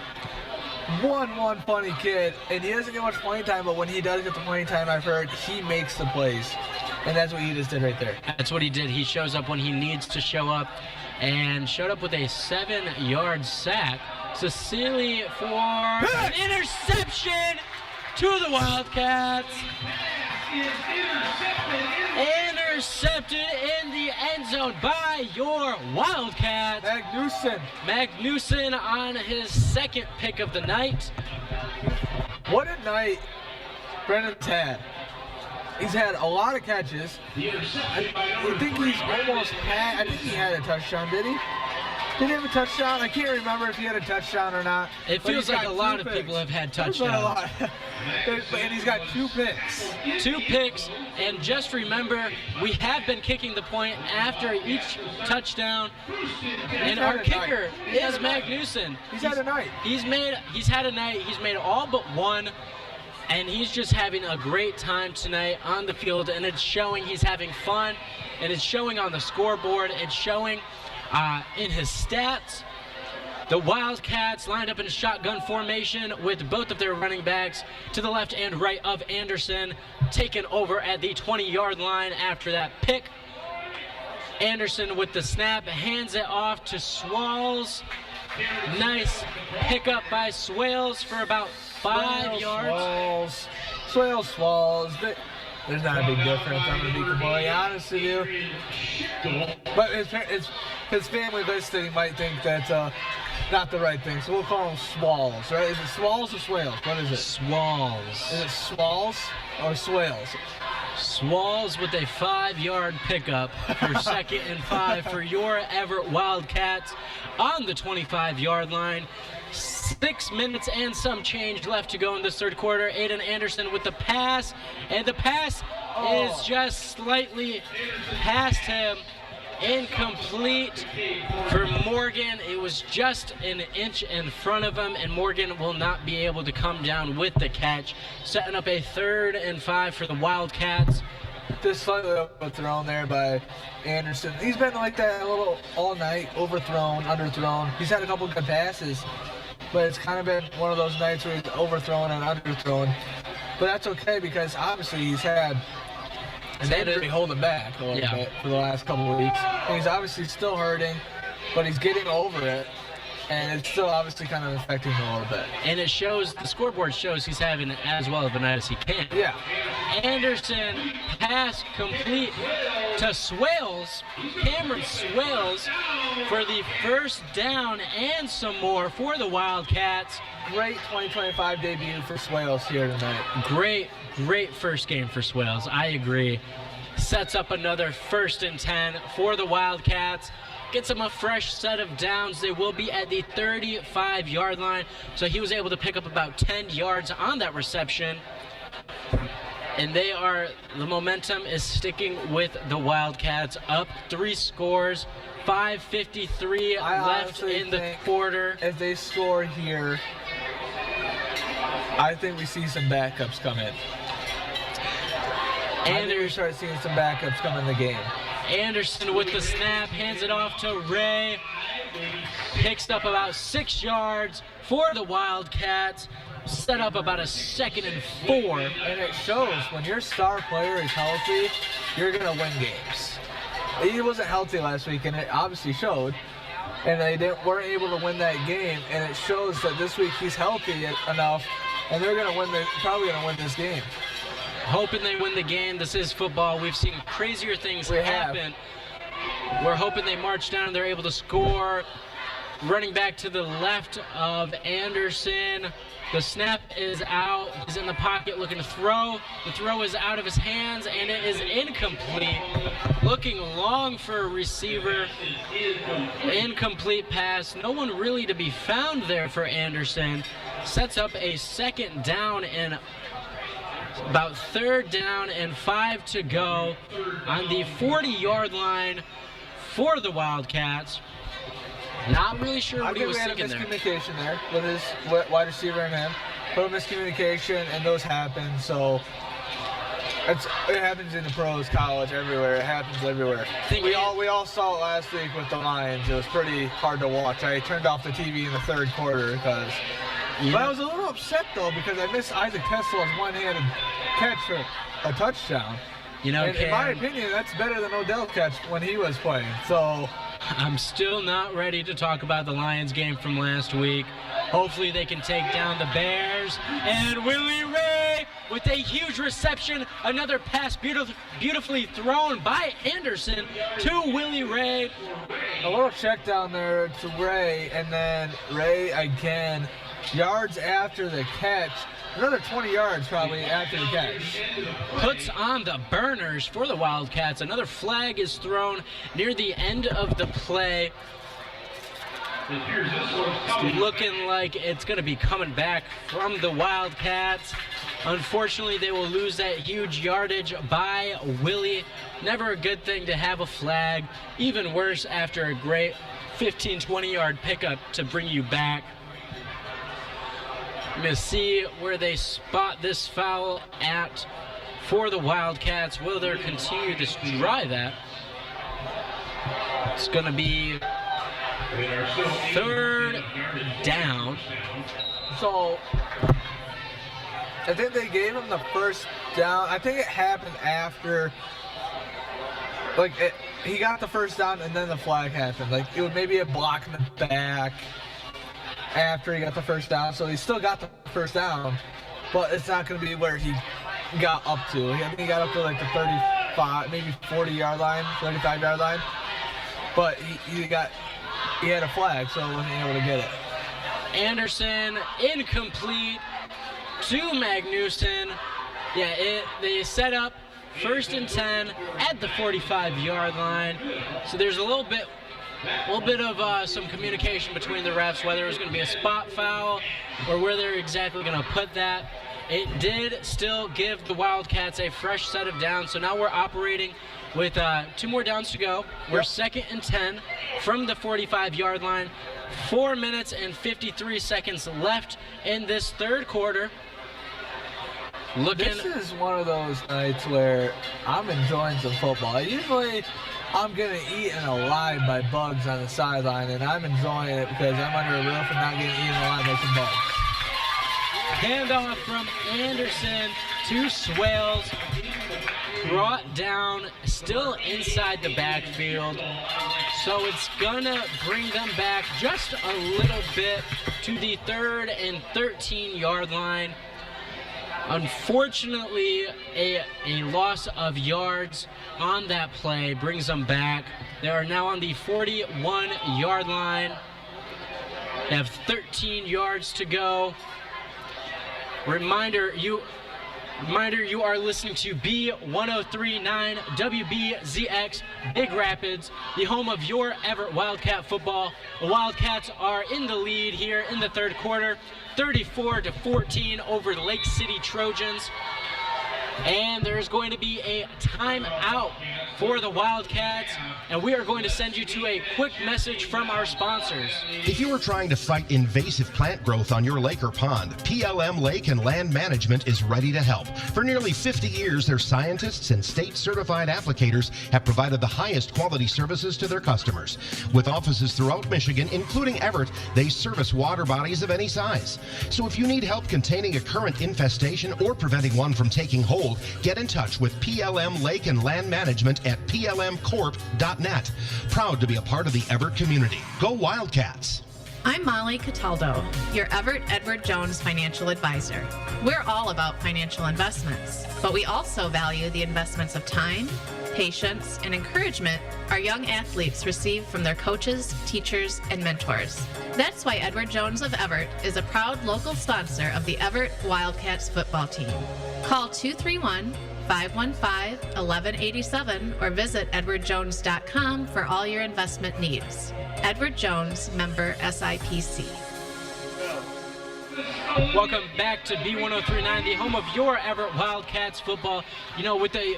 One funny kid. And he doesn't get much playing time, but when he does get the playing time, I've heard, he makes the plays. And that's what he just did right there. That's what he did. He shows up when he needs to show up, and showed up with a 7-yard sack. Cecily for an interception to the Wildcats. Intercepted in the end zone by your Wildcats. Magnuson on his 2nd pick of the night. What a night Brennan's had. He's had a lot of catches. I think he's almost had, I think he had a touchdown, did he? Did he have a touchdown? I can't remember if he had a touchdown or not. It feels like a lot of people have had touchdowns. And he's got 2 picks. 2 picks, and just remember, we have been kicking the point after each touchdown, and our kicker is Magnuson. He's had a night. He's had a night. He's made all but one. And he's just having a great time tonight on the field, and it's showing. He's having fun, and it's showing on the scoreboard. It's showing in his stats. The Wildcats lined up in a shotgun formation with both of their running backs to the left and right of Anderson, taken over at the 20-yard line after that pick. Anderson with the snap, hands it off to Swalls. Nice pickup by Swales for about 5 yards. Swalls. There's not a big difference. I'm going to be completely honest with you. But his family listening might think that's not the right thing, so we'll call him Swalls, right? Is it Swalls or Swales? What is it? Swalls. Is it Swalls or Swales? Swalls with a 5-yard pickup for 2nd and 5 for your Evart Wildcats on the 25-yard line. 6 minutes and some change left to go in this 3rd quarter. Aiden Anderson with the pass, and the pass is just slightly past him. Incomplete for Morgan. It was just an inch in front of him, and Morgan will not be able to come down with the catch, setting up a 3rd and 5 for the Wildcats. Just slightly overthrown there by Anderson. He's been like that a little all night, overthrown, underthrown. He's had a couple good passes, but it's kind of been one of those nights where he's overthrown and underthrown. But that's okay, because obviously he's had an injury holding back a little bit for the last couple of weeks. And he's obviously still hurting, but he's getting over it. And it's still obviously kind of affecting him a little bit. And it shows, the scoreboard shows he's having as well of a night as he can. Yeah. Anderson, pass complete to Swales, Cameron Swales, for the 1st down and some more for the Wildcats. Great 2025 debut for Swales here tonight. Great first game for Swales. I agree. sets up another 1st and 10 for the Wildcats. Gets them a fresh set of downs. They will be at the 35-yard line. So he was able to pick up about 10 yards on that reception. And the momentum is sticking with the Wildcats, up 3 scores, 5:53 left in the quarter. If they score here, I think we see some backups come in. I think we start seeing some backups come in the game. Anderson with the snap, hands it off to Ray. Picks up about 6 yards for the Wildcats. Set up about a 2nd and 4. And it shows when your star player is healthy, you're going to win games. He wasn't healthy last week, and it obviously showed. And they weren't able to win that game, and it shows that this week he's healthy enough, and they're going to win. Probably going to win this game. Hoping they win the game. This is football. We've seen crazier things happen. We're hoping they march down and they're able to score. Running back to the left of Anderson. The snap is out. He's in the pocket looking to throw. The throw is out of his hands, and it is incomplete. Looking long for a receiver. Incomplete pass. No one really to be found there for Anderson. Sets up a 2nd down and about 3rd down and 5 to go on the 40-yard line for the Wildcats. Not really sure what he was thinking there. I think we had a miscommunication there with his wide receiver and him. But a miscommunication, and those happen. So it happens in the pros, college, everywhere. It happens everywhere. We all saw it last week with the Lions. It was pretty hard to watch. I turned off the TV in the 3rd quarter because. But I was a little upset though because I missed Isaac Tesla's one-handed catch for a touchdown. You know, and in my opinion, that's better than Odell's catch when he was playing. So I'm still not ready to talk about the Lions game from last week. Hopefully they can take down the Bears. And Willie Ray with a huge reception. Another pass beautifully thrown by Anderson to Willie Ray. A little check down there to Ray, and then Ray again. Yards after the catch. Another 20 yards probably after the catch. Puts on the burners for the Wildcats. Another flag is thrown near the end of the play. It's looking like it's going to be coming back from the Wildcats. Unfortunately, they will lose that huge yardage by Willie. Never a good thing to have a flag. Even worse after a great 15, 20-yard pickup to bring you back. I'm going to see where they spot this foul at for the Wildcats. Will they continue to try that? It's going to be 3rd down. So I think they gave him the 1st down. I think it happened after, he got the 1st down and then the flag happened. Like it was maybe a block in the back after he got the 1st down, so he still got the 1st down, but it's not going to be where he got up to. I think he got up to like the 35, maybe 40-yard line, 35-yard line, but he had a flag, so he wasn't able to get it. Anderson incomplete to Magnuson. Yeah, they set up 1st and 10 at the 45-yard line, so there's a little bit of some communication between the refs, whether it was going to be a spot foul or where they're exactly going to put that. It did still give the Wildcats a fresh set of downs, so now we're operating with 2 more downs to go. We're 2nd and 10 from the 45-yard line. 4 minutes and 53 seconds left in this 3rd quarter. This is one of those nights where I'm enjoying some football. Usually I'm getting eaten alive by bugs on the sideline, and I'm enjoying it because I'm under a roof and not getting eaten alive by some bugs. Handoff from Anderson to Swales. Brought down, still inside the backfield. So it's gonna bring them back just a little bit to the 3rd and 13-yard line. Unfortunately, a loss of yards on that play brings them back. They are now on the 41-yard line. They have 13 yards to go. Reminder, Reminder, you are listening to B1039 WBZX Big Rapids, the home of your Evart Wildcat football. The Wildcats are in the lead here in the third quarter, 34-14 over the Lake City Trojans. And there's going to be a timeout for the Wildcats, and we are going to send you to a quick message from our sponsors. If you are trying to fight invasive plant growth on your lake or pond, PLM Lake and Land Management is ready to help. For nearly 50 years, their scientists and state-certified applicators have provided the highest quality services to their customers. With offices throughout Michigan, including Evart, they service water bodies of any size. So if you need help containing a current infestation or preventing one from taking hold, get in touch with PLM Lake and Land Management at plmcorp.net. Proud to be a part of the Evart community. Go Wildcats! I'm Molly Cataldo, your Evart Edward Jones financial advisor. We're all about financial investments, but we also value the investments of time, patience, and encouragement our young athletes receive from their coaches, teachers, and mentors. That's why Edward Jones of Evart is a proud local sponsor of the Evart Wildcats football team. Call 231-515-1187 or visit edwardjones.com for all your investment needs. Edward Jones, member SIPC. Welcome back to B1039, the home of your Evart Wildcats football. You know, with the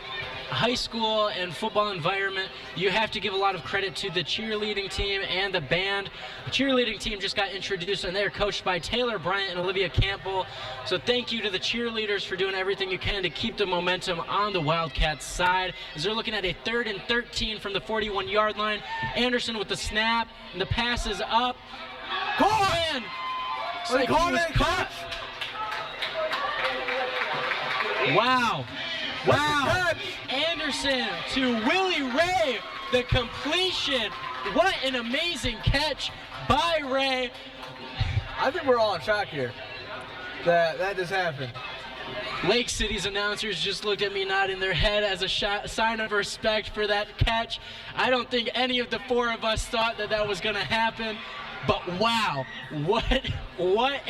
high school and football environment, you have to give a lot of credit to the cheerleading team and the band. The cheerleading team just got introduced, and they're coached by Taylor Bryant and Olivia Campbell. So thank you to the cheerleaders for doing everything you can to keep the momentum on the Wildcats side, as they're looking at a 3rd and 13 from the 41-yard line. Anderson with the snap, and the pass is up. Cohen! Like he was caught. Wow. Wow. Anderson to Willie Ray, the completion. What an amazing catch by Ray. I think we're all in shock here that just happened. Lake City's announcers just looked at me nodding their head as a sign of respect for that catch. I don't think any of the four of us thought that was going to happen. But wow, what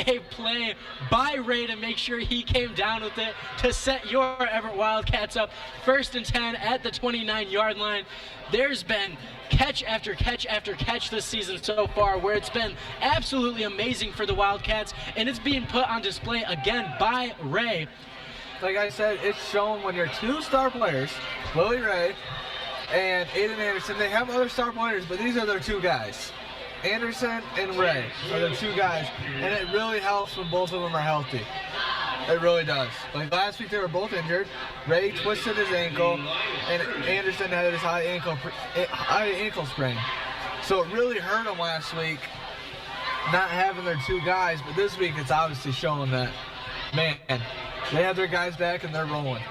a play by Ray to make sure he came down with it to set your Evart Wildcats up 1st and 10 at the 29-yard line. There's been catch after catch after catch this season so far, where it's been absolutely amazing for the Wildcats, and it's being put on display again by Ray. Like I said, it's shown when your two star players, Willie Ray and Aiden Anderson, they have other star players, but these are their two guys. Anderson and Ray are the two guys, and it really helps when both of them are healthy. It really does. Like last week, they were both injured. Ray twisted his ankle, and Anderson had his high ankle sprain. So it really hurt him last week not having their two guys, but this week it's obviously showing that, man, they have their guys back and they're rolling.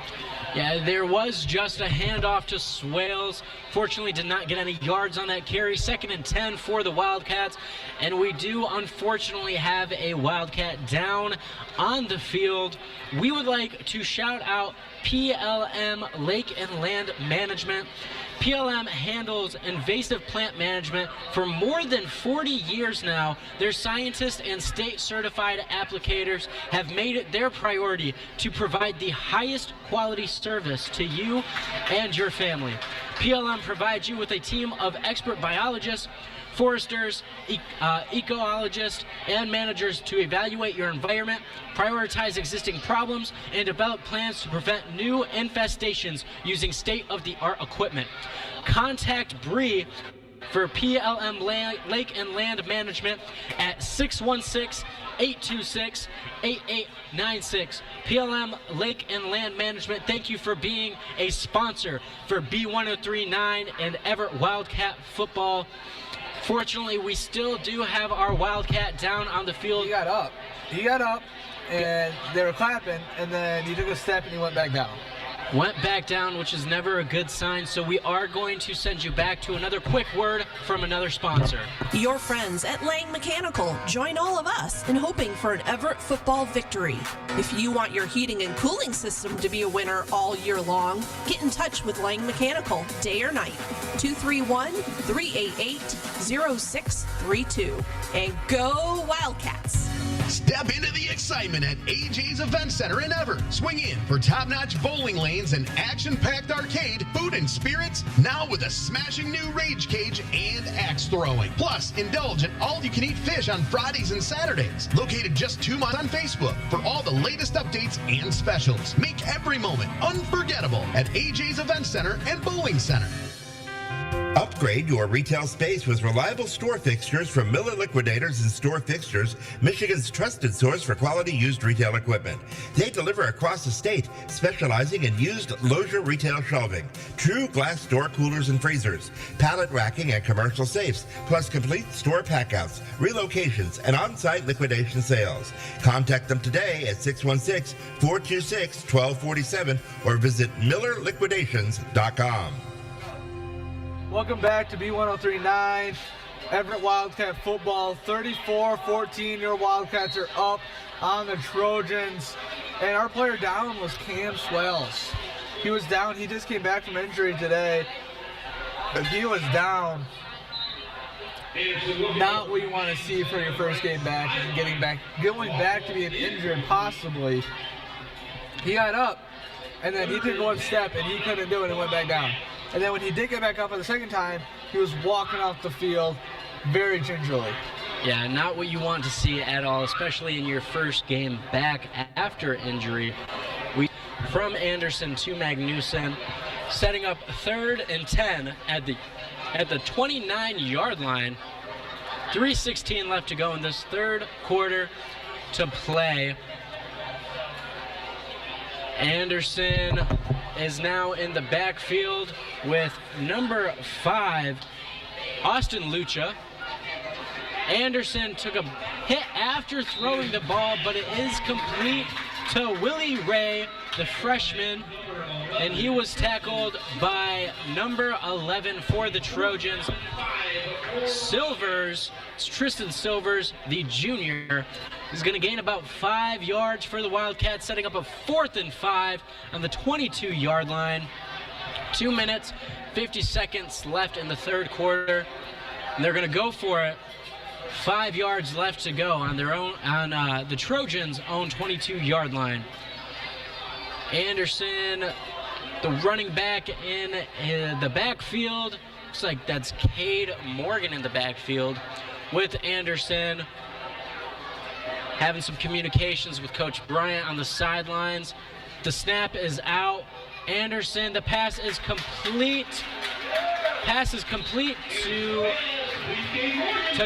Yeah, there was just a handoff to Swales. Fortunately, did not get any yards on that carry. 2nd and 10 for the Wildcats. And we do, unfortunately, have a Wildcat down on the field. We would like to shout out PLM Lake and Land Management. PLM handles invasive plant management for more than 40 years now. Their scientists and state-certified applicators have made it their priority to provide the highest quality service to you and your family. PLM provides you with a team of expert biologists, foresters, ecologists, and managers to evaluate your environment, prioritize existing problems, and develop plans to prevent new infestations using state-of-the-art equipment. Contact Bree for PLM Lake and Land Management at 616-826-8896. PLM Lake and Land Management, thank you for being a sponsor for B1039 and Evart Wildcat football. Fortunately, we still do have our Wildcat down on the field. He got up, and they were clapping, and then he took a step and he went back down. Went back down, which is never a good sign, so we are going to send you back to another quick word from another sponsor. Your friends at Lang Mechanical join all of us in hoping for an Evart football victory. If you want your heating and cooling system to be a winner all year long, get in touch with Lang Mechanical day or night. 231-388-0632. And go Wildcats! Step into the excitement at AJ's Event Center in Evart. Swing in for top-notch bowling lanes and action-packed arcade, food and spirits, now with a smashing new rage cage and axe throwing. Plus, indulge in all-you-can-eat fish on Fridays and Saturdays. Located just 2 months on Facebook for all the latest updates and specials. Make every moment unforgettable at AJ's Event Center and Bowling Center. Upgrade your retail space with reliable store fixtures from Miller Liquidators and Store Fixtures, Michigan's trusted source for quality used retail equipment. They deliver across the state, specializing in used Lozier retail shelving, true glass door coolers and freezers, pallet racking and commercial safes, plus complete store packouts, relocations, and on-site liquidation sales. Contact them today at 616-426-1247 or visit MillerLiquidations.com. Welcome back to B1039, Everett Wildcat football. 34-14, your Wildcats are up on the Trojans. And our player down was Cam Swells. He was down. He just came back from injury today. But he was down. Not what you want to see for your first game back and going back to being injured possibly. He got up, and then he took one step, and he couldn't do it and went back down. And then when he did get back up for the second time, he was walking off the field very gingerly. Yeah, not what you want to see at all, especially in your first game back after injury. From Anderson to Magnuson, setting up 3rd and 10 at the 29-yard line. 3:16 left to go in this third quarter to play. Anderson is now in the backfield with number 5, Austin Lucha. Anderson took a hit after throwing the ball, but it is complete to Willie Ray, the freshman, and he was tackled by number 11 for the Trojans. Tristan Silvers, the junior, is going to gain about 5 yards for the Wildcats, setting up a 4th and 5 on the 22-yard line. 2 minutes, 50 seconds left in the third quarter, and they're going to go for it. 5 yards left to go on the Trojans' own 22-yard line. Anderson, the running back in the backfield. Looks like that's Cade Morgan in the backfield with Anderson. Having some communications with Coach Bryant on the sidelines. The snap is out. Anderson, the pass is complete. Pass is complete to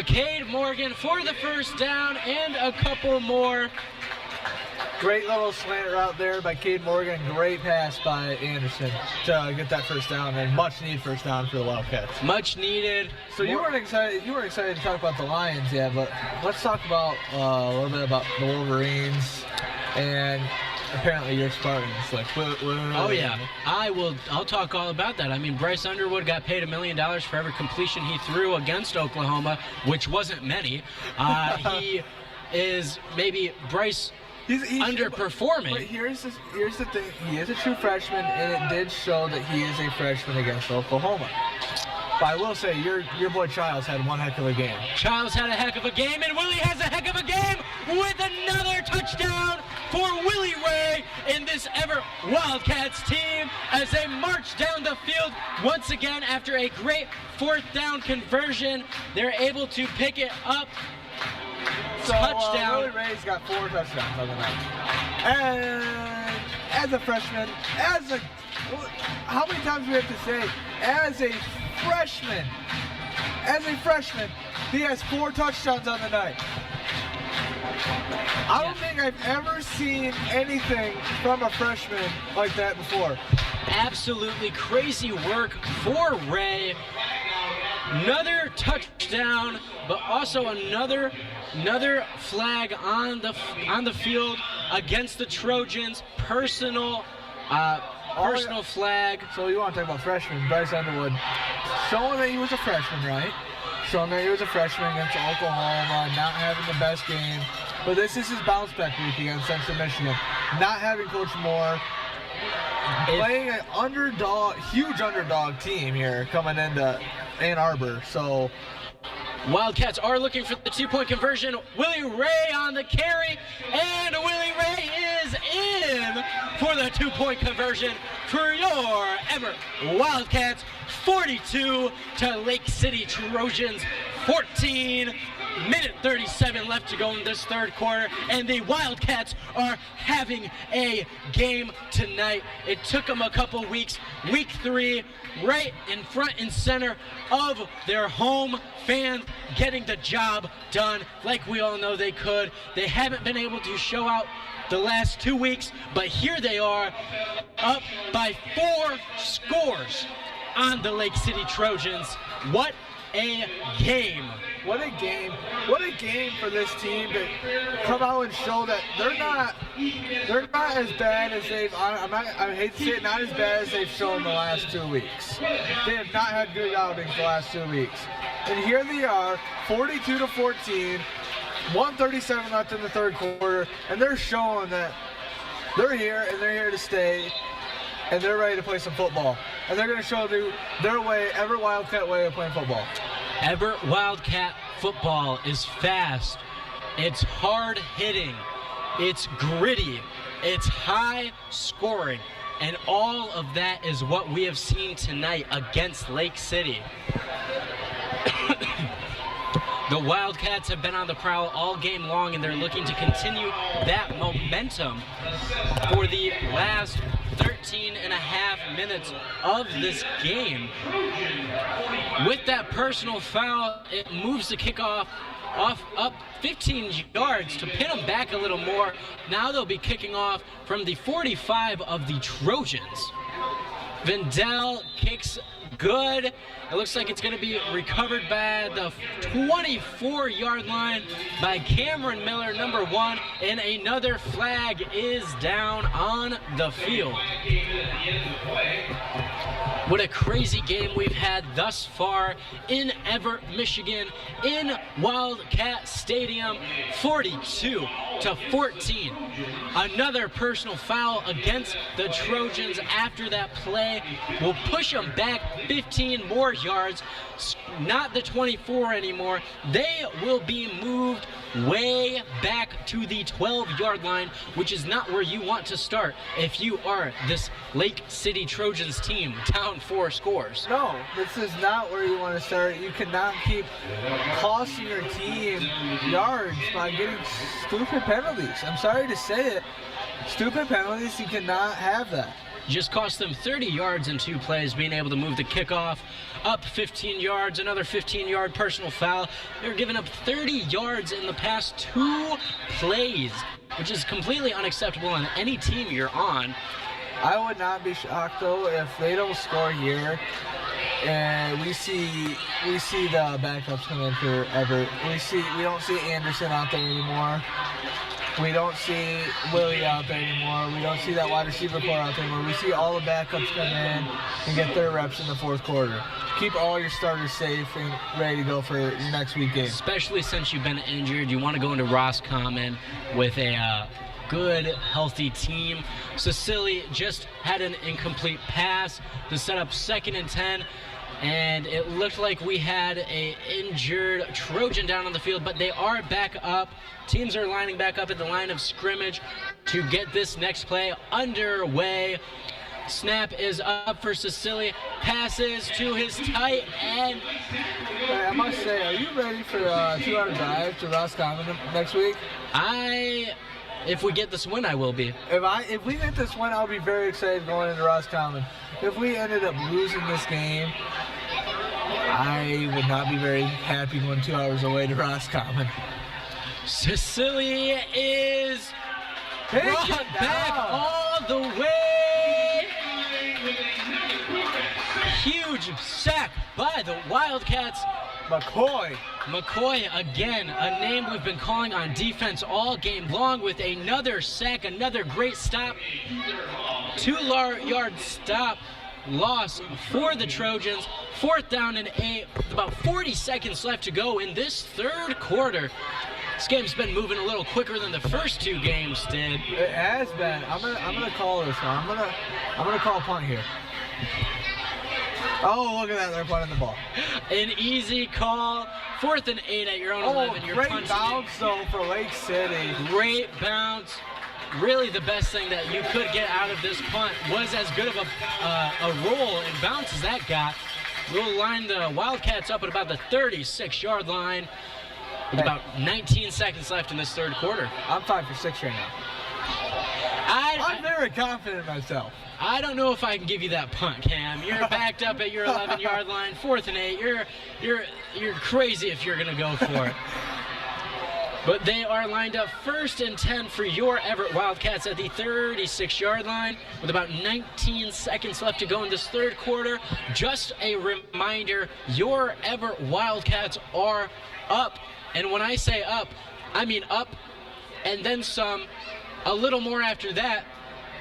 Cade Morgan for the first down and a couple more. Great little slant route there by Cade Morgan. Great pass by Anderson to get that first down, and much needed first down for the Wildcats. Much needed. So you weren't excited to talk about the Lions, yeah, but let's talk about a little bit about the Wolverines and apparently your Spartans. Oh yeah, I'll talk all about that. I mean, Bryce Underwood got paid $1 million for every completion he threw against Oklahoma, which wasn't many. He is maybe Bryce. He's underperforming. But here's the thing. He is a true freshman, and it did show that he is a freshman against Oklahoma. But I will say, your boy Childs had one heck of a game. Childs had a heck of a game, and Willie has a heck of a game with another touchdown for Willie Ray in this Everett Wildcats team as they march down the field once again after a great 4th down conversion. They're able to pick it up. So, touchdown. Willie Ray's got 4 touchdowns on the night. And as a freshman, how many times do we have to say, as a freshman, he has 4 touchdowns on the night. I don't think I've ever seen anything from a freshman like that before. Absolutely crazy work for Ray. Another touchdown, but also another flag on the field against the Trojans. Personal flag. So you want to talk about freshmen? Bryce Underwood showing that he was a freshman, right? Showing that he was a freshman against Oklahoma, not having the best game. But this is his bounce back week against Central Michigan. Not having Coach Moore. Playing an huge underdog team here coming into Ann Arbor. So Wildcats are looking for the 2-point conversion. Willie Ray on the carry, and Willie Ray is in for the 2-point conversion for your Evart Wildcats. 42 to Lake City Trojans 14. Minute 37 left to go in this third quarter, and the Wildcats are having a game tonight. It took them a couple weeks. Week 3, right in front and center of their home fans, getting the job done like we all know they could. They haven't been able to show out the last 2 weeks, but here they are, up by 4 scores on the Lake City Trojans. What a game. What a game. What a game for this team to come out and show that they're not as bad as I hate to say it, not as bad as they've shown the last 2 weeks. They have not had good outings the last 2 weeks. And here they are, 42 to 14, 1:37 left in the third quarter, and they're showing that they're here and they're here to stay, and they're ready to play some football. And they're going to show their way, Evart Wildcat way of playing football. Evart Wildcat football is fast, it's hard hitting, it's gritty, it's high scoring, and all of that is what we have seen tonight against Lake City. The Wildcats have been on the prowl all game long, and they're looking to continue that momentum for the last 13 and a half minutes of this game. With that personal foul, it moves the kickoff up 15 yards to pin them back a little more. Now they'll be kicking off from the 45 of the Trojans. Vendel kicks good. It looks like it's going to be recovered by the 24-yard line by Cameron Miller, number 1, and another flag is down on the field. What a crazy game we've had thus far in Evart, Michigan, in Wildcat Stadium, 42 to 14. Another personal foul against the Trojans after that play will push them back 15 more yards. Not the 24 anymore. They will be moved way back to the 12-yard line, which is not where you want to start if you are this Lake City Trojans team down 4 scores. No, this is not where you want to start. You cannot keep costing your team yards by getting stupid penalties. I'm sorry to say it. Stupid penalties, you cannot have that. Just cost them 30 yards in 2 plays, being able to move the kickoff up 15 yards, another 15-yard personal foul. They're giving up 30 yards in the past 2 plays, which is completely unacceptable on any team you're on. I would not be shocked, though, if they don't score here and we see the backups come in for Evart. We don't see Anderson out there anymore. We don't see Willie out there anymore. We don't see that wide receiver core out there anymore. We see all the backups come in and get their reps in the fourth quarter. Keep all your starters safe and ready to go for your next week game. Especially since you've been injured, you want to go into Roscommon with a good, healthy team. Cecily just had an incomplete pass to set up 2nd and 10. And it looked like we had an injured Trojan down on the field, but they are back up. Teams are lining back up at the line of scrimmage to get this next play underway. Snap is up for Cecily. Passes to his tight end. Hey, I must say, are you ready for a 2-hour drive to Roscommon next week? If we get this win, I will be. If we get this win, I'll be very excited going into Roscommon. If we ended up losing this game, I would not be very happy going 2 hours away to Roscommon. Cecily is brought back all the way. Huge sack by the Wildcats. McCoy again, a name we've been calling on defense all game long, with another sack, another great stop. 2-yard stop loss for the Trojans. 4th down and 8, with about 40 seconds left to go in this third quarter. This game's been moving a little quicker than the first 2 games did. It has been. I'm gonna call this one. I'm gonna call a punt here. Oh, look at that. They're punting the ball. An easy call. 4th and 8 at your own 11. You're great punching bounce, though, for Lake City. Great bounce. Really the best thing that you could get out of this punt was as good of a roll and bounce as that got. We'll line the Wildcats up at about the 36-yard line with about 19 seconds left in this third quarter. I'm 5 for 6 right now. I'm very confident in myself. I don't know if I can give you that punt, Cam. You're backed up at your 11-yard line, 4th and 8. You're crazy if you're gonna go for it. But they are lined up 1st and 10 for your Everett Wildcats at the 36-yard line with about 19 seconds left to go in this third quarter. Just a reminder, your Everett Wildcats are up. And when I say up, I mean up and then some, a little more after that,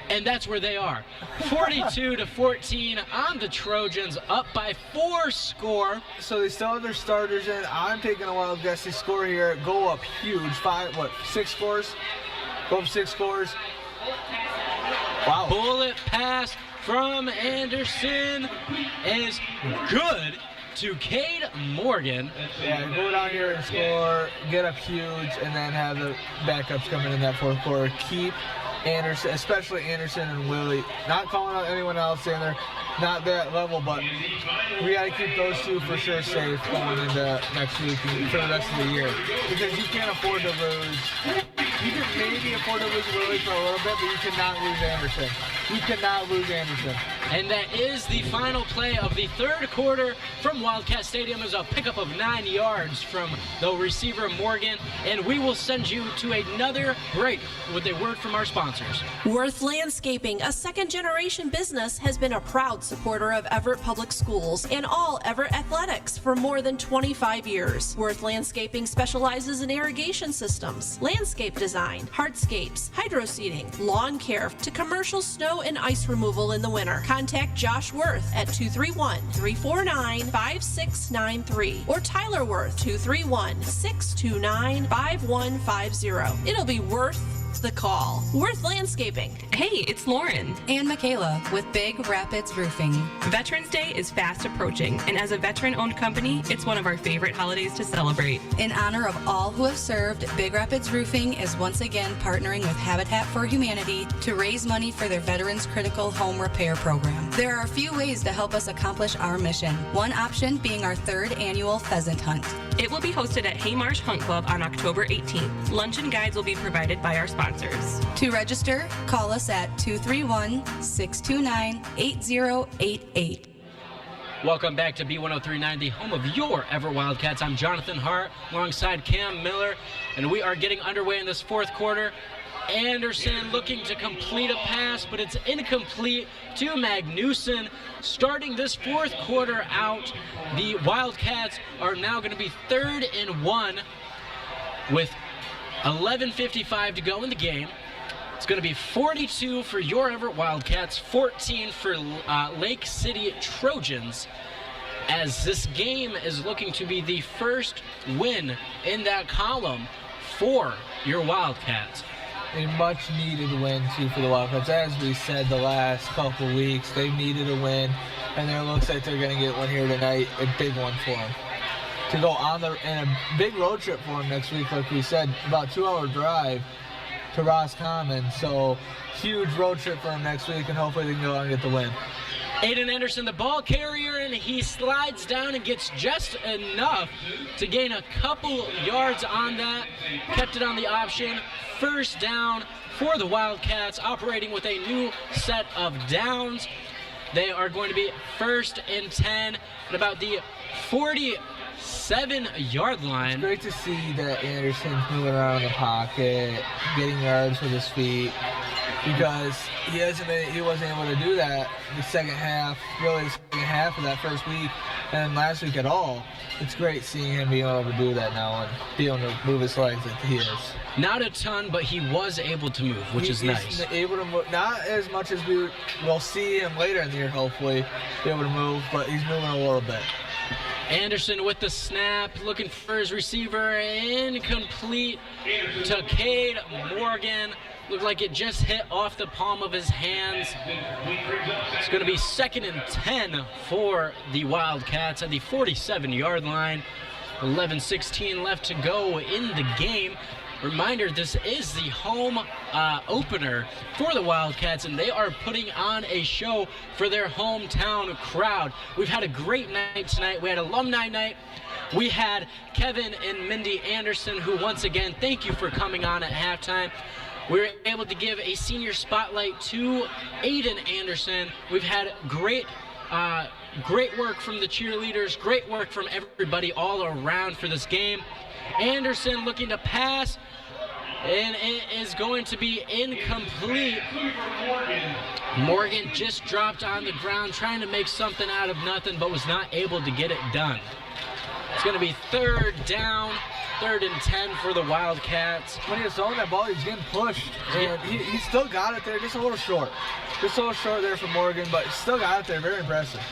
and that's where they are. 42-14 on the Trojans, up by 4 score. So they still have their starters in. I'm taking a Wildcats to score here. Go up huge. 6 scores? Go up 6 scores. Wow. Bullet pass from Anderson is good to Cade Morgan. Yeah, go down here and score, get up huge, and then have the backups coming in that fourth quarter. Keep Anderson, especially Anderson and Willie, not calling out anyone else, saying they're not that level, but we got to keep those two for sure safe going into next week and for the rest of the year, because you can't afford to lose. You can maybe afford to lose Willie for a little bit, but you cannot lose Anderson. You cannot lose Anderson. And that is the final play of the third quarter from Wildcat Stadium. Is a pickup of 9 yards from the receiver Morgan. And we will send you to another break with a word from our sponsors. Worth Landscaping, a second-generation business, has been a proud supporter of Everett Public Schools and all Everett athletics for more than 25 years. Worth Landscaping specializes in irrigation systems, landscape design, hardscapes, hydro seeding, lawn care, to commercial snow and ice removal in the winter. Contact Josh Worth at 231-349-5693 or Tyler Worth 231-629-5150. It'll be worth the call. Worth Landscaping. Hey, it's Lauren. And Michaela with Big Rapids Roofing. Veterans Day is fast approaching, and as a veteran-owned company, it's one of our favorite holidays to celebrate. In honor of all who have served, Big Rapids Roofing is once again partnering with Habitat for Humanity to raise money for their Veterans Critical Home Repair Program. There are a few ways to help us accomplish our mission, one option being our 3rd annual pheasant hunt. It will be hosted at Haymarsh Hunt Club on October 18th. Lunch and guides will be provided by our sponsors. To register, call us at 231-629-8088. Welcome back to B1039, the home of your Everett Wildcats. I'm Jonathan Hart alongside Cam Miller, and we are getting underway in this fourth quarter. Anderson looking to complete a pass, but it's incomplete to Magnuson. Starting this fourth quarter out, the Wildcats are now going to be 3rd and 1 with 11:55 to go in the game. It's going to be 42 for your Everett Wildcats, 14 for Lake City Trojans, as this game is looking to be the first win in that column for your Wildcats. A much needed win too for the Wildcats. As we said the last couple weeks, they've needed a win, and it looks like they're going to get one here tonight, a big one for them. To go on and a big road trip for them next week, like we said, about 2-hour drive to Roscommon. So huge road trip for them next week, and hopefully they can go out and get the win. Aiden Anderson, the ball carrier, and he slides down and gets just enough to gain a couple yards on that. Kept it on the option. First down for the Wildcats, operating with a new set of downs. They are going to be 1st and 10 at about the 47-yard line. It's great to see that Anderson's moving around the pocket, getting yards with his feet, because he wasn't able to do that the second half of that first week and last week at all. It's great seeing him being able to do that now and be able to move his legs like he is. Not a ton, but he was able to move, which is nice. He's able to move, not as much as we'll see him later in the year, hopefully, be able to move, but he's moving a little bit. Anderson with the snap, looking for his receiver, incomplete to Cade Morgan. looked like it just hit off the palm of his hands. It's going to be 2nd and 10 for the Wildcats at the 47-yard line. 11:16 left to go in the game. Reminder, this is the home opener for the Wildcats, and they are putting on a show for their hometown crowd. We've had a great night tonight. We had alumni night. We had Kevin and Mindy Anderson, who once again, thank you for coming on at halftime. We were able to give a senior spotlight to Aiden Anderson. We've had great work from the cheerleaders, great work from everybody all around for this game. Anderson looking to pass, and it is going to be incomplete. Morgan just dropped on the ground trying to make something out of nothing, but was not able to get it done. It's going to be 3rd down, 3rd and 10 for the Wildcats. When he was throwing that ball, he was getting pushed, and he still got it there, just a little short. Just a little short there for Morgan, but still got it there. Very impressive.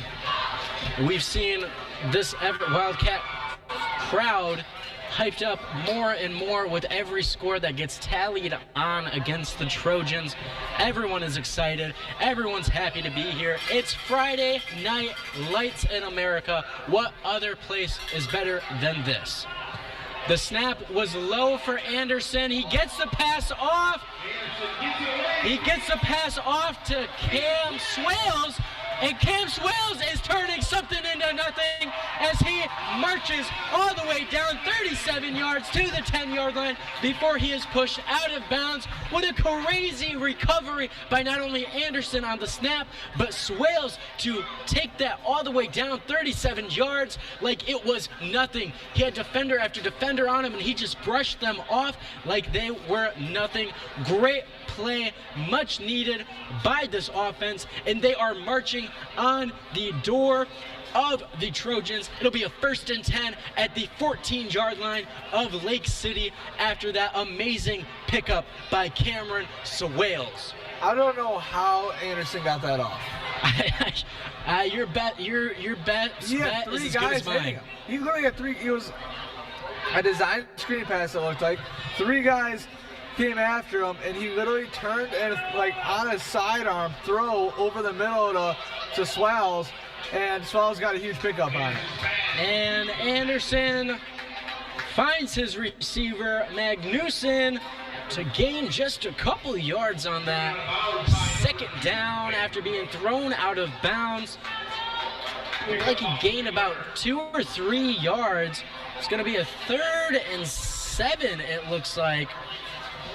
We've seen this Everett Wildcat crowd hyped up more and more with every score that gets tallied on against the Trojans. Everyone is excited. Everyone's happy to be here. It's Friday night lights in America. What other place is better than this? The snap was low for Anderson. He gets the pass off. He gets the pass off to Cam Swales. And Cam Swales is turning something into nothing as he marches all the way down 37 yards to the 10-yard line before he is pushed out of bounds. What a crazy recovery by not only Anderson on the snap, but Swales to take that all the way down 37 yards like it was nothing. He had defender after defender on him, and he just brushed them off like they were nothing. Great play, much needed by this offense, and they are marching on the door of the Trojans. It'll be a 1st and 10 at the 14-yard line of Lake City after that amazing pickup by Cameron Swales. I don't know how Anderson got that off. Your bet is as good as mine. He literally had 3. It was a design screen pass, it looked like. 3 guys came after him, and he literally turned and, like, on his sidearm throw over the middle to Swales, and Swales got a huge pickup on it. And Anderson finds his receiver, Magnuson, to gain just a couple yards on that. 2nd down after being thrown out of bounds. Looked like he gained about 2 or 3 yards. It's going to be a 3rd and 7, it looks like.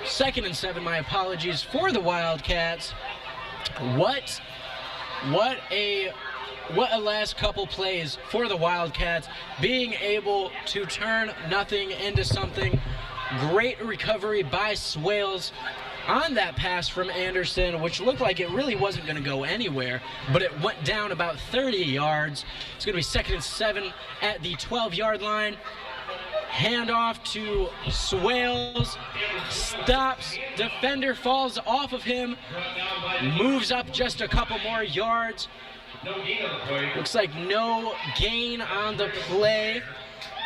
2nd and 7, my apologies, for the Wildcats. What a last couple plays for the Wildcats, being able to turn nothing into something. Great recovery by Swales on that pass from Anderson, which looked like it really wasn't going to go anywhere, but it went down about 30 yards. It's going to be 2nd and 7 at the 12-yard line. Handoff to Swales, stops, defender falls off of him, moves up just a couple more yards. Looks like no gain on the play.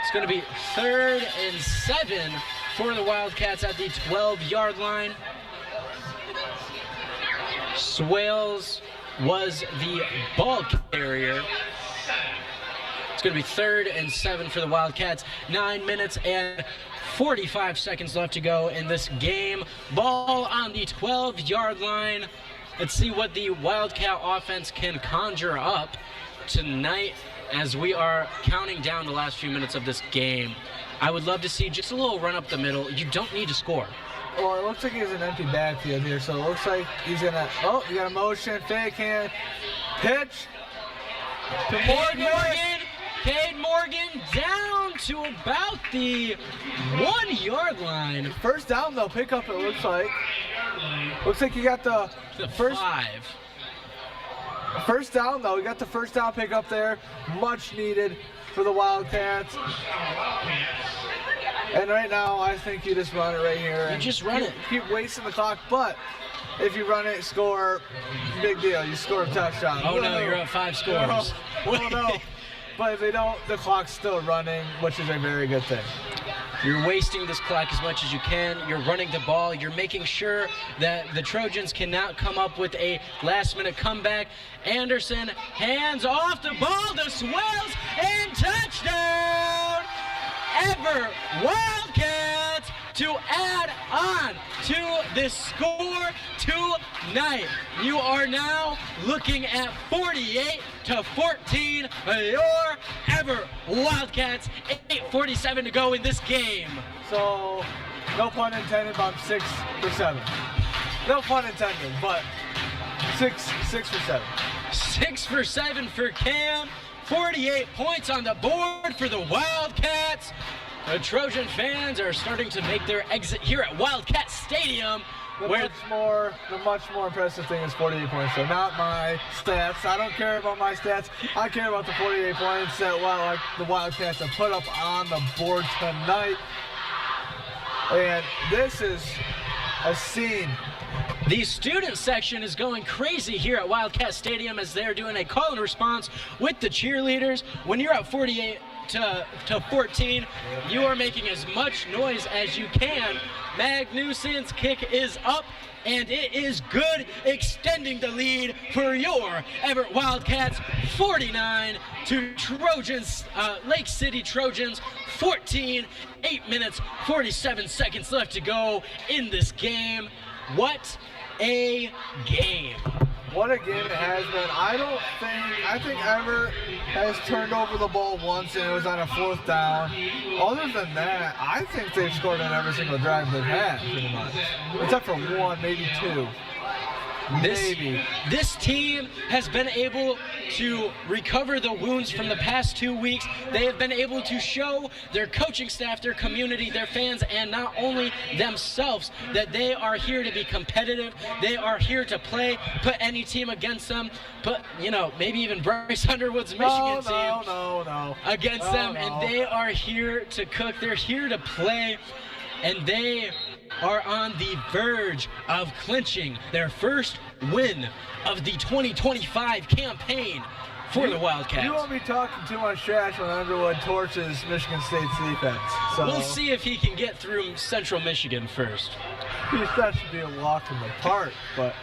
It's going to be 3rd and 7 for the Wildcats at the 12-yard line. Swales was the ball carrier. It's going to be 3rd and 7 for the Wildcats. 9 minutes and 45 seconds left to go in this game. Ball on the 12-yard line. Let's see what the Wildcat offense can conjure up tonight as we are counting down the last few minutes of this game. I would love to see just a little run up the middle. You don't need to score. Well, it looks like he's an empty backfield here, so it looks like he's going to, oh, you got a motion, fake hand, pitch to Morgan. Cade Morgan down to about the 1-yard line. 1st down, though, pickup, it looks like. Looks like you got the first 5. 1st down, though. We got the 1st down pickup there. Much needed for the Wildcats. And right now, I think you just run it right here. You just run it. Keep wasting the clock, but if you run it, score, big deal. You score a touchdown. Oh, no, you're at 5 scores. Oh, no. But if they don't, the clock's still running, which is a very good thing. You're wasting this clock as much as you can. You're running the ball. You're making sure that the Trojans cannot come up with a last-minute comeback. Anderson hands off the ball to Swales and touchdown! Evart Wildcats to add on to this score tonight. You are now looking at 48-14. Your Evart Wildcats, 8:47 to go in this game. So, no pun intended, but I'm 6 for 7. No pun intended, but 6 for 7. 6 for 7 for Cam. 48 points on the board for the Wildcats. The Trojan fans are starting to make their exit here at Wildcat Stadium. The much more impressive thing is 48 points, so not my stats. I don't care about my stats. I care about the 48 points that the Wildcats have put up on the board tonight. And this is a scene. The student section is going crazy here at Wildcat Stadium as they're doing a call and response with the cheerleaders. When you're at 48 to 14, you are making as much noise as you can. Magnuson's kick is up, and it is good, extending the lead for your Evart Wildcats, 49 to Trojans, Lake City Trojans, 14. 8 minutes, 47 seconds left to go in this game. What a game. What a game it has been. I think Evart has turned over the ball once and it was on a 4th down. Other than that, I think they've scored on every single drive they've had, pretty much. Except for 1, maybe 2. This team has been able to recover the wounds from the past 2 weeks. They have been able to show their coaching staff, their community, their fans, and not only themselves that they are here to be competitive. They are here to play, put any team against them, put, maybe even Bryce Underwood's Michigan team against them, and they are here to cook. They're here to play, and they are on the verge of clinching their first win of the 2025 campaign for the Wildcats. You won't be talking too much trash when Underwood torches Michigan State's defense. So we'll see if he can get through Central Michigan first. That should be a walk in the park, but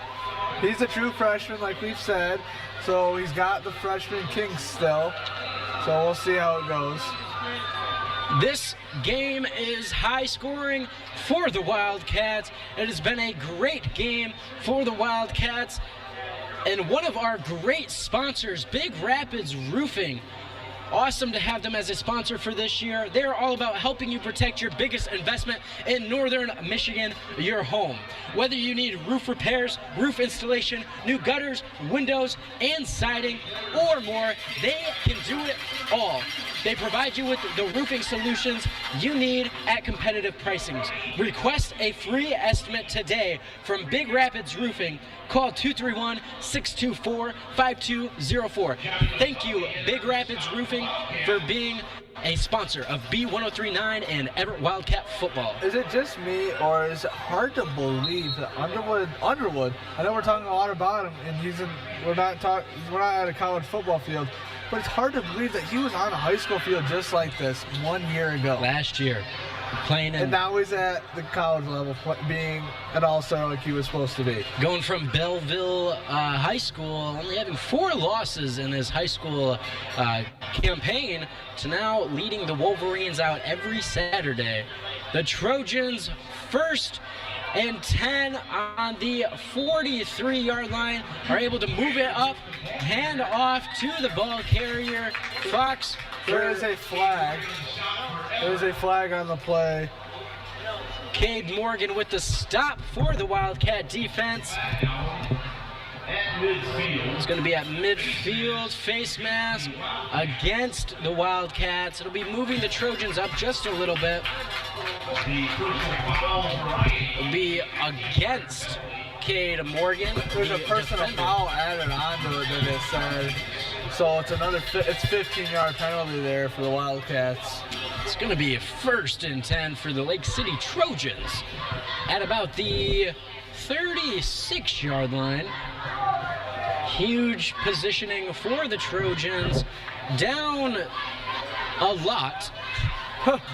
he's a true freshman, like we've said, so he's got the freshman kinks still, so we'll see how it goes. This game is high scoring for the Wildcats. It has been a great game for the Wildcats. And one of our great sponsors, Big Rapids Roofing. Awesome to have them as a sponsor for this year. They're all about helping you protect your biggest investment in northern Michigan, your home. Whether you need roof repairs, roof installation, new gutters, windows, and siding, or more, they can do it all. They provide you with the roofing solutions you need at competitive pricings. Request a free estimate today from Big Rapids Roofing. Call 231-624-5204. Thank you, Big Rapids Roofing, for being a sponsor of B1039 and Evart Wildcat football. Is it just me, or is it hard to believe that Underwood, I know we're talking a lot about him, and we're not at a college football field, but it's hard to believe that he was on a high school field just like this 1 year ago. Last year. Playing in, and now he's at the college level, being an all-star like he was supposed to be. Going from Belleville High School, only having 4 losses in his high school campaign, to now leading the Wolverines out every Saturday. The Trojans 1st and 10 on the 43-yard line, are able to move it up, hand off to the ball carrier, Fox. There is a flag. There's a flag on the play. Cade Morgan with the stop for the Wildcat defense. It's going to be at midfield, face mask against the Wildcats. It'll be moving the Trojans up just a little bit. It'll be against Cade Morgan. There's a personal foul added onto it that it said. So it's 15-yard penalty there for the Wildcats. It's going to be a 1st and 10 for the Lake City Trojans at about the 36-yard line. Huge positioning for the Trojans. Down a lot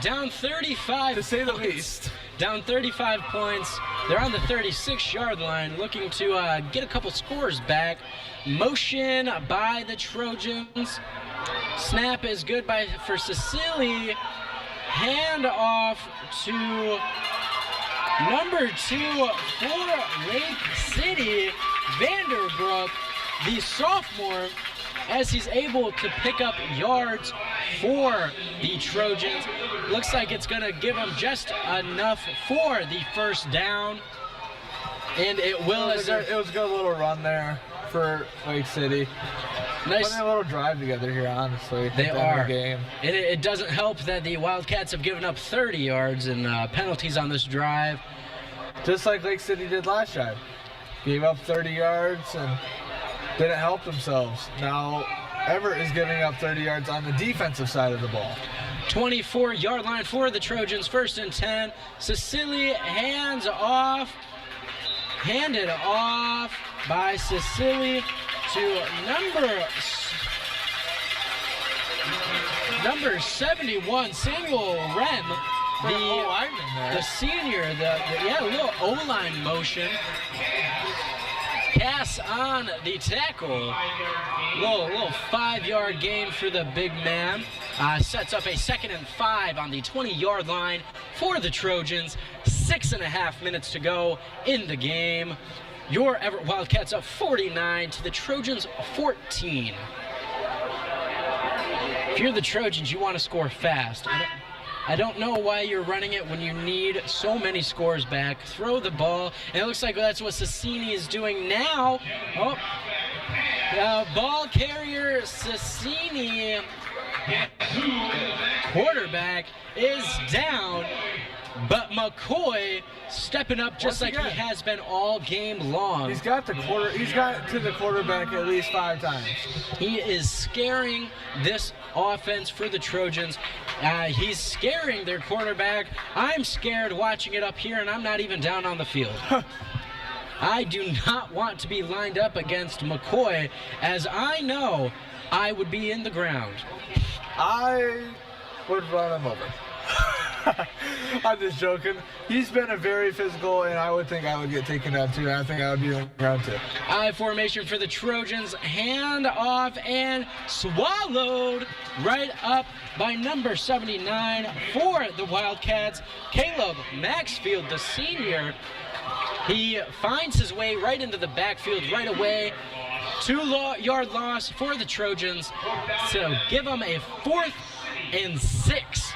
Down 35 to say the points. least. Down 35 points. They're on the 36-yard line, looking to get a couple scores back. Motion by the Trojans. Snap is good for Cecily. Hand off to number 2 for Lake City, Vanderbrook, the sophomore, as he's able to pick up yards for the Trojans. Looks like it's going to give him just enough for the first down. And it will. It was a good little run there for Lake City. Nice. Putting a little drive together here, honestly. They are. Game. It doesn't help that the Wildcats have given up 30 yards in penalties on this drive. Just like Lake City did last drive. Gave up 30 yards and didn't help themselves. Now Evart is giving up 30 yards on the defensive side of the ball. 24-yard line for the Trojans, 1st and 10. Cecily handed off by Cecily to number 71, Samuel Wren, the senior, a little O-line motion. Pass on the tackle. Little 5-yard gain for the big man. Sets up a 2nd and 5 on the 20-yard line for the Trojans. 6.5 minutes to go in the game. Your Evart Wildcats up 49 to the Trojans 14. If you're the Trojans, you want to score fast. I don't know why you're running it when you need so many scores back. Throw the ball, and it looks like that's what Cecini is doing now. Ball carrier Cecini, quarterback, is down, but McCoy stepping up just like he has been all game long. He's got to the quarterback at least 5 times. He is scaring this offense for the Trojans. He's scaring their quarterback. I'm scared watching it up here, and I'm not even down on the field. I do not want to be lined up against McCoy, as I know I would be in the ground. I would run him over. I'm just joking. He's been a very physical, and I would think I would get taken down too. I think I would be on the ground too. I formation for the Trojans. Hand off and swallowed right up by number 79 for the Wildcats. Caleb Maxfield, the senior. He finds his way right into the backfield right away. 2-yard loss for the Trojans. So give them a 4th and 6.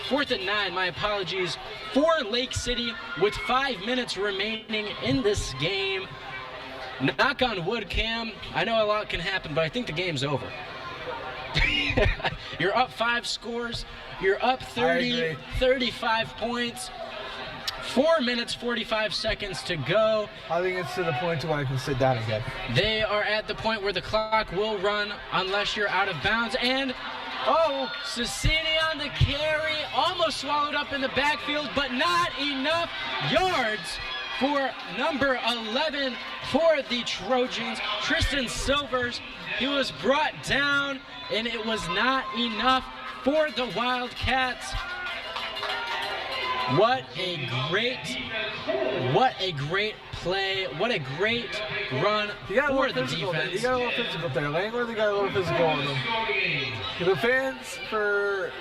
4th and 9, my apologies, for Lake City with 5 minutes remaining in this game. Knock on wood, Cam. I know a lot can happen, but I think the game's over. You're up 5 scores. You're up 35 points. 4 minutes, 45 seconds to go. I think it's to the point where I can sit down again. They are at the point where the clock will run unless you're out of bounds. And Cecini on the carry, almost swallowed up in the backfield, but not enough yards for number 11 for the Trojans. Tristan Silvers, he was brought down, and it was not enough for the Wildcats. What a great play. What a great run for the defense. He got a little physical there. Langworthy got a little physical on him. The fans for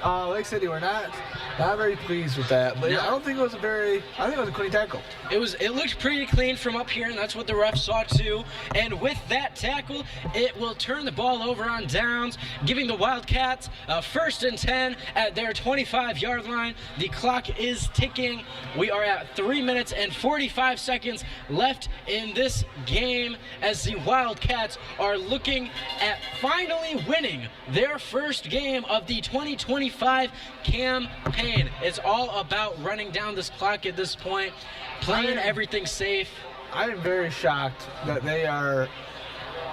Lake City were not very pleased with that. But I don't think it was I think it was a clean tackle. It looked pretty clean from up here, and that's what the ref saw too. And with that tackle, it will turn the ball over on downs, giving the Wildcats 1st and 10 at their 25-yard line. The clock is ticking. We are at 3 minutes and 45 seconds left in this game as the Wildcats are looking at finally winning their first game of the 2025 campaign. It's all about running down this clock at this point, playing everything safe. I am very shocked that they are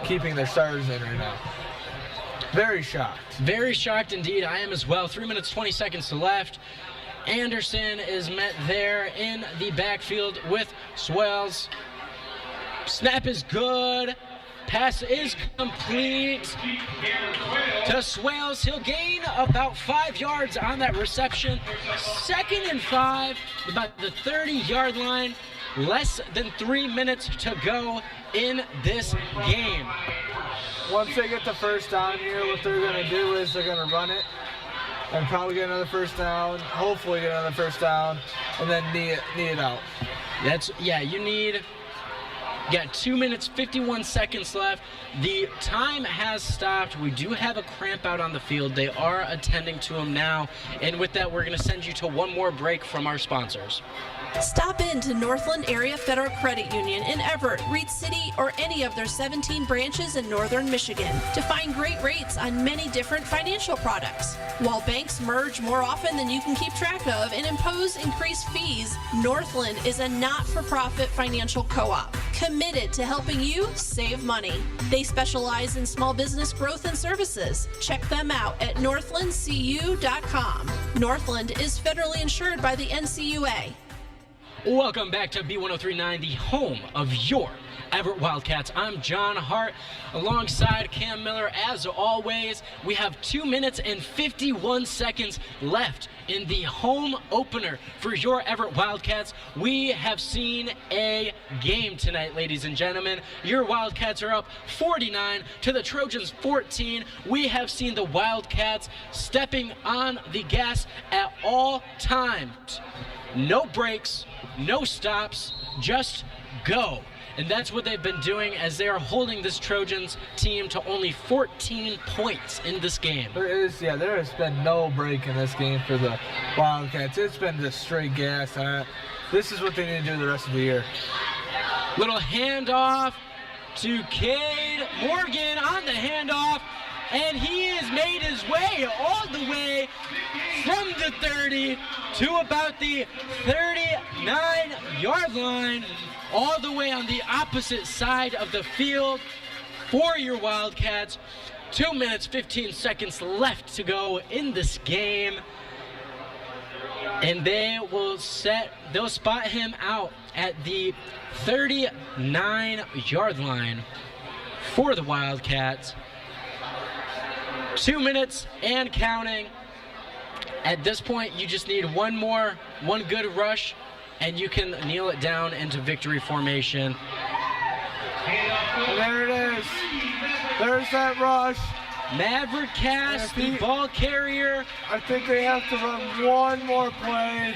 keeping their starters in right now. Very shocked. Very shocked indeed. I am as well. 3 minutes, 20 seconds left. Anderson is met there in the backfield with Swells. Snap is good. Pass is complete to Swales. He'll gain about 5 yards on that reception. 2nd and 5, about the 30-yard line. Less than 3 minutes to go in this game. Once they get the first down here, what they're going to do is they're going to run it and probably get another first down, hopefully get another first down, and then knee it out. You got 2 minutes, 51 seconds left. The time has stopped. We do have a cramp out on the field. They are attending to him now. And with that, we're going to send you to one more break from our sponsors. Stop in to Northland Area Federal Credit Union in Evart, Reed City, or any of their 17 branches in northern Michigan to find great rates on many different financial products. While banks merge more often than you can keep track of and impose increased fees, Northland is a not-for-profit financial co-op committed to helping you save money. They specialize in small business growth and services. Check them out at northlandcu.com. Northland is federally insured by the NCUA. Welcome back to B1039, the home of your Evart Wildcats. I'm John Hart alongside Cam Miller. As always, we have 2 minutes and 51 seconds left in the home opener for your Evart Wildcats. We have seen a game tonight, ladies and gentlemen. Your Wildcats are up 49 to the Trojans 14. We have seen the Wildcats stepping on the gas at all times. No breaks, no stops, just go. And that's what they've been doing as they are holding this Trojans team to only 14 points in this game. There has been no break in this game for the Wildcats. It's been just straight gas. This is what they need to do the rest of the year. Little handoff to Cade Morgan on the handoff. And he has made his way all the way from the 30 to about the 39-yard line, all the way on the opposite side of the field for your Wildcats. 2 minutes, 15 seconds left to go in this game. And they'll spot him out at the 39-yard line for the Wildcats. 2 minutes and counting. At this point, you just need one good rush, and you can kneel it down into victory formation. There it is. There's that rush. Maverick Cass, the ball carrier. I think they have to run one more play,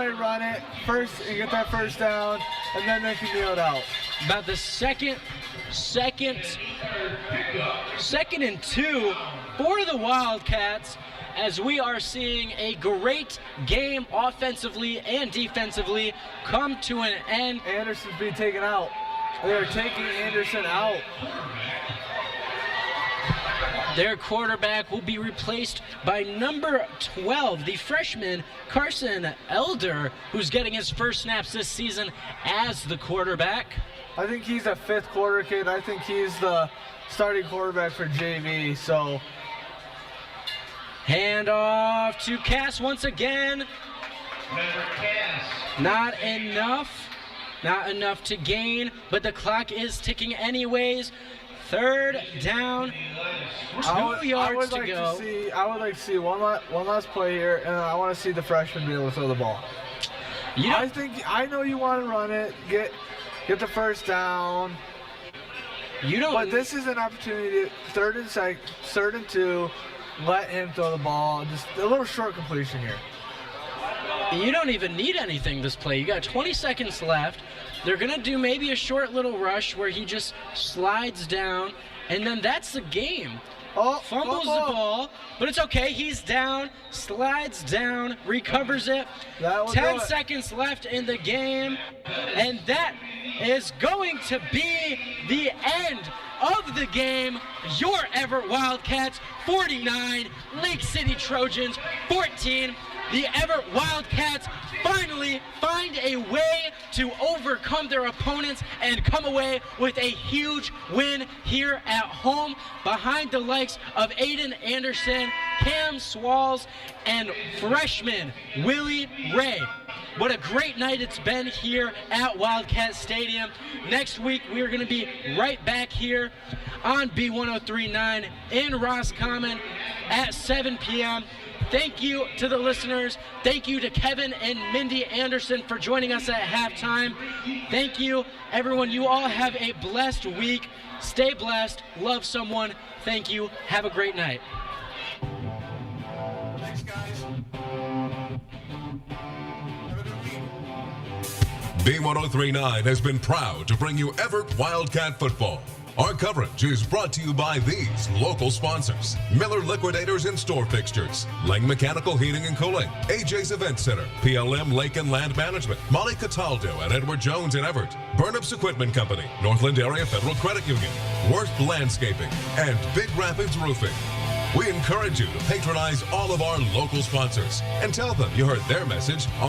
run it first and get that first down, and then they can kneel it out. About the second and 2 for the Wildcats, as we are seeing a great game offensively and defensively come to an end. Anderson's being taken out. They are taking Anderson out. Their quarterback will be replaced by number 12, the freshman Carson Elder, who's getting his first snaps this season as the quarterback. I think he's a fifth quarter kid. I think he's the starting quarterback for JV, so. Hand off to Cass once again. Not enough to gain, but the clock is ticking anyways. 3rd down, 2 yards to go. I would like to see one last play here, and I want to see the freshman be able to throw the ball. I know you want to run it, get the first down. But this is an opportunity. 3rd and 2. Let him throw the ball. Just a little short completion here. You don't even need anything this play. You got 20 seconds left. They're going to do maybe a short little rush where he just slides down, and then that's the game. Fumbles the ball, but it's okay. He's down, slides down, recovers it. 10 seconds left in the game, and that is going to be the end of the game. Your Evart Wildcats 49, Lake City Trojans 14. The Evart Wildcats finally find a way to overcome their opponents and come away with a huge win here at home behind the likes of Aiden Anderson, Cam Swalls, and freshman Willie Ray. what a great night it's been here at Wildcat Stadium. Next week, we are going to be right back here on B1039 in Roscommon at 7 p.m. Thank you to the listeners. Thank you to Kevin and Mindy Anderson for joining us at halftime. Thank you, everyone. You all have a blessed week. Stay blessed. Love someone. Thank you. Have a great night. Thanks, guys. B1039 has been proud to bring you Evart Wildcat football. Our coverage is brought to you by these local sponsors: Miller Liquidators and Store Fixtures, Lang Mechanical Heating and Cooling, AJ's Event Center, PLM Lake and Land Management, Molly Cataldo at Edward Jones in Evart, Burnup's Equipment Company, Northland Area Federal Credit Union, Worth Landscaping, and Big Rapids Roofing. We encourage you to patronize all of our local sponsors and tell them you heard their message on